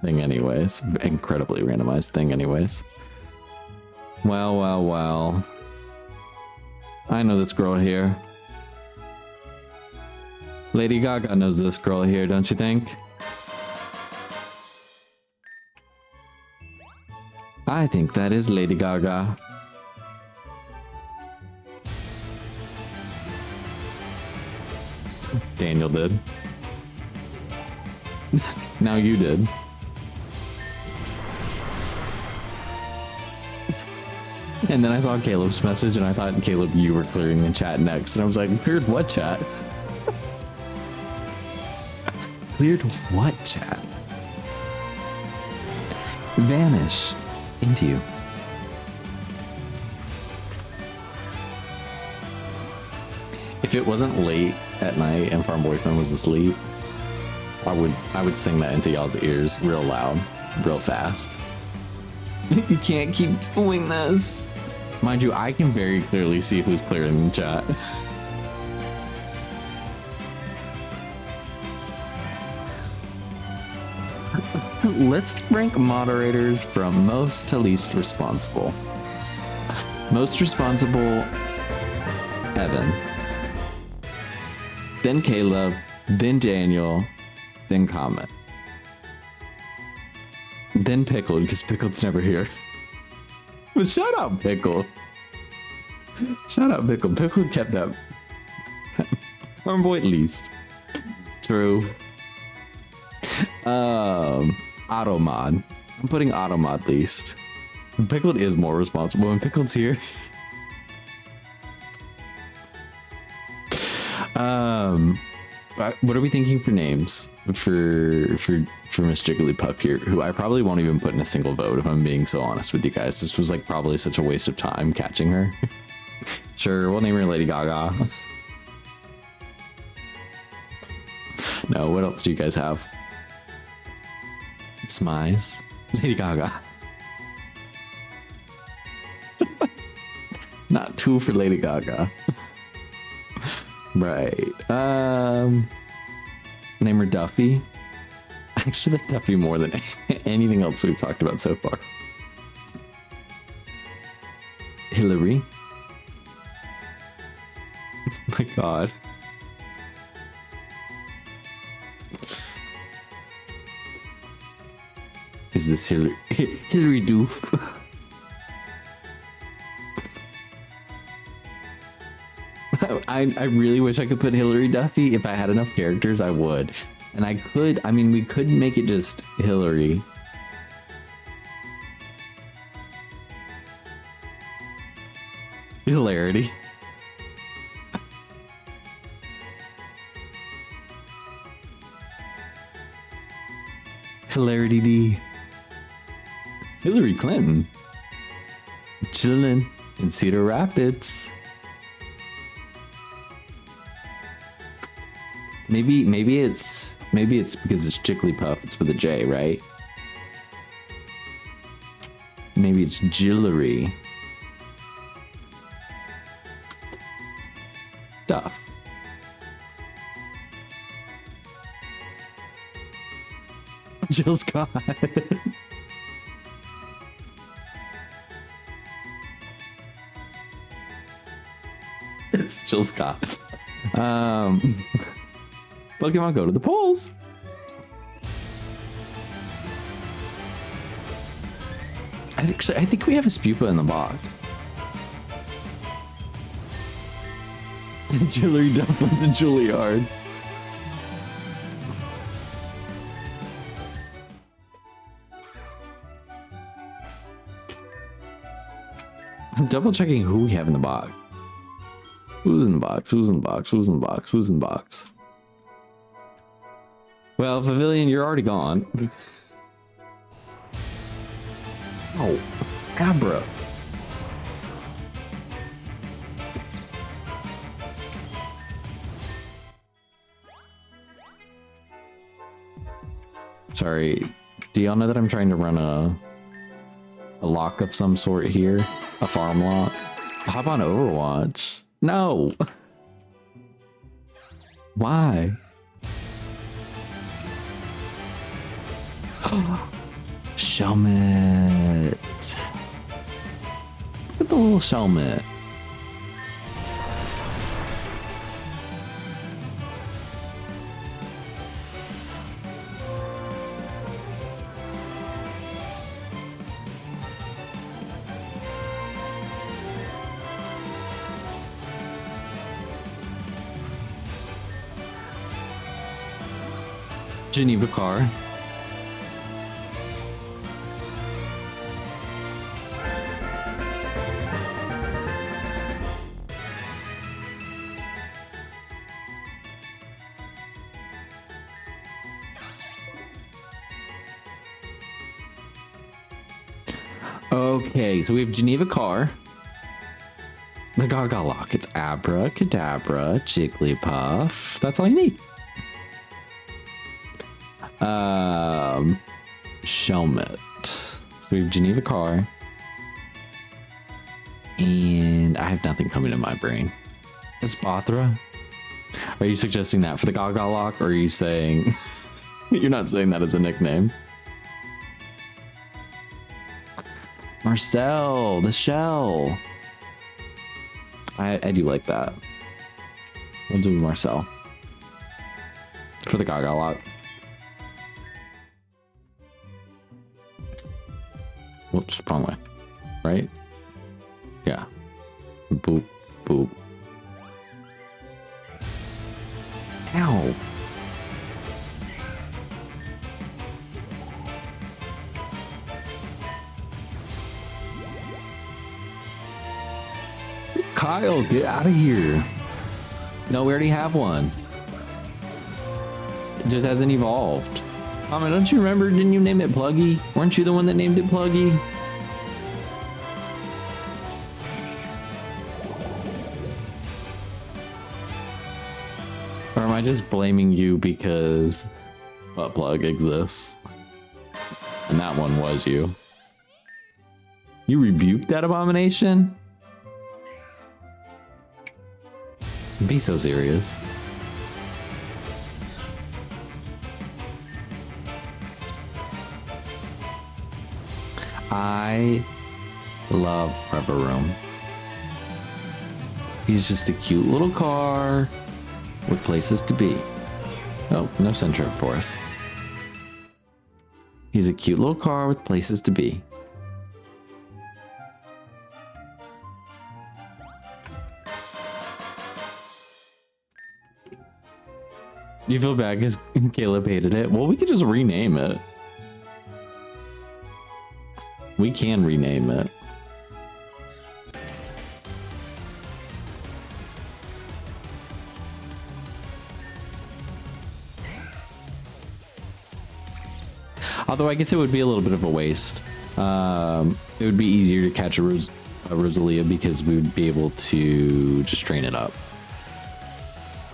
thing anyways. Incredibly randomized thing anyways. Well, well, well. I know this girl here. Lady Gaga knows this girl here, don't you think? I think that is Lady Gaga. Daniel did. Now you did. And then I saw Caleb's message and I thought, Caleb, you were clearing the chat next. And I was like, cleared what chat? Cleared what chat? Vanish into you. If it wasn't late at night and Farm Boyfriend was asleep, I would sing that into y'all's ears real loud, real fast. You can't keep doing this. Mind you, I can very clearly see who's clearing the chat. Let's rank moderators from most to least responsible. Most responsible, Evan. Then Caleb, then Daniel, then Comet. Then Pickled, because Pickled's never here. But shout out Pickle. Shout out Pickle. Pickle kept that. Homeboy at least. True. Automod. I'm putting Automod least. Pickled is more responsible and Pickled's here. What are we thinking for names for Miss Jigglypuff here? Who I probably won't even put in a single vote if I'm being so honest with you guys. This was like probably such a waste of time catching her. Sure, we'll name her Lady Gaga. No, what else do you guys have? Smize, Lady Gaga. Not two for Lady Gaga. Right. Name her Duffy. I actually like Duffy more than anything else we've talked about so far. Hillary. Oh my god. Is this Hillary? Hillary Doof. I really wish I could put Hillary Duffy. If I had enough characters, I would. And I could, I mean, we could make it just Hillary. Hilarity. Hilarity D. Hillary Clinton. Chillin' in Cedar Rapids. Maybe it's because it's Jigglypuff. It's with a J, right? Maybe it's Jillery. Duff. Jill Scott. It's Jill Scott. Pokemon, go to the polls. I think we have a Spupa in the box. Jillery Duff went to Juilliard. I'm double checking who we have in the box. Who's in the box? Who's in the box? Who's in the box? Who's in the box? Well, Pavilion, you're already gone. Oh, Abra. Sorry, do y'all know that I'm trying to run a lock of some sort here? A farm lock? Hop on Overwatch. No. Why? Shelmet. Look at the little Shelmet. Geneva car. Okay, so we have Geneva car. The Gaga lock. It's Abracadabra, Jigglypuff. That's all you need. Shelmet. So we have Geneva car. And I have nothing coming to my brain. Espathra? Are you suggesting that for the Gaga lock? Or are you saying... You're not saying that as a nickname. Marcel, the shell. I do like that. We'll do Marcel. For the Gaga lock. Whoops, wrong way. Right? Yeah. Boop, boop. Ow. Kyle, get out of here. No, we already have one. just hasn't evolved. Mama, don't you remember? Didn't you name it Pluggy? Weren't you the one that named it Pluggy? Or am I just blaming you because butt plug exists? And that one was you. You rebuked that abomination? Be so serious. I love Forever Room. He's just a cute little car with places to be. Oh, no Centro for us. He's a cute little car with places to be. You feel bad because Caleb hated it? Well, we could just rename it. We can rename it. Although I guess it would be a little bit of a waste. It would be easier to catch a Rosalia because we would be able to just train it up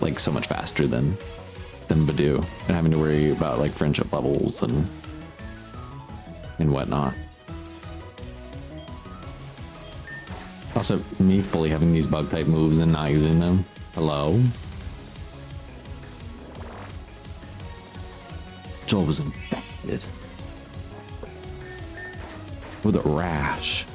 like so much faster than Badoo, and having to worry about like friendship levels and whatnot. Also, me fully having these bug type moves and not using them. Hello? Joel was infected with a rash.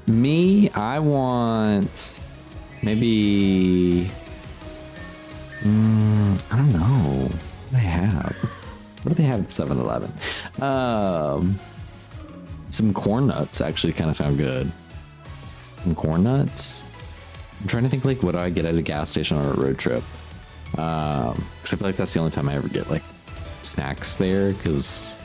Me, I want maybe I don't know. What do they have? What do they have at 7-Eleven? Some corn nuts actually kind of sound good. Some corn nuts. I'm trying to think like what do I get at a gas station on a road trip? Because I feel like that's the only time I ever get like snacks there, because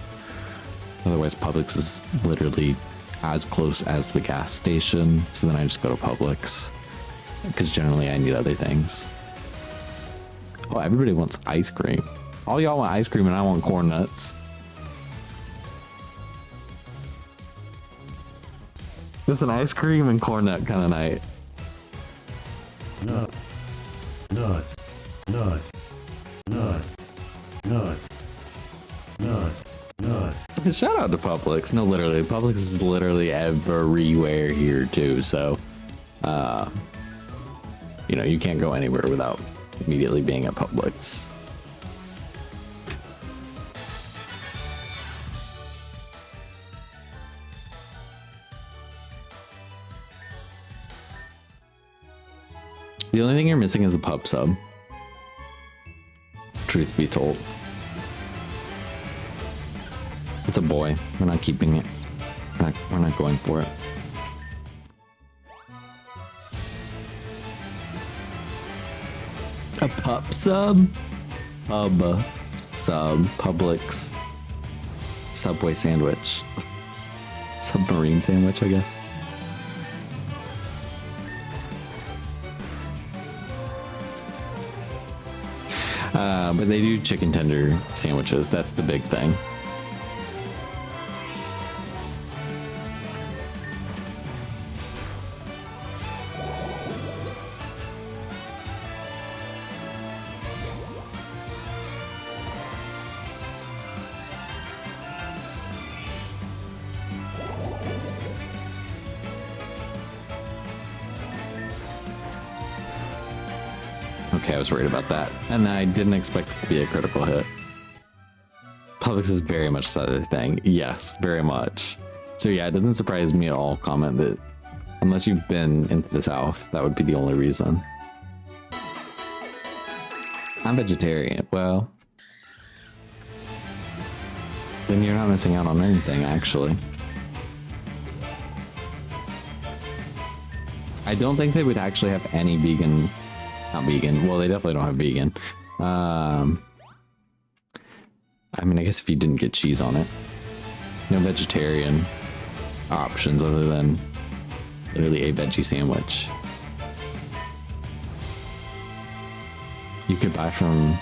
otherwise Publix is literally as close as the gas station. So then I just go to Publix because generally I need other things. Oh, everybody wants ice cream. All y'all want ice cream and I want corn nuts. It's an ice cream and corn nut kind of night.
Nut. Nut. Nut. Nut. Nut. Nut. Nut.
Shout out to Publix. No, literally, Publix is literally everywhere here too. So, you know, you can't go anywhere without immediately being at Publix. The only thing you're missing is the pub sub. Truth be told. It's a boy. We're not keeping it. We're not going for it. A pup sub? Pub sub. Publix. Subway sandwich. Submarine sandwich, I guess. But they do chicken tender sandwiches. That's the big thing. Okay, I was worried about that. And I didn't expect it to be a critical hit. Publix is very much the other thing. Yes, very much. So yeah, it doesn't surprise me at all, comment that unless you've been into the South, that would be the only reason. I'm vegetarian. Well, then you're not missing out on anything, actually. I don't think they would actually have any vegan. Not vegan. Well, they definitely don't have vegan. I mean, I guess if you didn't get cheese on it. No vegetarian options other than literally a veggie sandwich. You could buy from...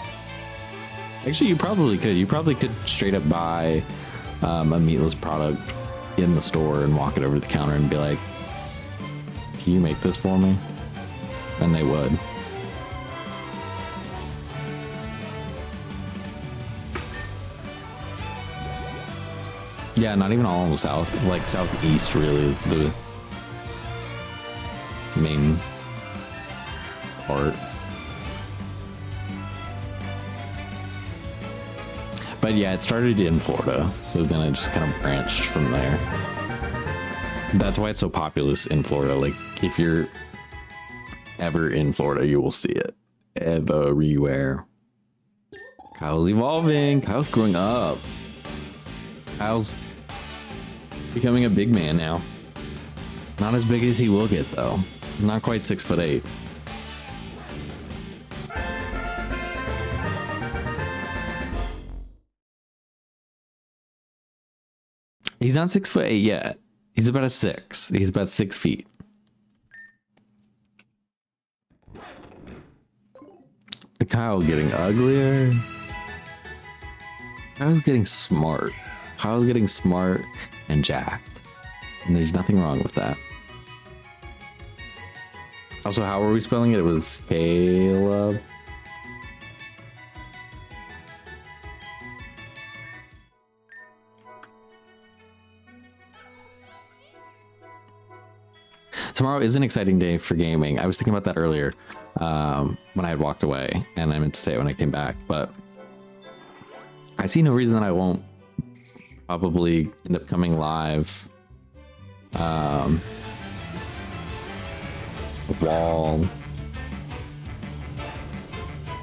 Actually, you probably could. You probably could straight up buy a meatless product in the store and walk it over the counter and be like, can you make this for me? And they would. Yeah, not even all in the south. Like southeast really is the main part. But yeah, it started in Florida, so then it just kind of branched from there. That's why it's so populous in Florida. Like, if you're ever in Florida, you will see it everywhere. Kyle's evolving. Kyle's growing up. Kyle's becoming a big man now. Not as big as he will get, though. Not quite 6'8". He's not 6'8" yet. He's about a 6. He's about 6 feet. Kyle getting uglier. Kyle's getting smart. Kyle's getting smart and jacked. And there's nothing wrong with that. Also, how were we spelling it? It was Caleb. Tomorrow is an exciting day for gaming. I was thinking about that earlier when I had walked away, and I meant to say it when I came back, but I see no reason that I won't probably end up coming live. Wall.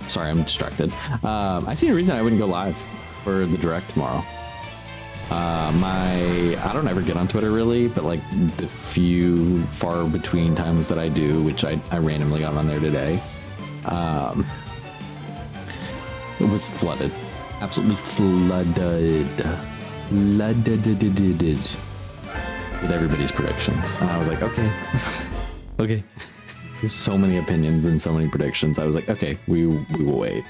Sorry, I'm distracted. I see no reason I wouldn't go live for the direct tomorrow. I don't ever get on Twitter really, but like the few far between times that I do, which I randomly got on there today, it was flooded. Absolutely flooded with everybody's predictions. And I was like, okay, okay. There's so many opinions and so many predictions. I was like, okay, we will wait.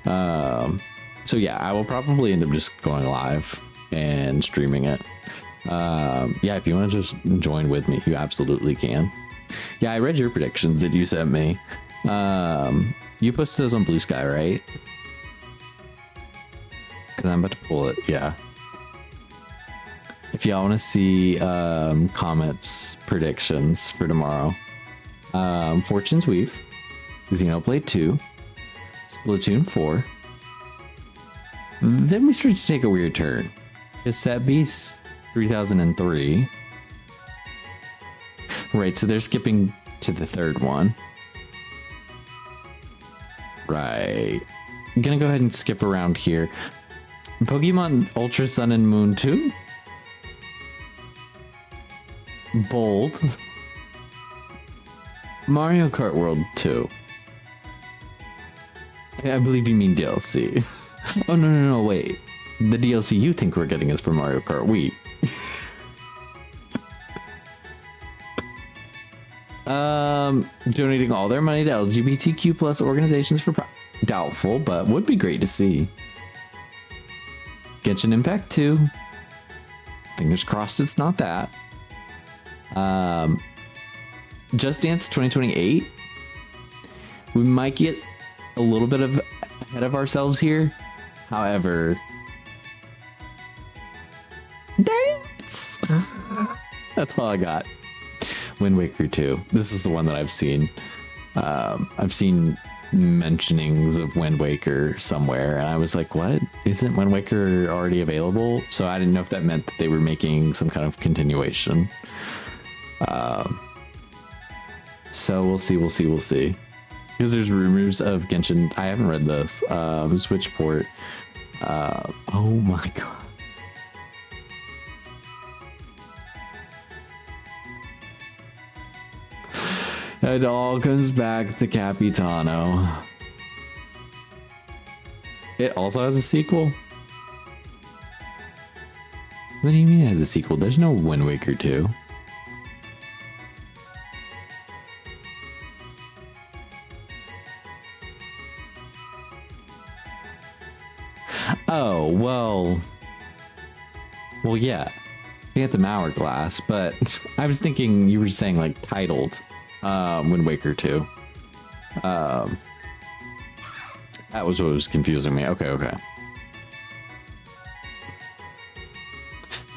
So yeah, I will probably end up just going live and streaming it. Yeah, if you want to just join with me, you absolutely can. Yeah, I read your predictions that you sent me. You posted those on Blue Sky, right? Because I'm about to pull it. Yeah. If y'all want to see Comet's predictions for tomorrow, Fortune's Weave, Xenoblade 2, Splatoon 4. Then we start to take a weird turn. Cassette Beast 3003. Right, so they're skipping to the third one. Right. I'm gonna go ahead and skip around here. Pokemon Ultra Sun and Moon 2. Bold. Mario Kart World 2. I believe you mean DLC. Oh, no, wait. The DLC you think we're getting is for Mario Kart Wii. Donating all their money to LGBTQ plus organizations for doubtful, but would be great to see. Genshin Impact 2. Fingers crossed it's not that. Just Dance 2028. We might get a little bit ahead of ourselves here. However, dance. That's all I got. Wind Waker 2. This is the one that I've seen. I've seen mentionings of Wind Waker somewhere, and I was like, what? Isn't Wind Waker already available? So I didn't know if that meant that they were making some kind of continuation. So we'll see. Because there's rumors of Genshin. I haven't read this. Switch port. Oh my god. It all comes back to Capitano. It also has a sequel? What do you mean it has a sequel? There's no Wind Waker 2. Oh, well, yeah. We had the hourglass, but I was thinking you were saying like titled Wind Waker 2. That was what was confusing me. Okay.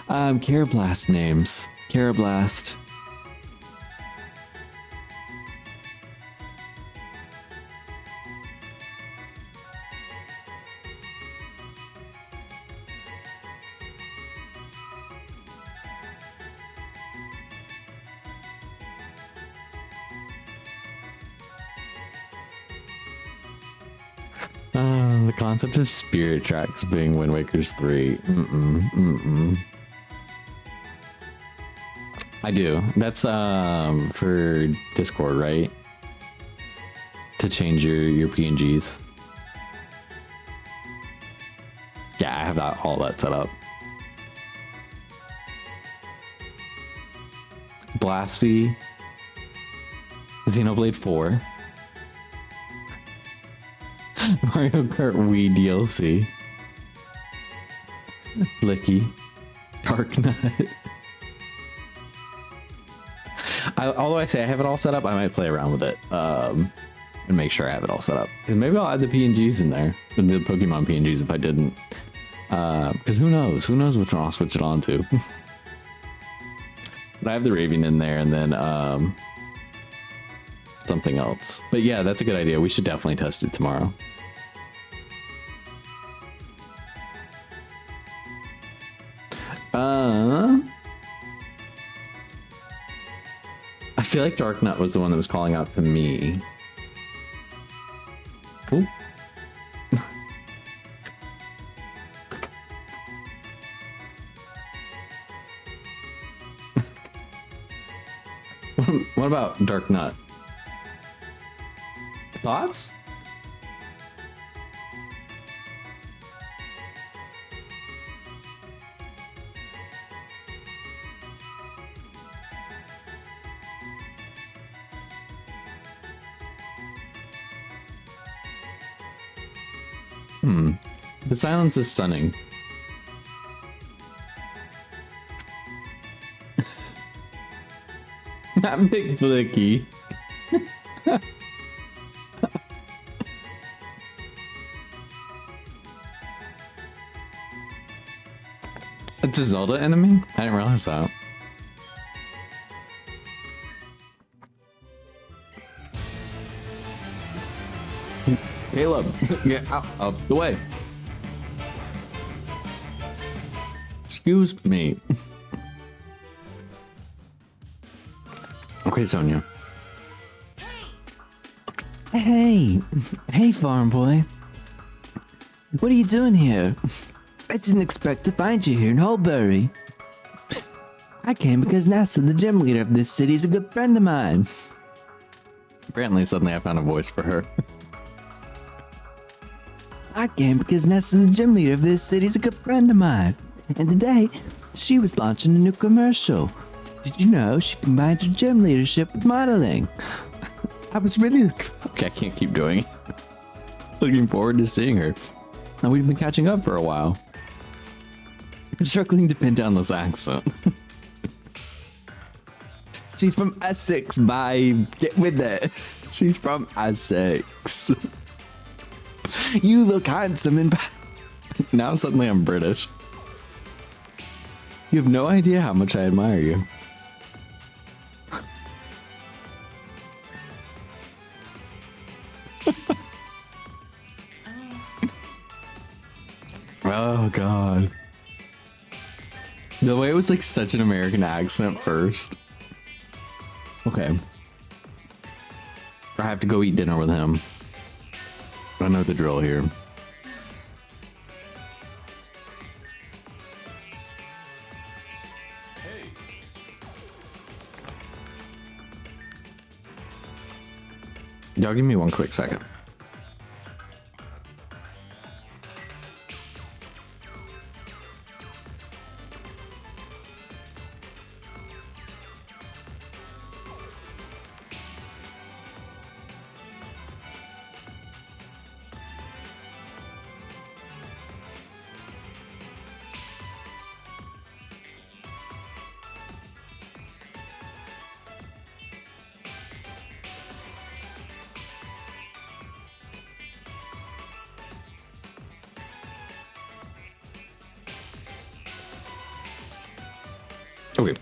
Carablast names. Carablast. The concept of spirit tracks being Wind Waker's 3. I do. That's for Discord, right? To change your PNGs. Yeah, I have all that set up. Blasty, Xenoblade 4, Mario Kart Wii DLC, Flicky, Dark Nut. Although I say I have it all set up, I might play around with it and make sure I have it all set up. And maybe I'll add the PNGs in there, the Pokemon PNGs if I didn't. Because who knows? Who knows which one I'll switch it on to. But I have the Raving in there and then something else. But yeah, that's a good idea. We should definitely test it tomorrow. I feel like Dark Nut was the one that was calling out to me. Ooh. What about Dark Nut? Thoughts? The silence is stunning. Not Big Flicky. It's a Zelda enemy? I didn't realize that. Caleb, get out of the way. Excuse me. Okay, Sonia.
Hey, farm boy. What are you doing here? I didn't expect to find you here in Holbury. I came because Nessa, the gym leader of this city, is a good friend of mine.
Apparently, suddenly I found a voice for her.
I came because Nessa, the gym leader of this city, is a good friend of mine. And today, she was launching a new commercial. Did you know she combines her gym leadership with modeling? I was really...
Okay, I can't keep doing it. Looking forward to seeing her. Now, we've been catching up for a while. I'm struggling to pin down this accent.
She's from Essex, babe. Get with it. She's from Essex. You look handsome and...
Now suddenly I'm British. You have no idea how much I admire you. Oh god. The way it was like such an American accent first. Okay. I have to go eat dinner with him. I know the drill here. Y'all give me one quick second. Okay.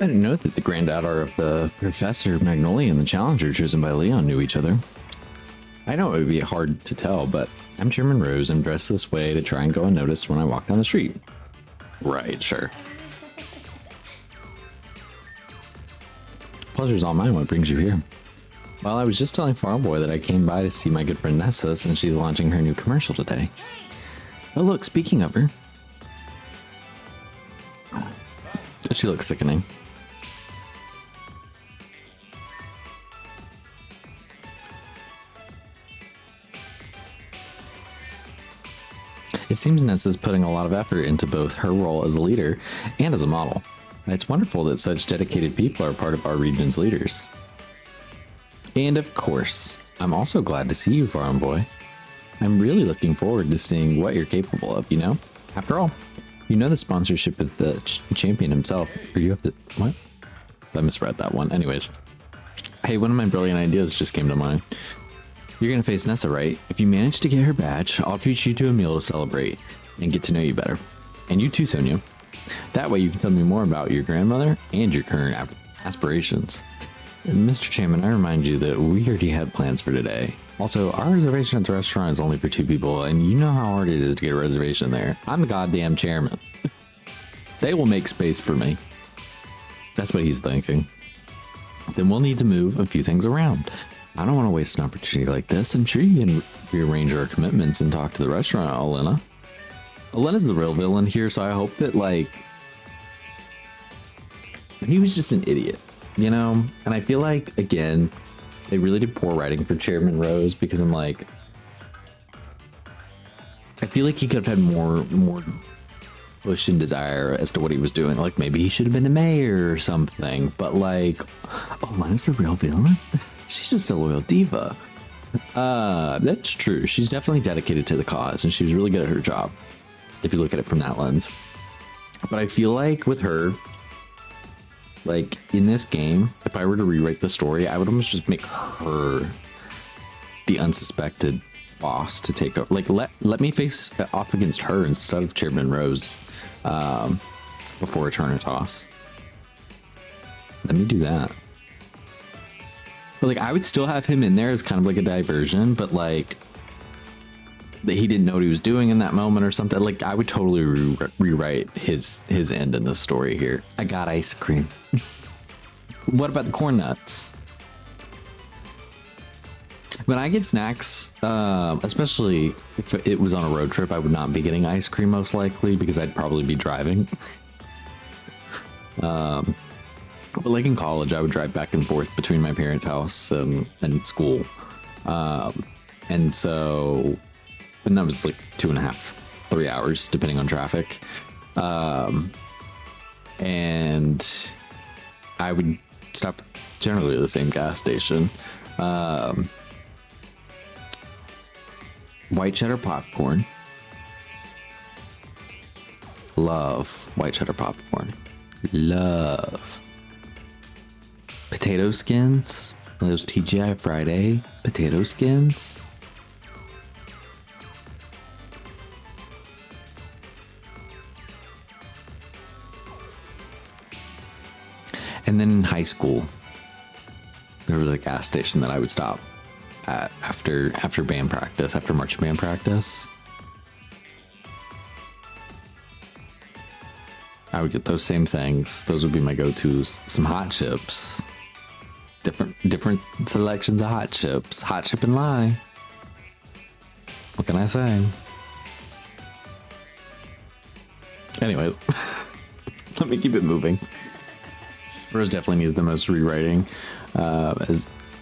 I didn't know that the granddaughter of the Professor Magnolia and the Challenger chosen by Leon knew each other. I know it would be hard to tell, but I'm Chairman Rose and dressed this way to try and go unnoticed when I walk down the street. Right, sure. Pleasure's all mine. What brings you here? Well, I was just telling Farm Boy that I came by to see my good friend Nessa since she's launching her new commercial today. Oh, look, speaking of her. She looks sickening. It seems Nessa's putting a lot of effort into both her role as a leader and as a model. It's wonderful that such dedicated people are part of our region's leaders. And of course, I'm also glad to see you, Farm Boy. I'm really looking forward to seeing what you're capable of, you know? After all, you know the sponsorship of the champion himself, or you have to... What? I misread that one. Anyways. Hey, one of my brilliant ideas just came to mind. You're gonna face Nessa, right? If you manage to get her badge, I'll treat you to a meal to celebrate and get to know you better. And you too, Sonia. That way you can tell me more about your grandmother and your current aspirations. And Mr. Chairman, I remind you that we already had plans for today. Also, our reservation at the restaurant is only for 2 people, and you know how hard it is to get a reservation there. I'm the goddamn chairman. They will make space for me. That's what he's thinking. Then we'll need to move a few things around. I don't want to waste an opportunity like this. I'm sure you can rearrange our commitments and talk to the restaurant, Elena. Elena's the real villain here, so I hope that, like, he was just an idiot, you know? And I feel like, again, they really did poor writing for Chairman Rose, because I'm like, I feel like he could have had more push and desire as to what he was doing. Like, maybe he should have been the mayor or something, but like, oh, Lena's the real villain? She's just a loyal diva. That's true. She's definitely dedicated to the cause, and she was really good at her job, if you look at it from that lens. But I feel like with her, like, in this game, if I were to rewrite the story, I would almost just make her the unsuspected boss to take over. Like, let me face off against her instead of Chairman Rose before a turn or toss. Let me do that. But, like, I would still have him in there as kind of like a diversion, but, like, that he didn't know what he was doing in that moment or something. Like, I would totally rewrite his end in this story here. I got ice cream. What about the corn nuts? When I get snacks, especially if it was on a road trip, I would not be getting ice cream most likely because I'd probably be driving. But like in college, I would drive back and forth between my parents' house and school. And so, and that was like 2.5, 3 hours, depending on traffic. And I would stop generally at the same gas station. White cheddar popcorn. Love white cheddar popcorn. Love. Potato skins. Those TGI Friday potato skins. And then in high school, there was a gas station that I would stop at after band practice, after marching band practice. I would get those same things. Those would be my go-tos. Some hot chips. Different selections of hot chips. Hot chip and lye. What can I say? Anyway, let me keep it moving. Rose definitely needs the most rewriting.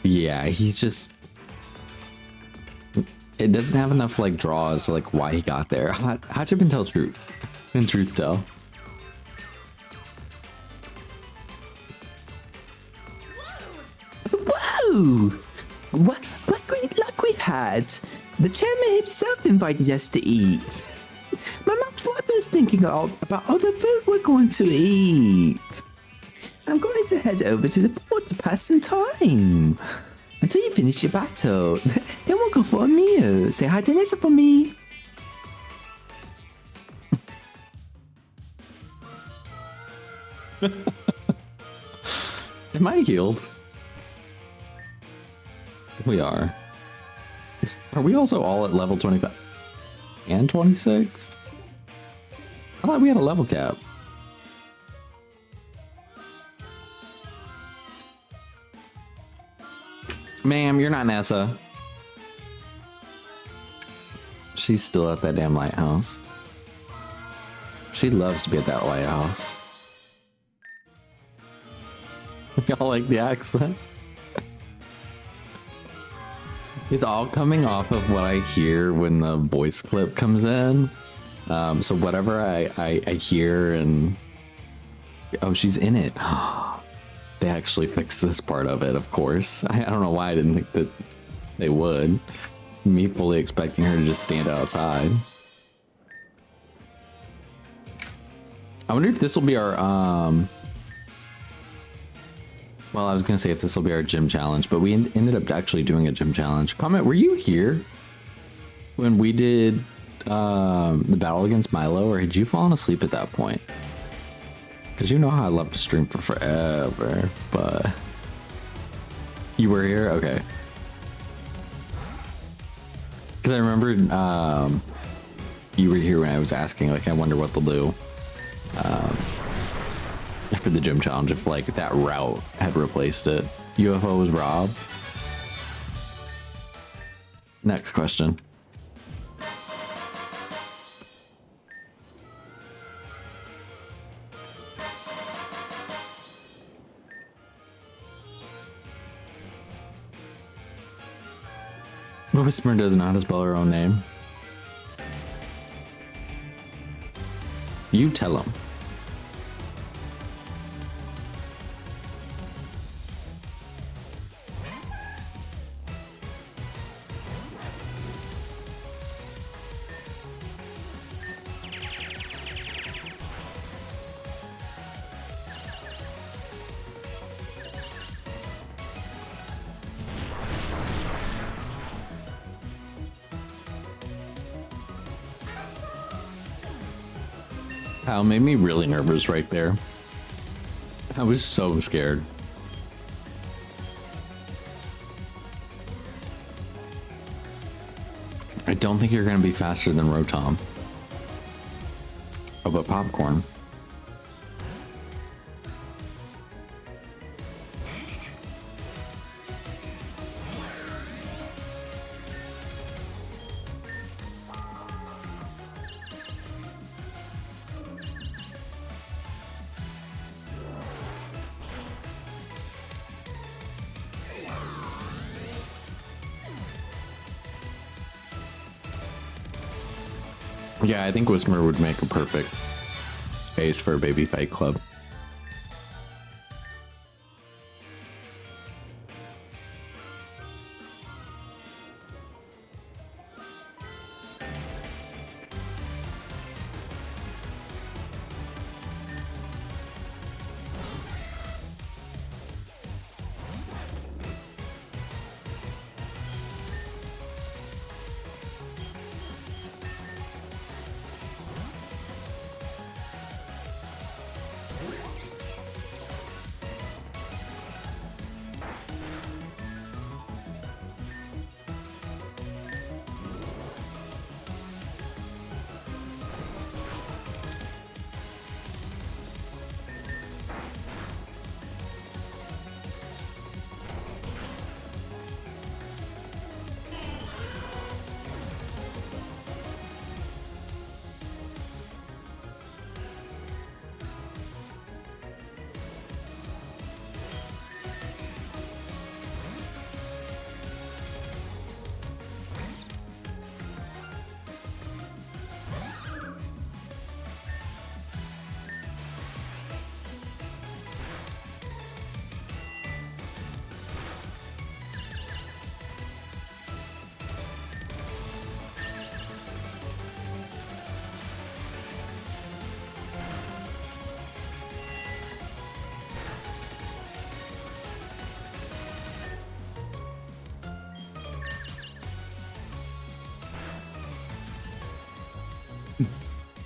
Yeah, he's just... It doesn't have enough, like, draws to, like, why he got there. Hot chip and tell truth. And truth tell.
Whoa! What great luck we've had! The chairman himself invited us to eat. My mouth's waters thinking about all the food we're going to eat. I'm going to head over to the port to pass some time. Until you finish your battle. Then we'll go for a meal. Say hi to Nessa for me.
Am I healed? We are. Are we also all at level 25 and 26? I thought we had a level cap. Ma'am, you're not Nessa. She's still at that damn lighthouse. She loves to be at that lighthouse. Y'all like the accent? It's all coming off of what I hear when the voice clip comes in. So whatever I hear and... Oh, she's in it. They actually fixed this part of it, of course. I don't know why I didn't think that they would. Me fully expecting her to just stand outside. I wonder if this will be our... Well, I was going to say if this will be our gym challenge, but we ended up actually doing a gym challenge. Comment, were you here when we did the battle against Milo, or had you fallen asleep at that point? Because you know how I love to stream for forever, but... You were here? Okay. Because I remember you were here when I was asking, like, I wonder what they'll do after the gym challenge, if, like, that route had replaced it. UFO was Rob. Next question. Whisper does not spell her own name. You tell him. Wow, made me really nervous right there. I was so scared. I don't think you're going to be faster than Rotom. Oh, but Popcorn. Yeah, I think Whisper would make a perfect base for a baby fight club.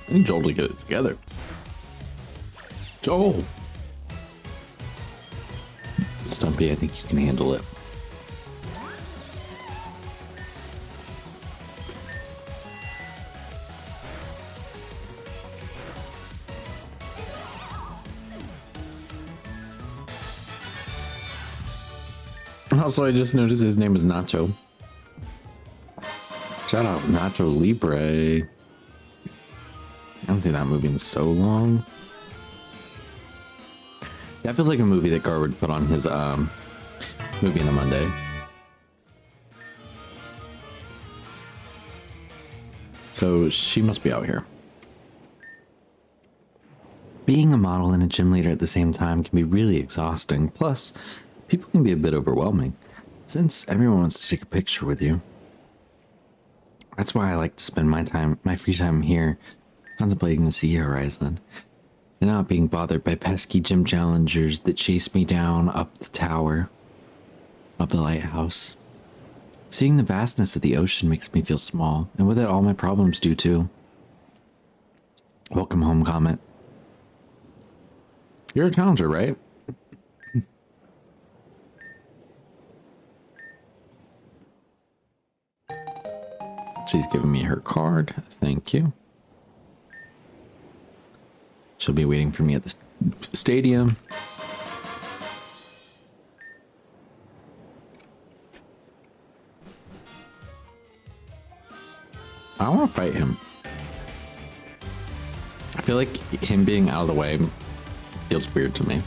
I need Joel to get it together. Joel, Stumpy, I think you can handle it. Also, I just noticed his name is Nacho. Shout out Nacho Libre. I haven't seen that movie in so long. That feels like a movie that Gar would put on his movie on a Monday. So she must be out here. Being a model and a gym leader at the same time can be really exhausting. Plus, people can be a bit overwhelming since everyone wants to take a picture with you. That's why I like to spend my free time here, contemplating the sea horizon, and not being bothered by pesky gym challengers that chase me down up the tower, up the lighthouse. Seeing the vastness of the ocean makes me feel small, and with it all my problems do too. Welcome home, Comet. You're a challenger, right? She's giving me her card. Thank you. She'll be waiting for me at the stadium. I don't want to fight him. I feel like him being out of the way feels weird to me.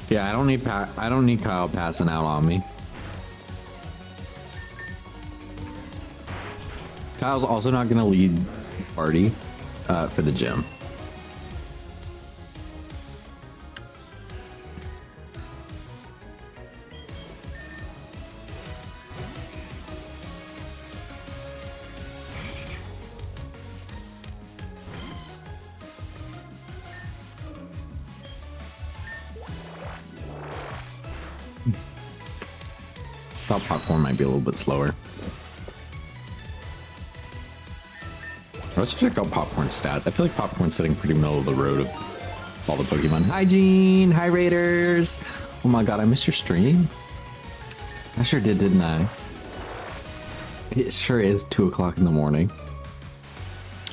Yeah, I don't need Kyle passing out on me. Kyle's also not gonna lead the party for the gym. Thought popcorn might be a little bit slower. Let's check out popcorn stats. I feel like popcorn's sitting pretty middle of the road of all the Pokemon. Hi, Gene. Hi, Raiders. Oh my god, I missed your stream. I sure did, didn't I? It sure is 2 o'clock in the morning.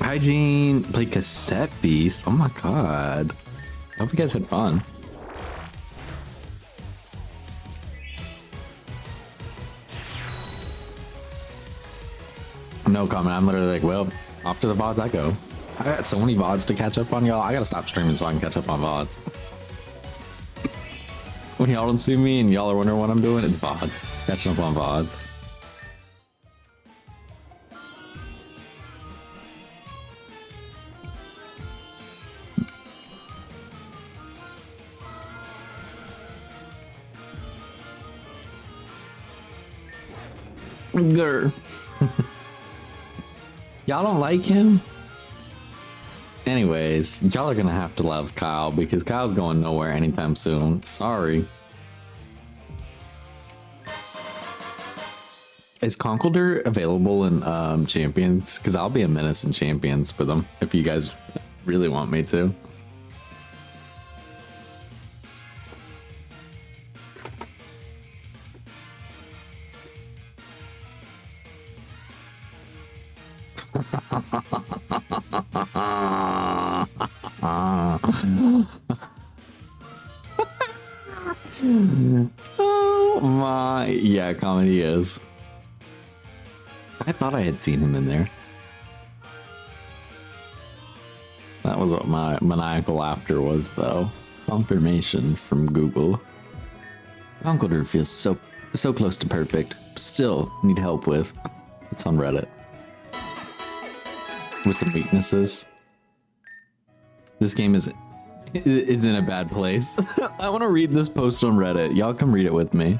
Hi, Gene. Play Cassette Beast. Oh my god. I hope you guys had fun. No comment. I'm literally like, well, off to the VODs I go. I got so many VODs to catch up on, y'all. I gotta stop streaming so I can catch up on VODs. When y'all don't see me and y'all are wondering what I'm doing, it's VODs. Catching up on VODs. Grr. Y'all don't like him? Anyways, y'all are gonna have to love Kyle because Kyle's going nowhere anytime soon. Sorry. Is Conkeldurr available in Champions? Because I'll be a menace in Champions for them if you guys really want me to. Oh my, yeah, comedy is. I thought I had seen him in there. That was what my maniacal laughter was, though. Confirmation from Google. Conkeldurr feels so close to perfect. Still need help with. It's on Reddit. With some weaknesses. This game is in a bad place. I want to read this post on Reddit. Y'all come read it with me.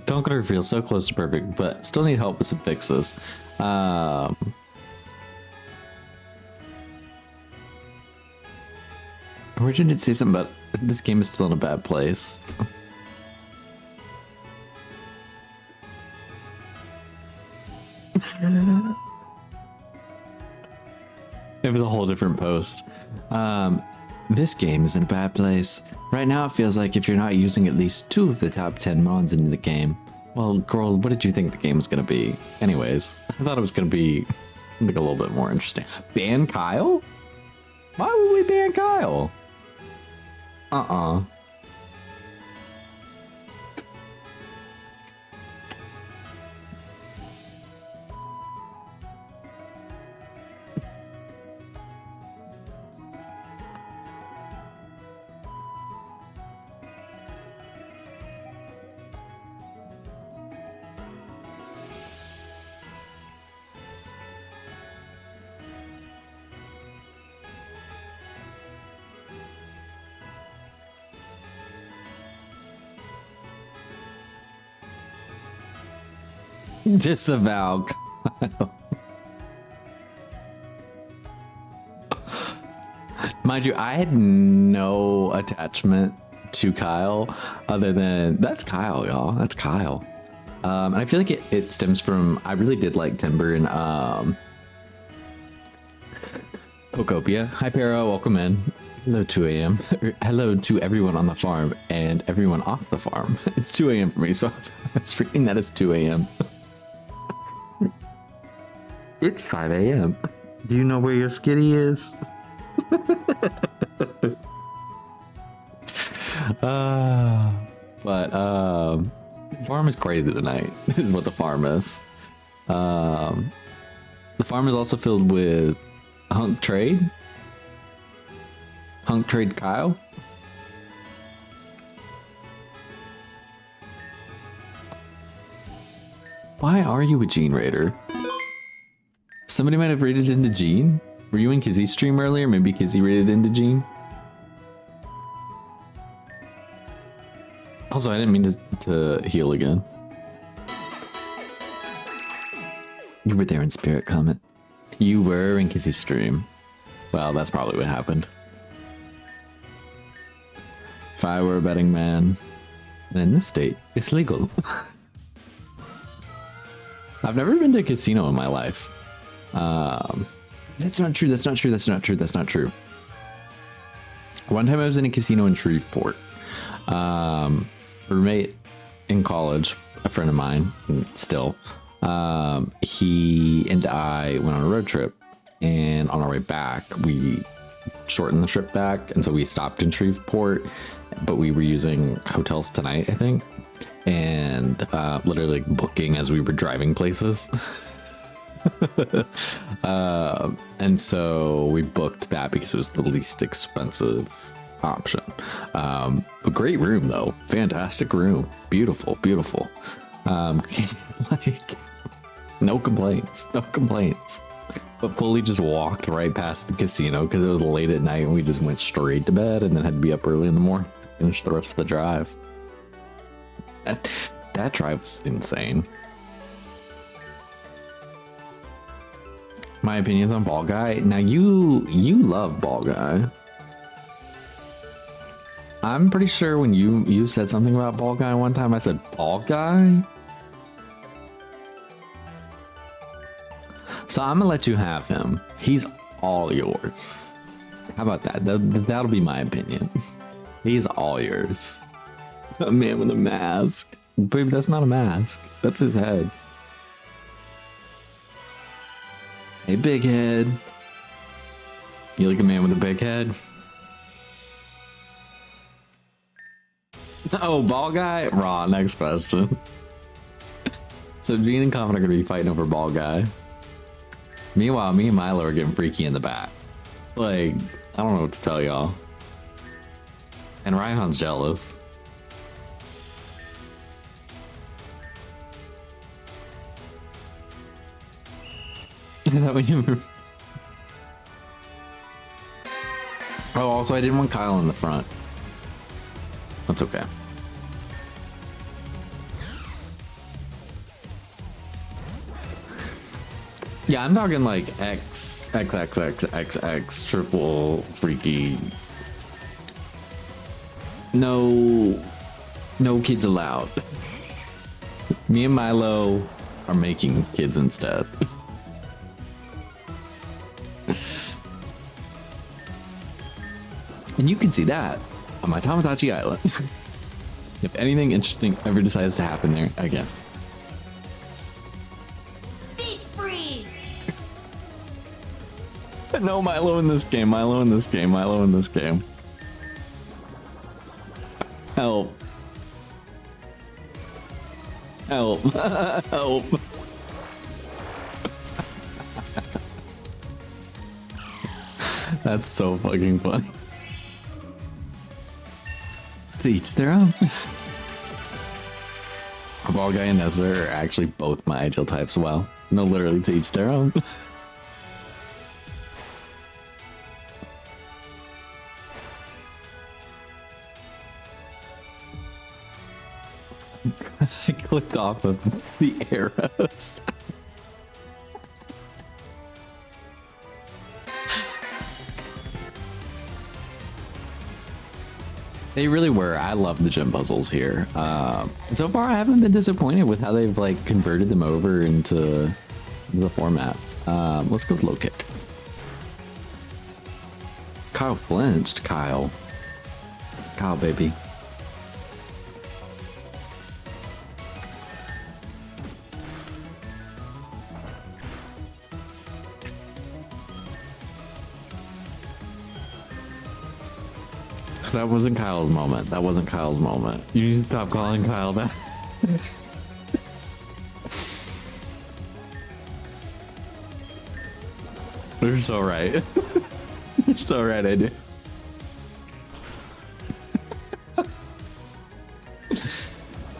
Conqueror feels so close to perfect, but still need help with some fixes. Where did it say something about this game is still in a bad place? It was a whole different post. This game is in a bad place. Right now it feels like if you're not using at least 2 of the top 10 mods in the game. Well, girl, what did you think the game was going to be? Anyways, I thought it was going to be something a little bit more interesting. Ban Kyle? Why would we ban Kyle? Disavow Kyle. Mind you, I had no attachment to Kyle other than that's Kyle, y'all. That's Kyle. And I feel like it stems from I really did like Timber and Pocopia. Hi Para, welcome in. Hello 2 a.m. Hello to everyone on the farm and everyone off the farm. It's 2 a.m. for me, so I was freaking that is 2 a.m. It's 5 a.m. Do you know where your skitty is? Farm is crazy tonight. Is what the farm is. The farm is also filled with Hunk Trade Kyle. Why are you a Gene Raider? Somebody might have raided into Gene. Were you in Kizzy's stream earlier? Maybe Kizzy raided into Gene. Also, I didn't mean to heal again. You were there in spirit, comment. You were in Kizzy's stream. Well, that's probably what happened. If I were a betting man, and in this state, it's legal. I've never been to a casino in my life. That's not true. That's not true. That's not true. That's not true. One time I was in a casino in Shreveport. A roommate in college, a friend of mine, still, he and I went on a road trip, and on our way back, we shortened the trip back, and so we stopped in Shreveport, but we were using Hotels Tonight, I think, and literally booking as we were driving places. And so we booked that because it was the least expensive option. A great room though, fantastic room, beautiful. Like no complaints. But fully just walked right past the casino because it was late at night and we just went straight to bed and then had to be up early in the morning to finish the rest of the drive. That drive was insane. My opinions on Ball Guy. Now you love Ball Guy. I'm pretty sure when you said something about Ball Guy one time, I said Ball Guy. So I'm gonna let you have him. He's all yours. How about that? That'll be my opinion. He's all yours. A man with a mask. Babe, that's not a mask. That's his head. Hey, big head. You like a man with a big head? Oh, Ball Guy? Raw, next question. So Gene and Comin are going to be fighting over Ball Guy. Meanwhile, me and Milo are getting freaky in the back. Like, I don't know what to tell y'all. And Raihan's jealous. Is that what you mean? Oh, also I didn't want Kyle in the front. That's okay. Yeah, I'm talking like X triple freaky. No kids allowed. Me and Milo are making kids instead. And you can see that on my Tamagotchi Island. If anything interesting ever decides to happen there again.
Deep freeze.
No Milo in this game, Milo in this game, Milo in this game. Help. Help. Help. That's so fucking funny.
To each their own.
Ball Guy and Nessa are actually both my ideal types. Well, no, literally to each their own. I clicked off of the arrows. They really were. I love the gym puzzles here. And so far, I haven't been disappointed with how they've like converted them over into the format. Let's go low kick. Kyle flinched. Kyle, baby. So that wasn't Kyle's moment. That wasn't Kyle's moment. You need to stop calling Kyle that. You're so right. You're so right, I do.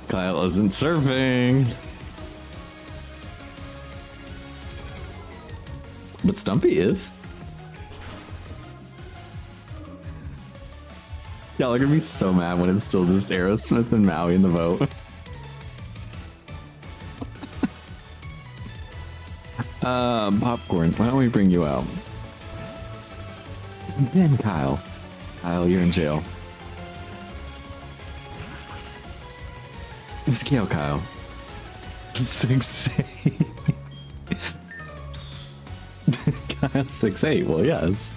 Kyle isn't surfing. But Stumpy is. Y'all are gonna be so mad when it's still just Aerosmith and Maui in the vote. Popcorn, why don't we bring you out? Then Kyle. Kyle, you're in jail. Scale Kyle. 6'8". Kyle 6'8", well yes.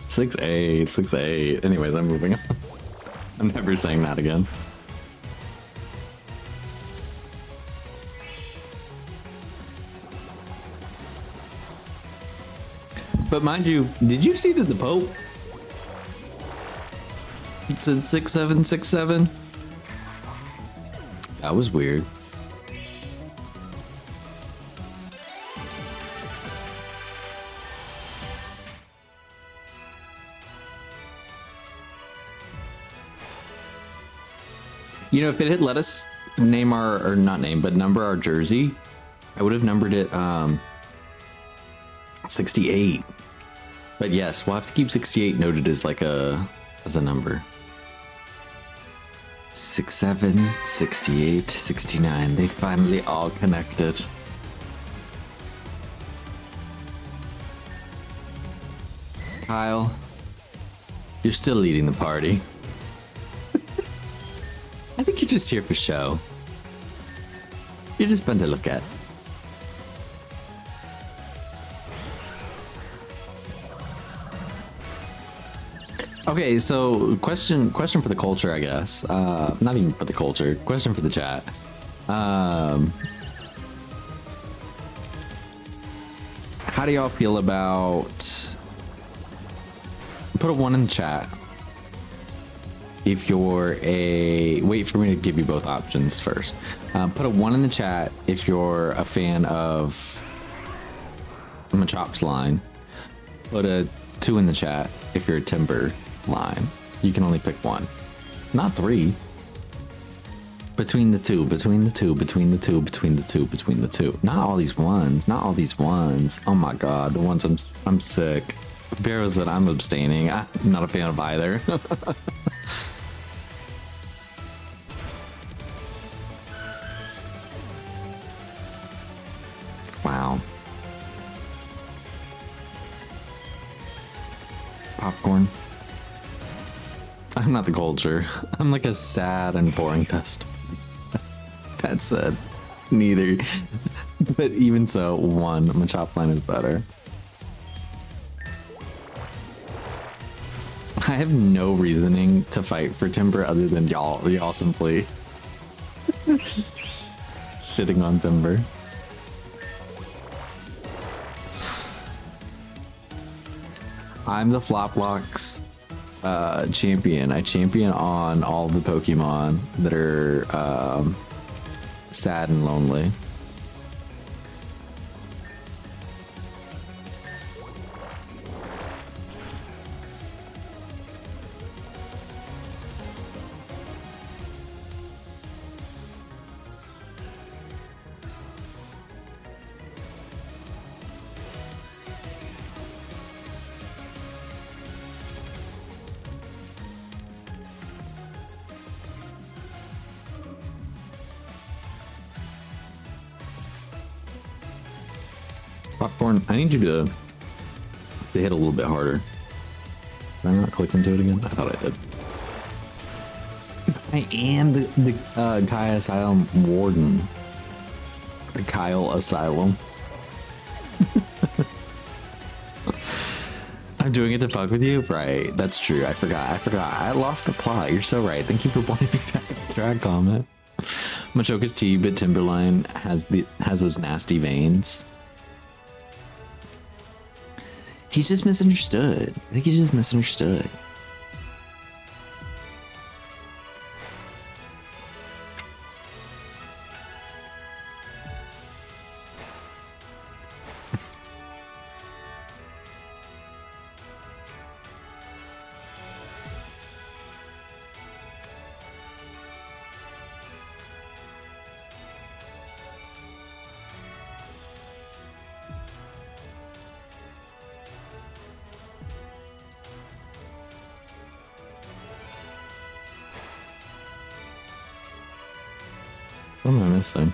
6'8", 6'8". Anyways, I'm moving on. I'm never saying that again. But mind you, did you see that the Pope? It said 6767. That was weird. You know, if it had let us name our, or not name, but number our jersey, I would have numbered it 68. But yes, we'll have to keep 68 noted as like a number. 67, 68, 69. They finally all connected. Kyle, you're still leading the party. I think you're just here for show. You're just fun to look at. Okay, so question for the culture, I guess. Not even for the culture. Question for the chat. How do y'all feel about? Put a 1 in the chat. If you're a, wait for me to give you both options first. Put a 1 in the chat if you're a fan of Machops line. Put a 2 in the chat if you're a Timber line. You can only pick 1, not 3. Between the two, between the two, between the two, between the two, between the two. Not all these ones, not all these ones. Oh my god, the ones I'm sick. Barrow said I'm abstaining. I'm not a fan of either. Wow. Popcorn. I'm not the culture. I'm like a sad and boring test. That said, neither. But even so, one, my chop line is better. I have no reasoning to fight for Timber other than y'all simply shitting on Timber. I'm the Floplocks champion. I champion on all the Pokemon that are sad and lonely. Popcorn, I need you to hit a little bit harder. Did I not click into it again? I thought I did. I am the Kyle Asylum Warden. The Kyle Asylum. I'm doing it to fuck with you? Right, that's true. I forgot. I lost the plot. You're so right. Thank you for pointing me back. Drag comment. Machoka's T, but Timberline has those nasty veins. He's just misunderstood. I think he's just misunderstood. What am I missing?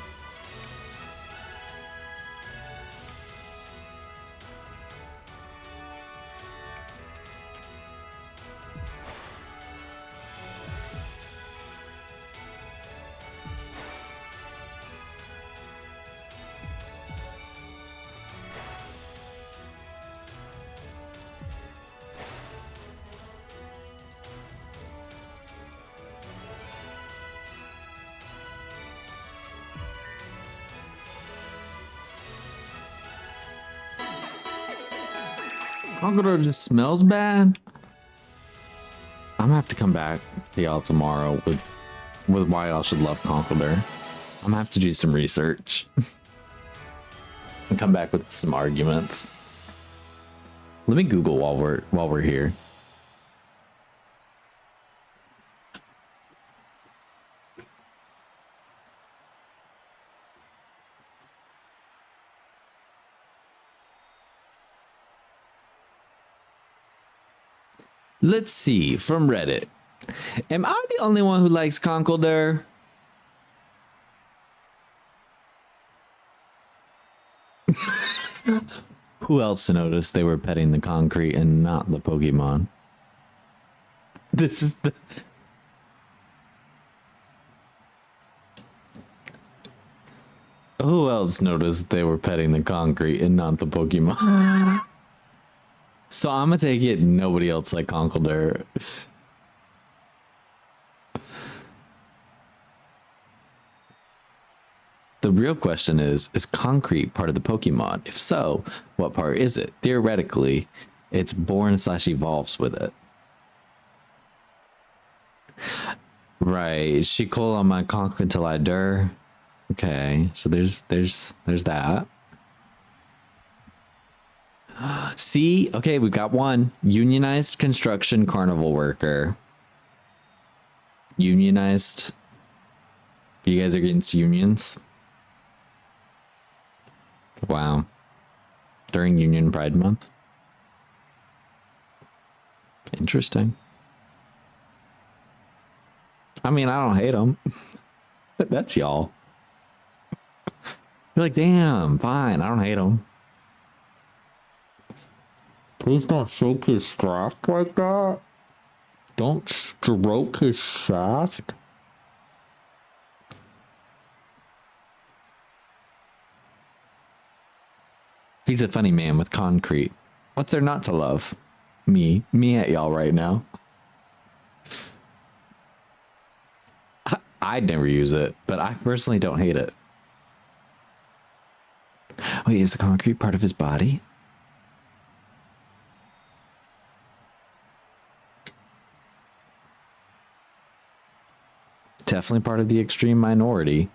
Conqueror just smells bad. I'm gonna have to come back to y'all tomorrow with why y'all should love Conqueror. I'm gonna have to do some research and come back with some arguments. Let me Google while we're here. Let's see, from Reddit. Am I the only one who likes Conkeldurr? Who else noticed they were petting the concrete and not the Pokemon? This is the... Who else noticed they were petting the concrete and not the Pokemon? So I'm gonna take it nobody else like Conkeldurr. The real question is concrete part of the Pokemon? If so, what part is it? Theoretically, it's born / evolves with it. Right, she call on my Conkeldurr. Okay, so there's that. See, okay, we got one. Unionized construction carnival worker. Unionized. You guys are against unions? Wow. During Union Pride Month? Interesting. I mean, I don't hate them. That's y'all. You're like, damn, fine, I don't hate them. Please don't shake his shaft like that. Don't stroke his shaft. He's a funny man with concrete. What's there not to love? Me at y'all right now. I'd never use it, but I personally don't hate it. Wait, is the concrete part of his body? Definitely part of the extreme minority.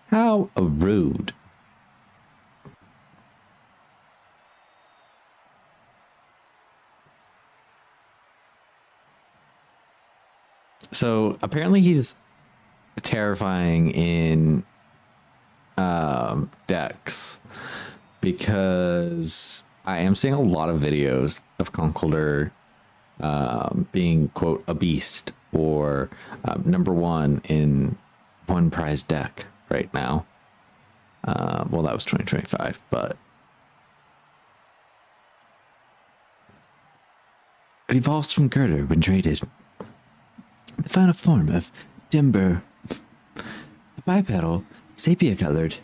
How rude. So apparently he's terrifying in decks, because I am seeing a lot of videos of Conkeldurr being, quote, a beast, or number one in one prize deck right now. Well, that was 2025, but it evolves from Girder when traded. The final form of Timber. A bipedal, sepia-colored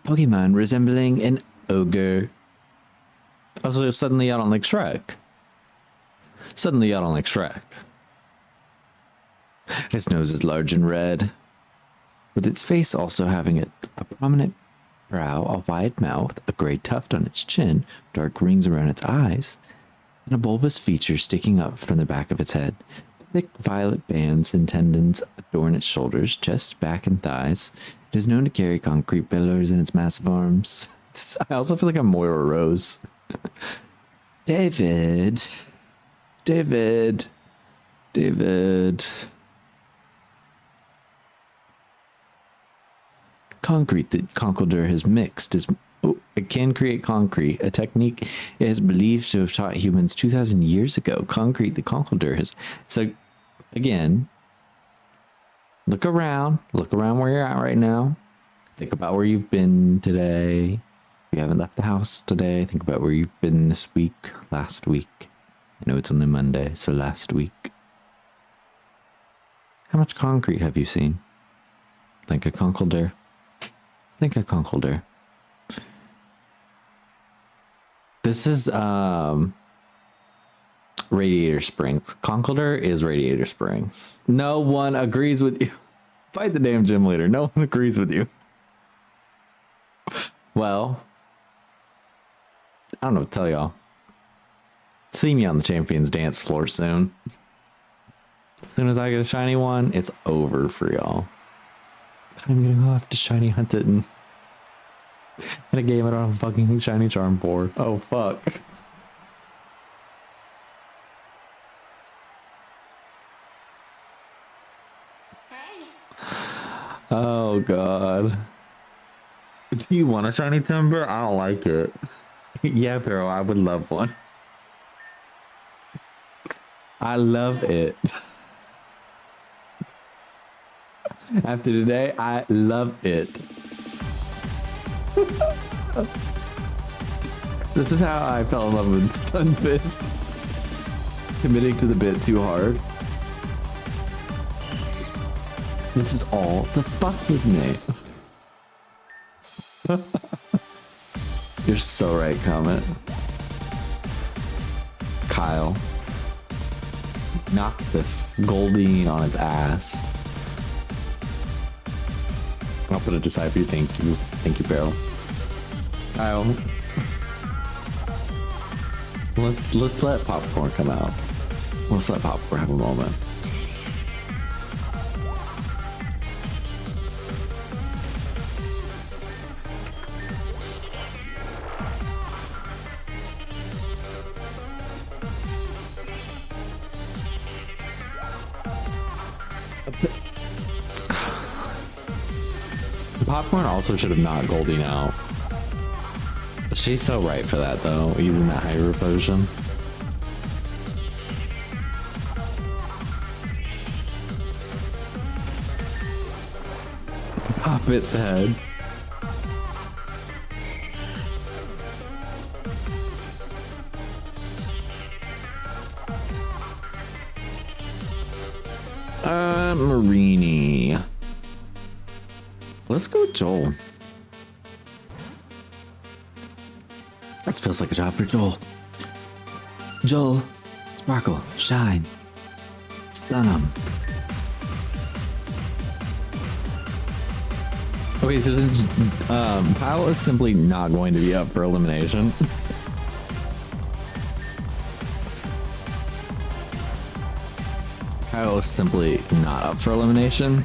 Pokemon resembling an ogre. Also, suddenly I don't like Shrek. Suddenly I don't like Shrek. Its nose is large and red, with its face also having a prominent brow, a wide mouth, a gray tuft on its chin, dark rings around its eyes, and a bulbous feature sticking up from the back of its head. Thick violet bands and tendons adorn its shoulders, chest, back, and thighs. It is known to carry concrete pillars in its massive arms. I also feel like I'm Moira Rose. David. Concrete that Conkeldurr has mixed is... Oh, it can create concrete, a technique it is believed to have taught humans 2,000 years ago. Concrete that Conkeldurr has... So, again, look around where you're at right now. Think about where you've been today. If you haven't left the house today, think about where you've been this week, last week. I know it's only Monday, so last week. How much concrete have you seen? Think of Conkeldurr. Think of Conkeldurr. This is Radiator Springs. Conkeldurr is Radiator Springs. No one agrees with you. Fight the damn gym leader. No one agrees with you. Well, I don't know what to tell y'all. See me on the Champions Dance floor soon. As soon as I get a shiny one, it's over for y'all. I'm gonna go have to shiny hunt it in a game I don't have a fucking shiny charm for. Oh fuck. Oh god. Do you want a shiny timber? I don't like it. Yeah, Pero, I would love one. I love it. After today, I love it. This is how I fell in love with Stunfisk. Committing to the bit too hard. This is all to fuck with me. You're so right, Comet. Kyle. Knock this Goldeen on its ass. I'll put a Disciple. Thank you. Thank you, Barrel. Kyle. Let's let Popcorn come out. Let's let Popcorn have a moment. Popcorn also should have not Golding out. She's so right for that though, using that Hyper Potion. Pop its head. Marini. Let's go with Joel. This feels like a job for Joel.
Joel, sparkle, shine, stun him.
Okay, so then, Kyle is simply not going to be up for elimination. Kyle is simply not up for elimination.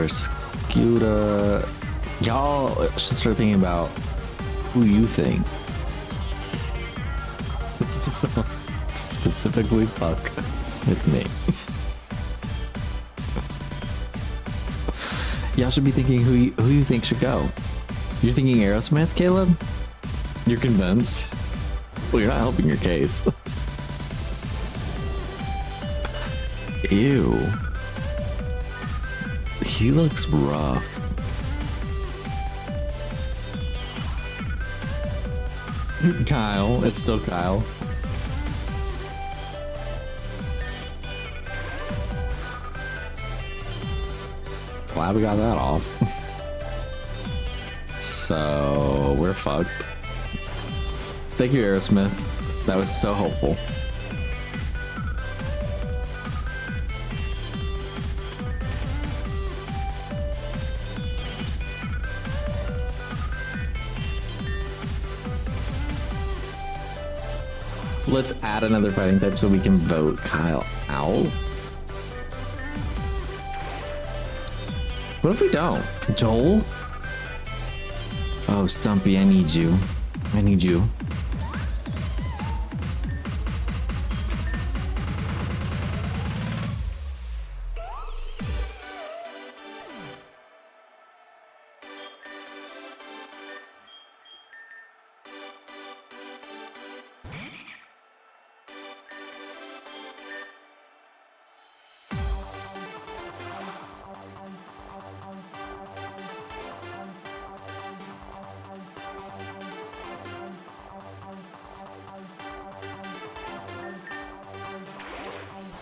Scuda. Y'all should start thinking about who you think. Specifically fuck with me. Y'all should be thinking who you think should go. You're thinking Aerosmith, Caleb? You're convinced? Well, you're not helping your case. Ew. He looks rough. Kyle. It's still Kyle. Glad we got that off. So we're fucked. Thank you, Aerosmith. That was so helpful. Let's add another fighting type so we can vote Kyle out. What if we don't? Joel?
Oh, Stumpy, I need you. I need you.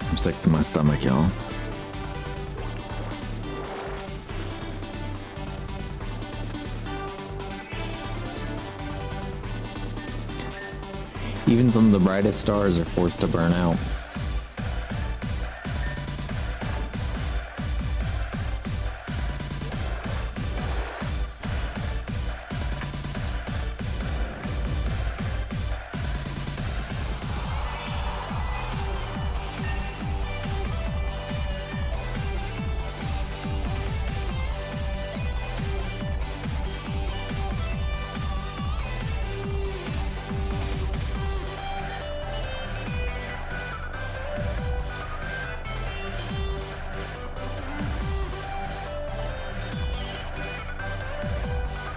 I'm sick to my stomach, y'all. Even some of the brightest stars are forced to burn out.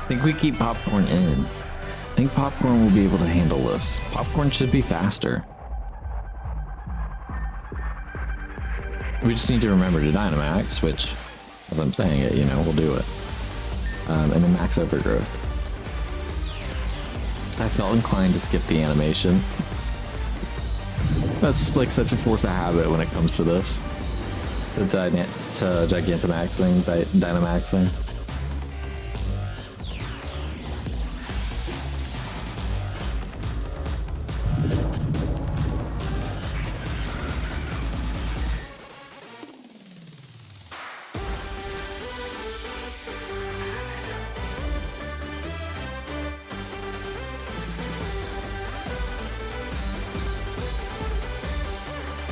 I think we keep popcorn in. I think popcorn will be able to handle this. Popcorn should be faster. We just need to remember to Dynamax, which, as I'm saying it, you know, we'll do it. And then max overgrowth. I felt inclined to skip the animation. That's just like such a force of habit when it comes to this. To Gigantamaxing, Dynamaxing.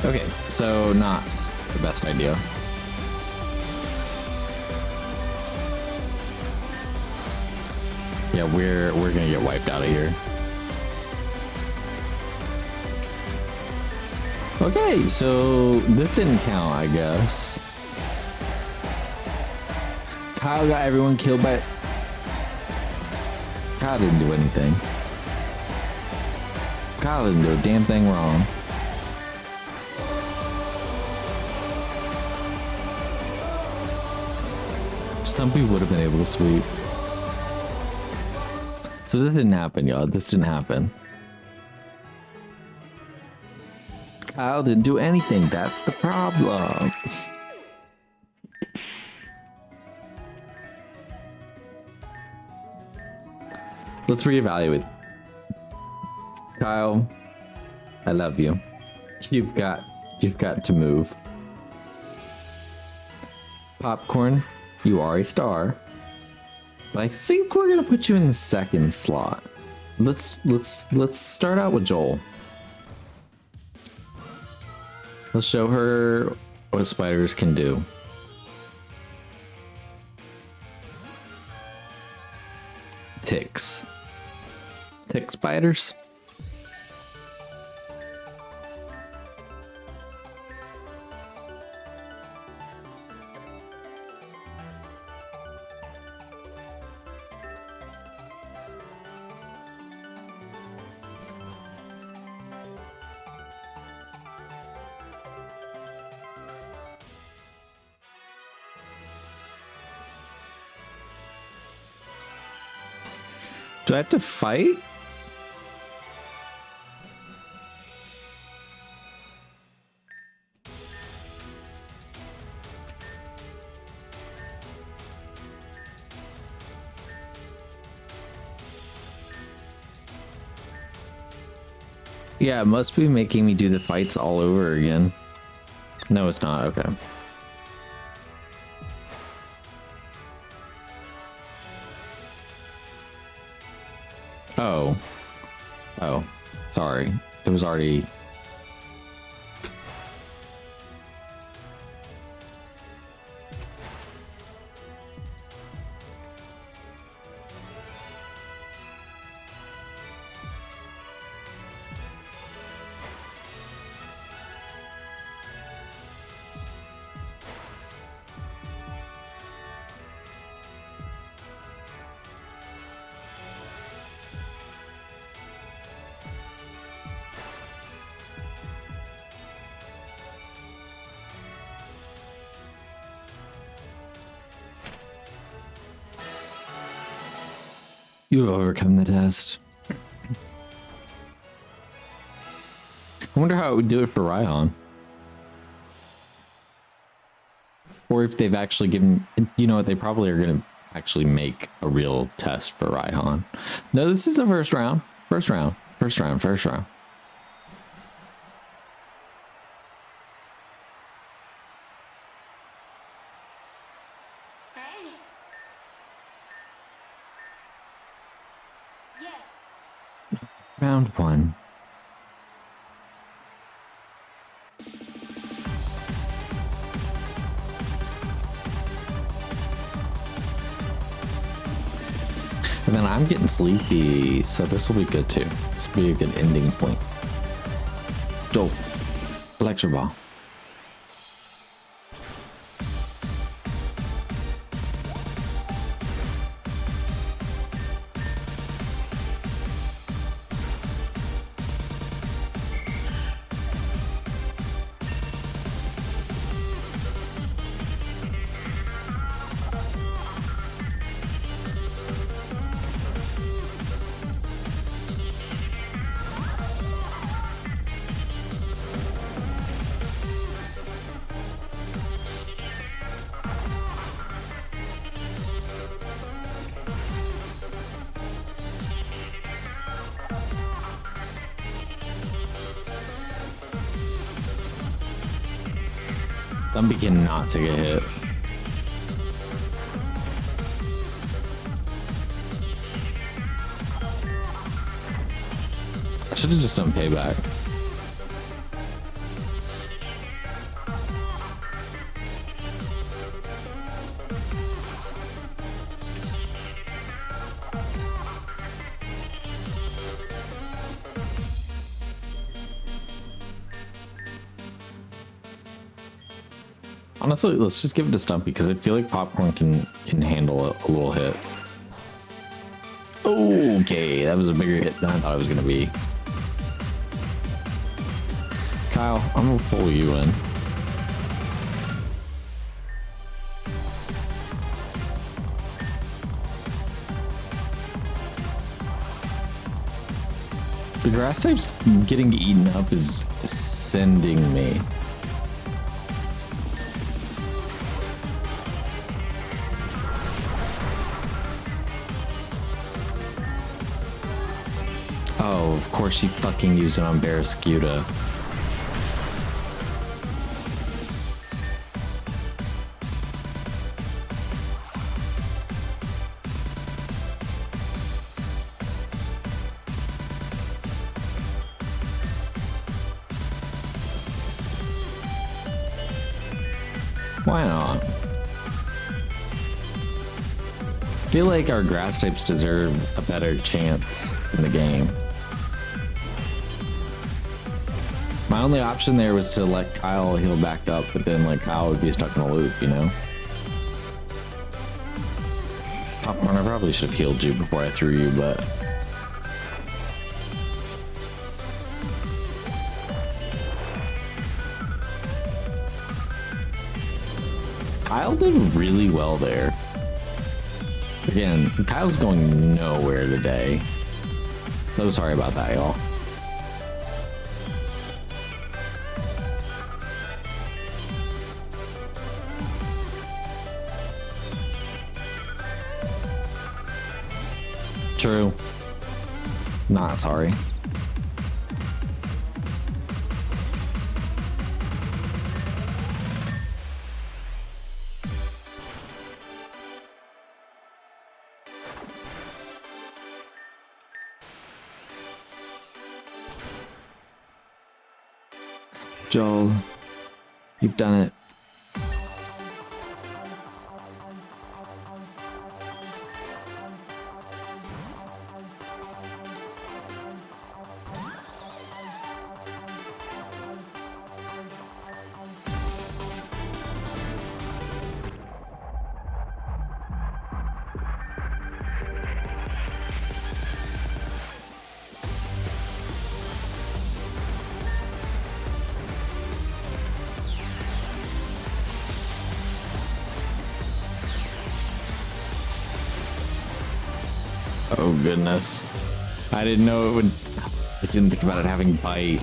Okay, so not the best idea. Yeah, we're gonna get wiped out of here. Okay, so this didn't count, I guess. Kyle got everyone killed by... Kyle didn't do anything. Kyle didn't do a damn thing wrong. Stumpy would have been able to sweep.
So this didn't happen, y'all. This didn't happen. Kyle didn't do anything. That's the problem. Let's reevaluate. Kyle, I love you. You've got to move. Popcorn, you are a star. But I think we're gonna put you in the second slot. Let's start out with Joel. Let's show her what spiders can do. Ticks. Tick spiders. Do I have to fight? Yeah, it must be making me do the fights all over again. No, it's not. Okay. Oh. Oh. Sorry. It was already... You have overcome the test. I wonder how it would do it for Raihan. Or if they've actually given... You know what? They probably are going to actually make a real test for Raihan. No, this is the first round. First round. First round. First round.
Hey. Yeah.
Round one. And then I'm getting sleepy, so this will be good too. This will be a good ending point. Dope. Lecture ball. Thumbie cannot take a hit. I should have just done payback. Honestly, let's just give it to Stumpy because I feel like Popcorn can handle a little hit. Okay, that was a bigger hit than I thought it was going to be. Kyle, I'm going to pull you in.
The grass types getting eaten up is sending me. Oh, of course she fucking used it on Barraskewda. Why not? I feel like our grass types deserve a better chance in the game. My only option there was to let Kyle heal back up, but then like Kyle would be stuck in a loop, you know? Popcorn, I probably should have healed you before I threw you, but... Kyle did really well there. Again, Kyle's going nowhere today. So sorry about that, y'all. True. Not sorry.
Joel, you've done it.
Oh goodness. I didn't know it would... I didn't think about it having bite.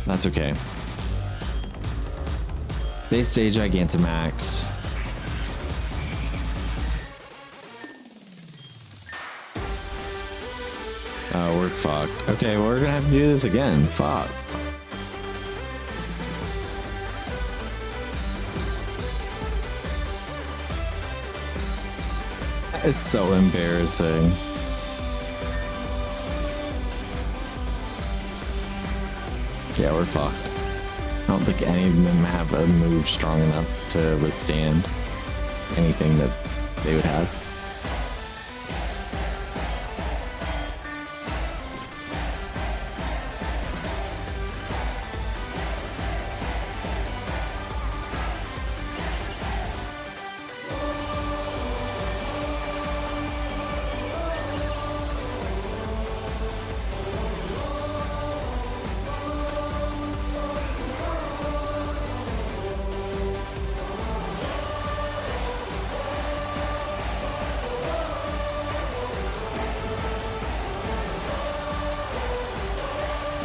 That's okay. They stay Gigantamaxed. Oh, we're fucked. Okay, well, we're gonna have to do this again. Fuck. It's so embarrassing. Yeah, we're fucked. I don't think any of them have a move strong enough to withstand anything that they would have.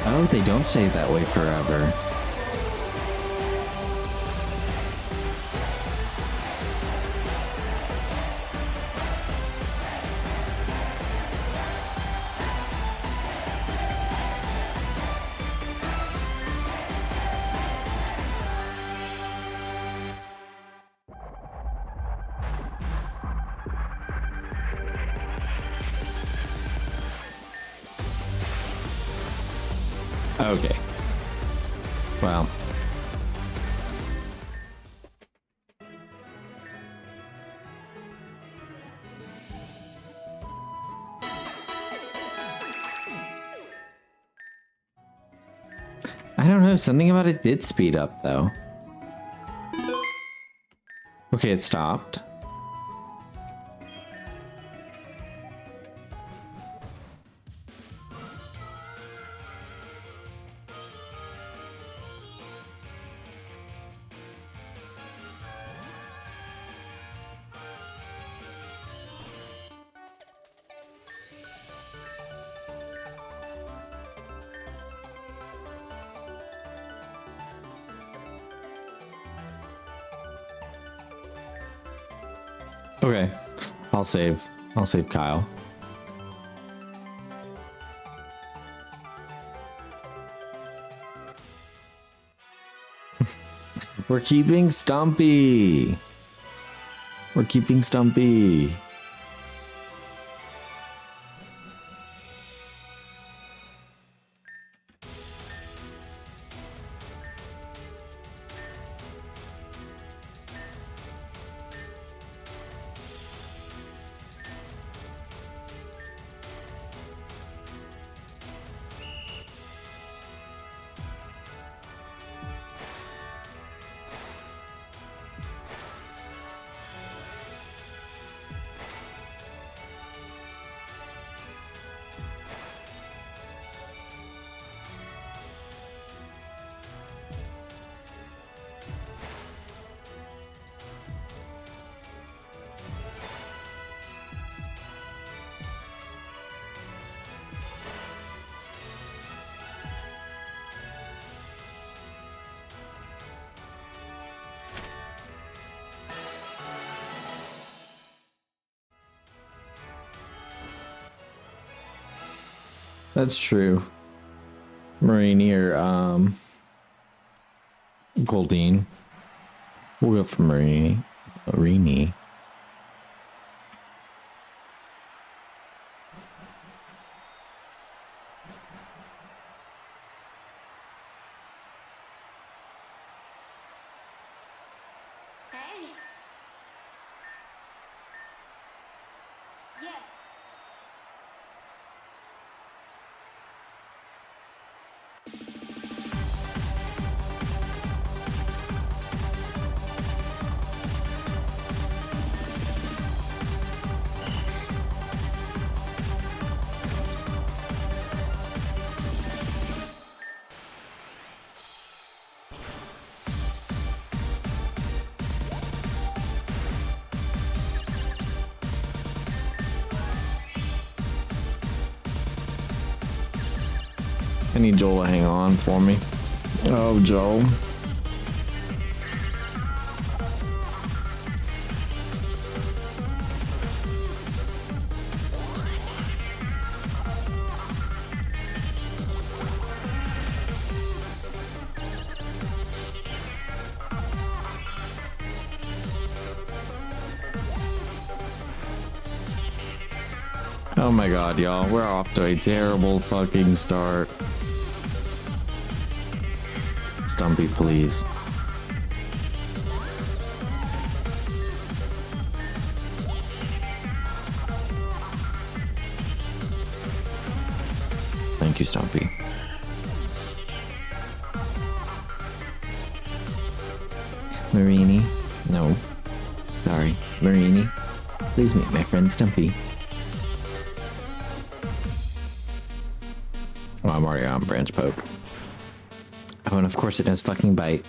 Oh, they don't stay that way forever. Okay. Well. I don't know, something about it did speed up though. Okay, it stopped. Okay. I'll save. I'll save Kyle. We're keeping Stumpy. We're keeping Stumpy. That's true. Marini or Goldine. We'll go for Marini. Marini.
Hey. Yeah.
I need Joel to hang on for me. Oh, Joel. Oh my god, y'all. We're off to a terrible fucking start. Stumpy, please. Thank you, Stumpy. Marini. No. Sorry. Marini. Please meet my friend Stumpy. Oh, I'm already on Branch Poke. Oh, and of course it knows fucking Bite.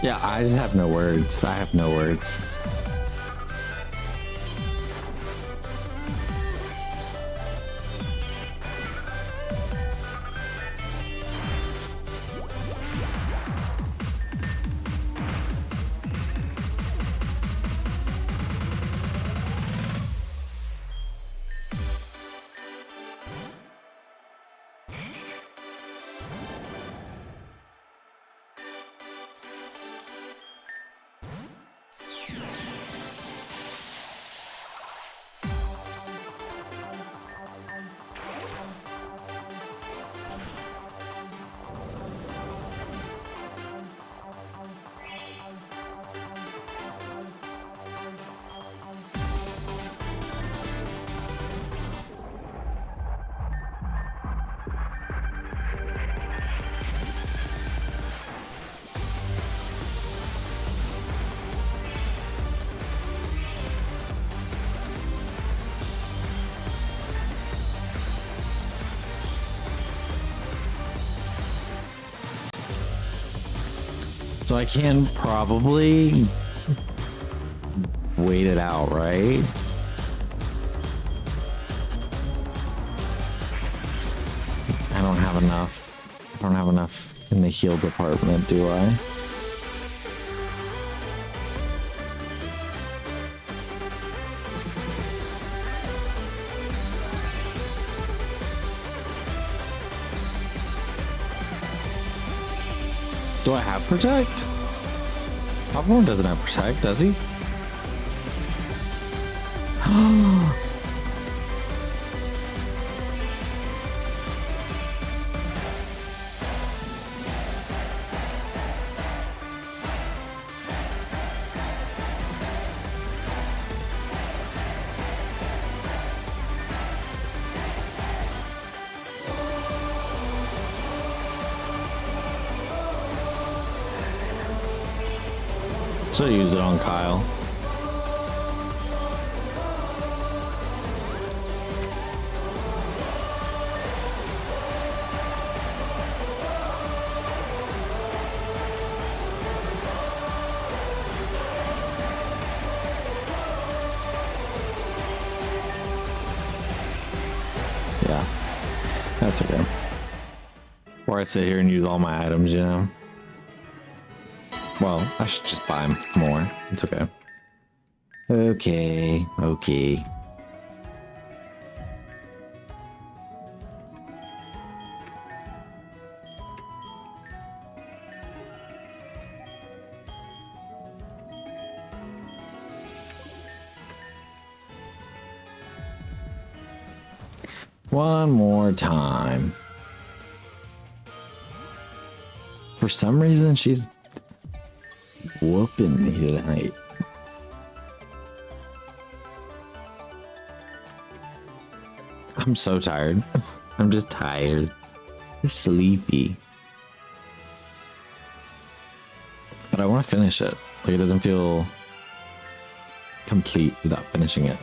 Yeah, I just have no words. I have no words. So I can probably wait it out, right? I don't have enough. I don't have enough in the heal department, do I? Do I have protect? Pokémon doesn't have protect, does he? So use it on Kyle. Yeah, that's okay. Or I sit here and use all my items, you know? Well, I should just buy more. It's okay. Okay. One more time. For some reason, she's whooping me tonight. I'm so tired. I'm just tired. Sleepy. But I want to finish it. Like, it doesn't feel complete without finishing it.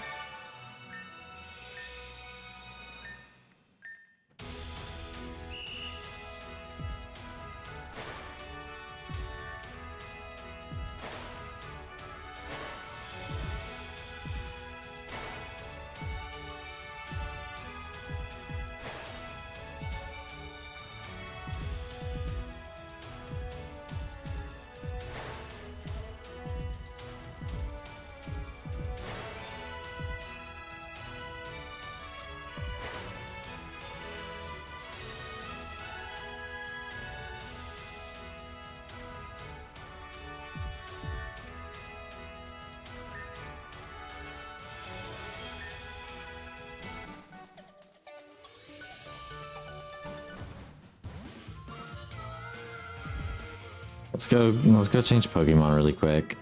Let's go change Pokemon really quick.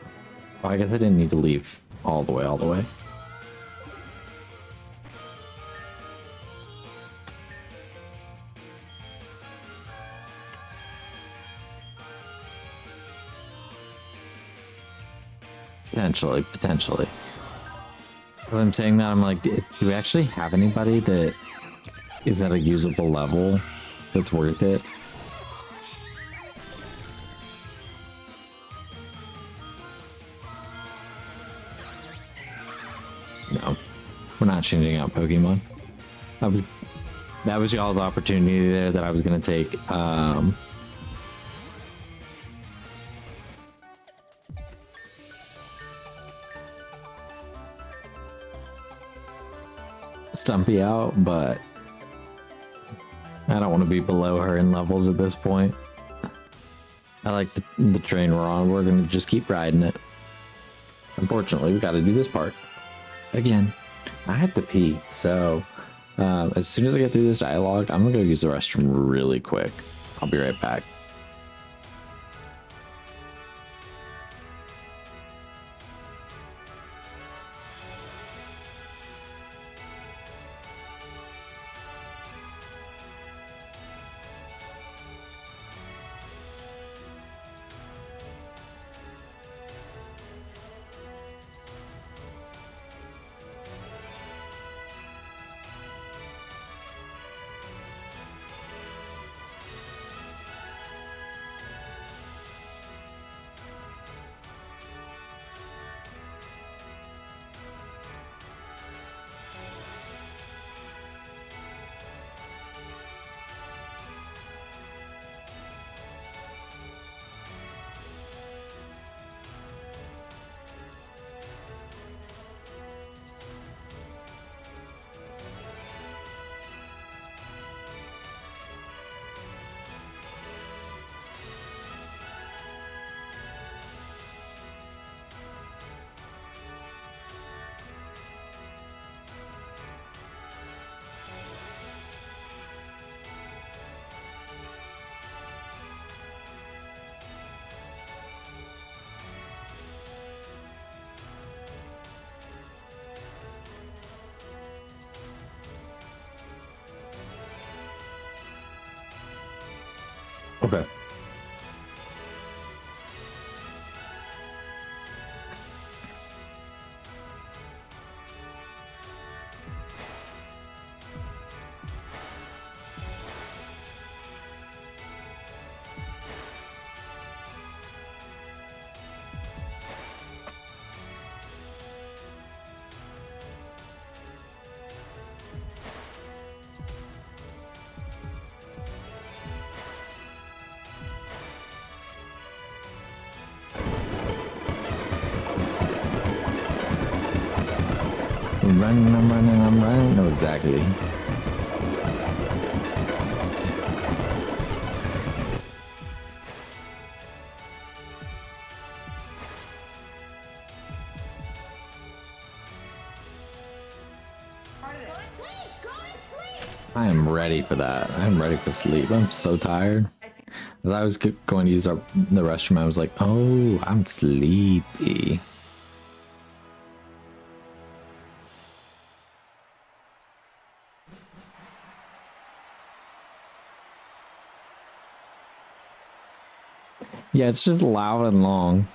Oh, I guess I didn't need to leave all the way. Potentially. But I'm saying that, I'm like, do we actually have anybody that is at a usable level that's worth it? not changing out Pokemon. That was y'all's opportunity there that I was gonna take. Stumpy out, but I don't want to be below her in levels at this point. I like the train we're on. We're gonna just keep riding it. Unfortunately, we got to do this part again. I have to pee, so as soon as I get through this dialogue, I'm gonna go use the restroom really quick. I'll be right back. Okay. I'm running. No, exactly. I am ready for that. I'm ready for sleep. I'm so tired. As I was going to use the restroom, I was like, oh, I'm sleepy. Yeah, it's just loud and long.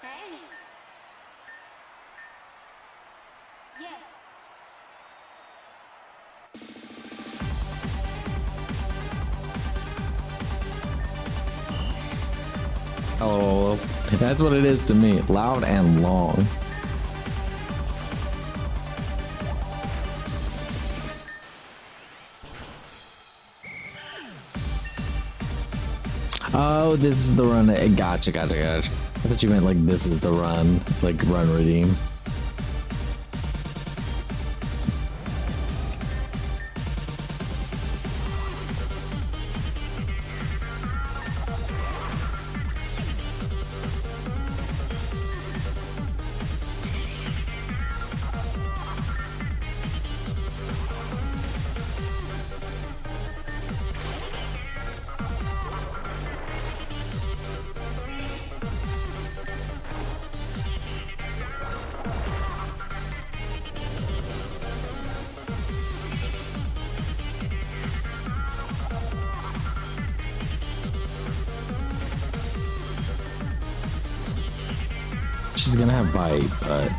Hey. Yeah.
Oh, that's what it is to me. Loud and long. Oh, this is the run. Gotcha. I thought you meant like this is the run, like run redeem. She's gonna have bite, but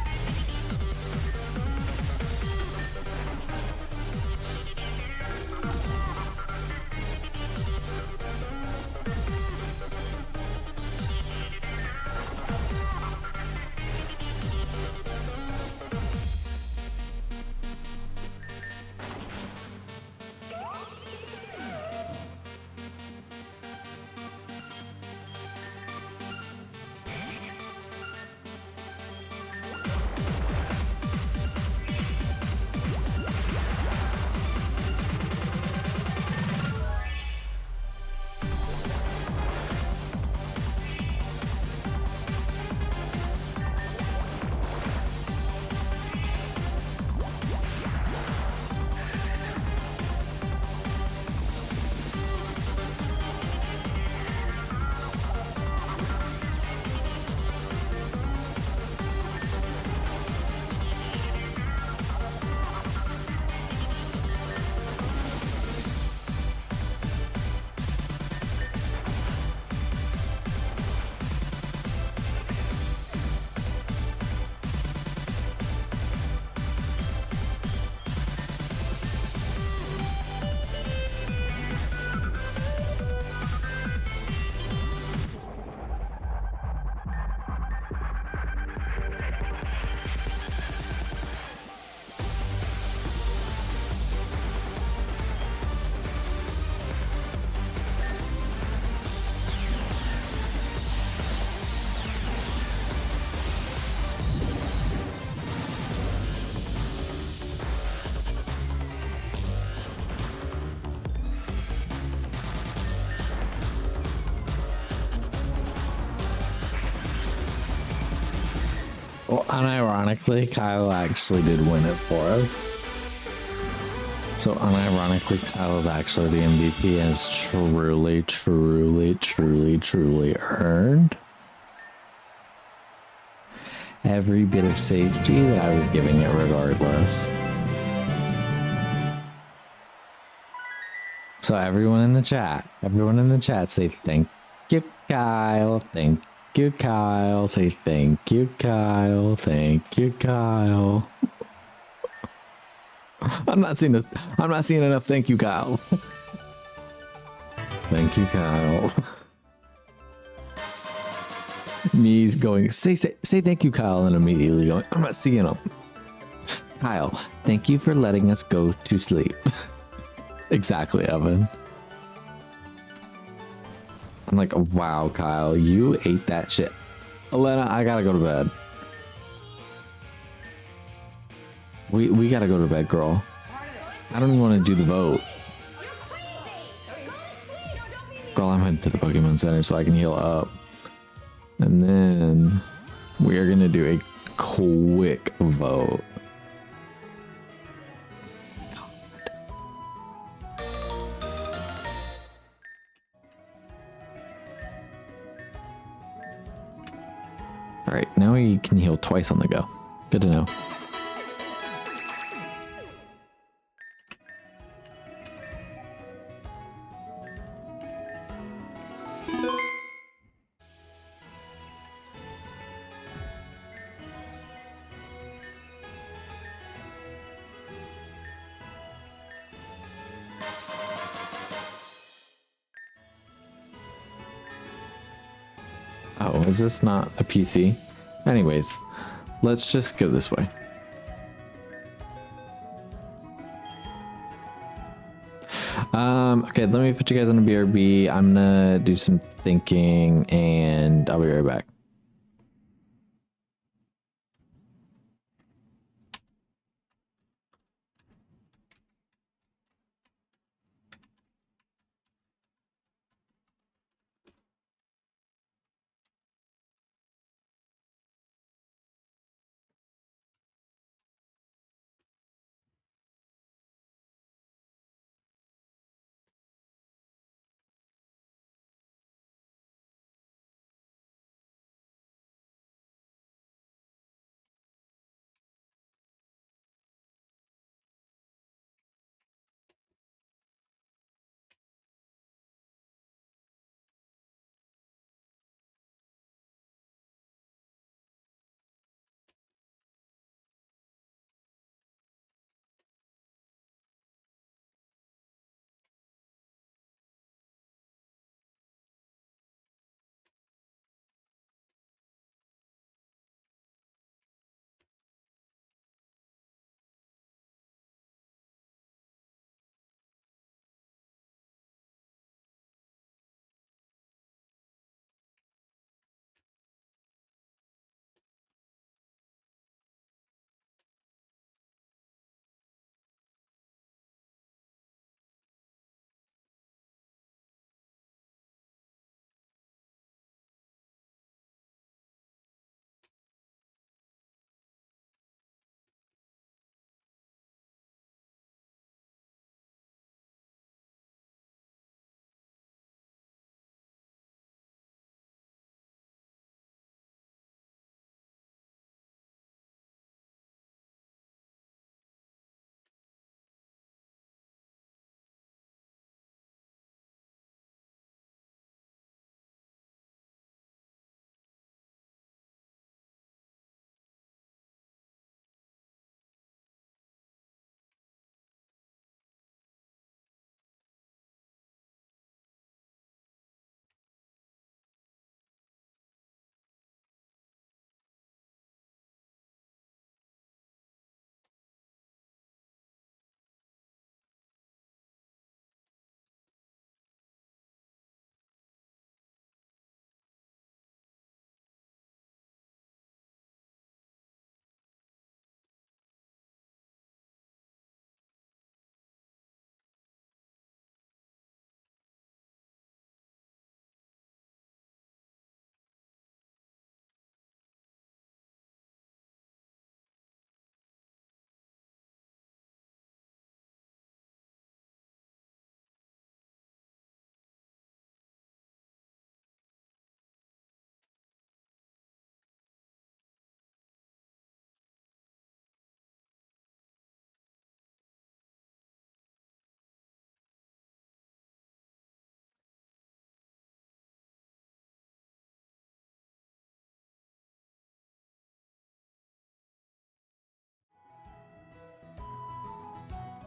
Well, unironically, Kyle actually did win it for us. So unironically, Kyle is actually the MVP and has truly, truly, truly, truly earned every bit of safety that I was giving it regardless. So everyone in the chat say thank you, Kyle. Thank you, Kyle. Say thank you, Kyle. Thank you, Kyle. I'm not seeing this. I'm not seeing enough. Thank you, Kyle. Thank you, Kyle. Me's going, say thank you, Kyle, and immediately going, I'm not seeing him. Kyle, thank you for letting us go to sleep. Exactly, Evan. I'm like, wow, Kyle, you ate that shit. Elena, I gotta go to bed. We gotta go to bed, girl. I don't even want to do the vote. Girl, I'm heading to the Pokemon Center so I can heal up. And then we are gonna do a quick vote. All right, now we can heal twice on the go. Good to know. Oh, is this not a PC? Anyways, let's just go this way. Okay, let me put you guys on a BRB. I'm gonna do some thinking and I'll be right back.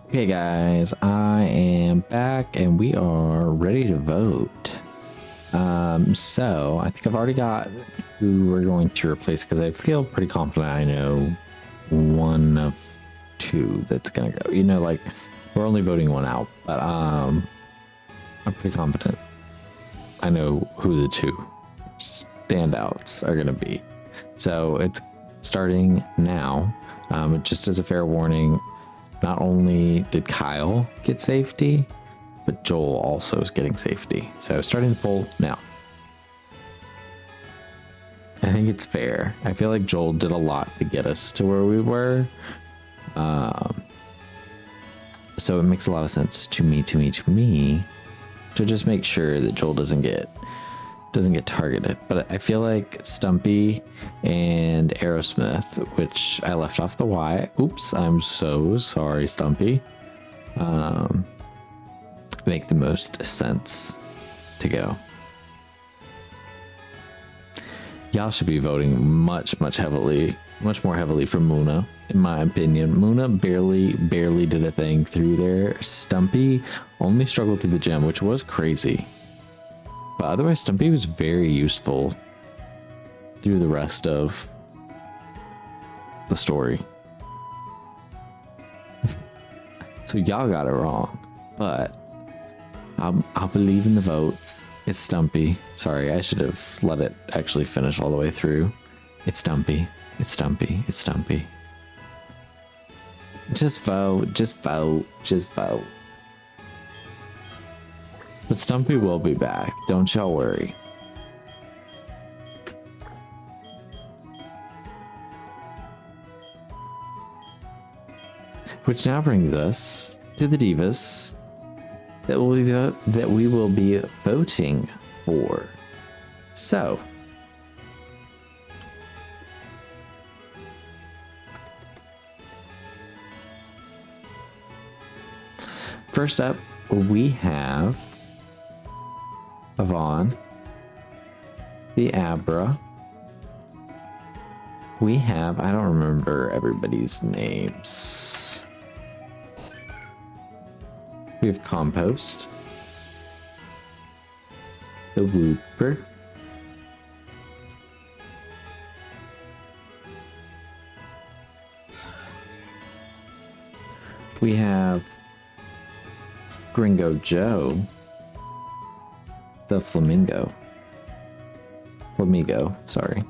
Okay, guys, I am back and we are ready to vote. So I think I've already got who we're going to replace because I feel pretty confident I know one of two that's gonna go. You know, like we're only voting one out, but I'm pretty confident I know who the two standouts are gonna be. So it's starting now. Just as a fair warning, not only did Kyle get safety, but Joel also is getting safety. So starting the poll now. I think it's fair. I feel like Joel did a lot to get us to where we were. So it makes a lot of sense to me to just make sure that Joel doesn't get targeted. But I feel like Stumpy and Aerosmith, which I left off the Y. Oops, I'm so sorry, Stumpy. Make the most sense to go. Y'all should be voting much more heavily for Muna, in my opinion. Muna barely did a thing through there. Stumpy only struggled through the gym, which was crazy. But otherwise, Stumpy was very useful through the rest of the story. So y'all got it wrong, but I'll believe in the votes. It's Stumpy. Sorry, I should have let it actually finish all the way through. It's Stumpy. It's Stumpy. It's Stumpy. Just vote. Just vote. Just vote. But Stumpy will be back. Don't y'all worry. Which now brings us to the divas that we will be voting for. So, first up, we have Yvonne, the Abra. We have, I don't remember everybody's names. We have Compost, the Wooper, we have Gringo Joe, the Flamingo, sorry.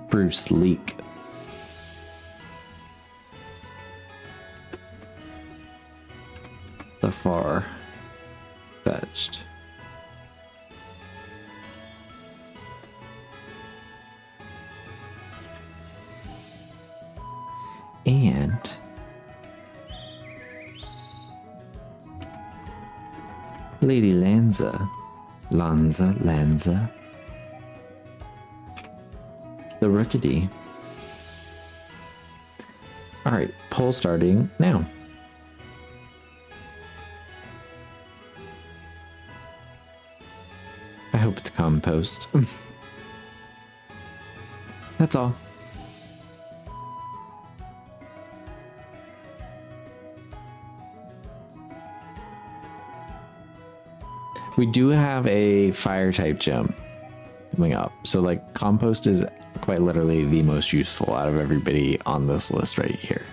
Bruce Leak. The Far Fetched. And Lady Lanza. The Rookity. Alright, poll starting now. I hope it's Compost. That's all. We do have a fire type gym coming up. So like Compost is quite literally the most useful out of everybody on this list right here.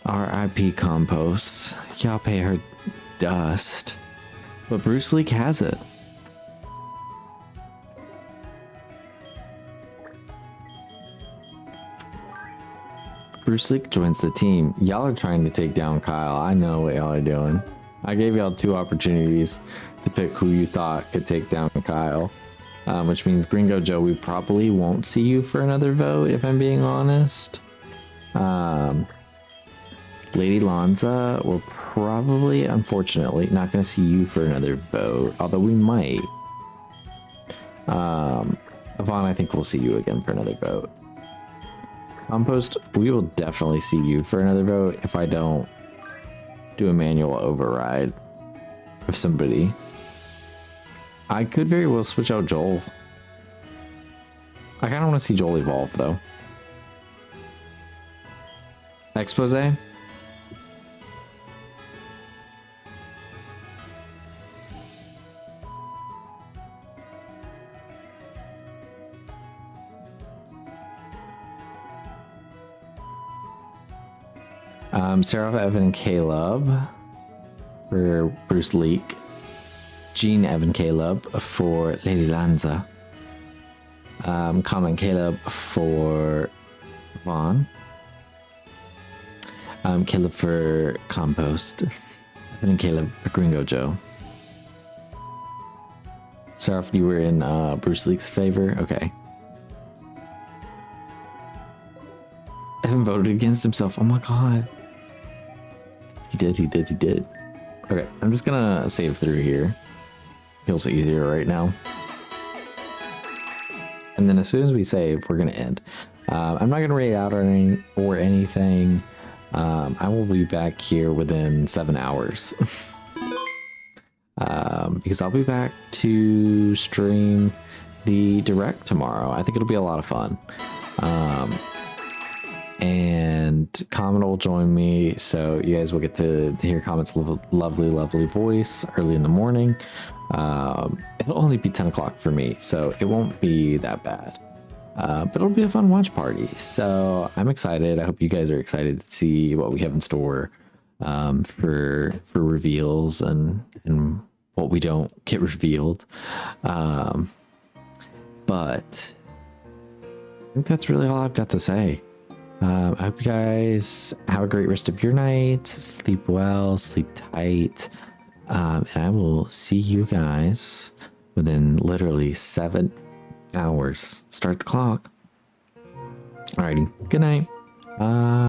R.I.P. Compost. Y'all pay her dust. But Bruce Leak has it. Bruce Leak joins the team. Y'all are trying to take down Kyle. I know what y'all are doing. I gave y'all 2 opportunities to pick who you thought could take down Kyle, which means Gringo Joe, we probably won't see you for another vote, if I'm being honest. Lady Lanza, we're probably, unfortunately, not going to see you for another vote, although we might. Yvonne, I think we'll see you again for another vote. Compost, we will definitely see you for another vote if I don't do a manual override of somebody. I could very well switch out Joel. I kind of want to see Joel evolve, though. Expose? Seraph, Evan, and Caleb for Bruce Leak. Jean, Evan, Caleb for Lady Lanza. Comin, Caleb for Vaughn. Caleb for Compost. Evan and Caleb for Gringo Joe. Seraph, you were in Bruce Leak's favor? Okay. Evan voted against himself. Oh my god. He did. Okay, I'm just gonna save through here. Feels easier right now. And then as soon as we save, we're gonna end. I'm not gonna raid out or anything. I will be back here within 7 hours. Because I'll be back to stream the direct tomorrow. I think it'll be a lot of fun. And Comin will join me, so you guys will get to hear Comin's lovely voice early in the morning. It'll only be 10 o'clock for me, so it won't be that bad. But it'll be a fun watch party, so I'm excited. I hope you guys are excited to see what we have in store for reveals and what we don't get revealed. But I think that's really all I've got to say. I hope you guys have a great rest of your night. Sleep well, sleep tight. And I will see you guys within literally 7 hours. Start the clock. Alrighty. Good night. Bye.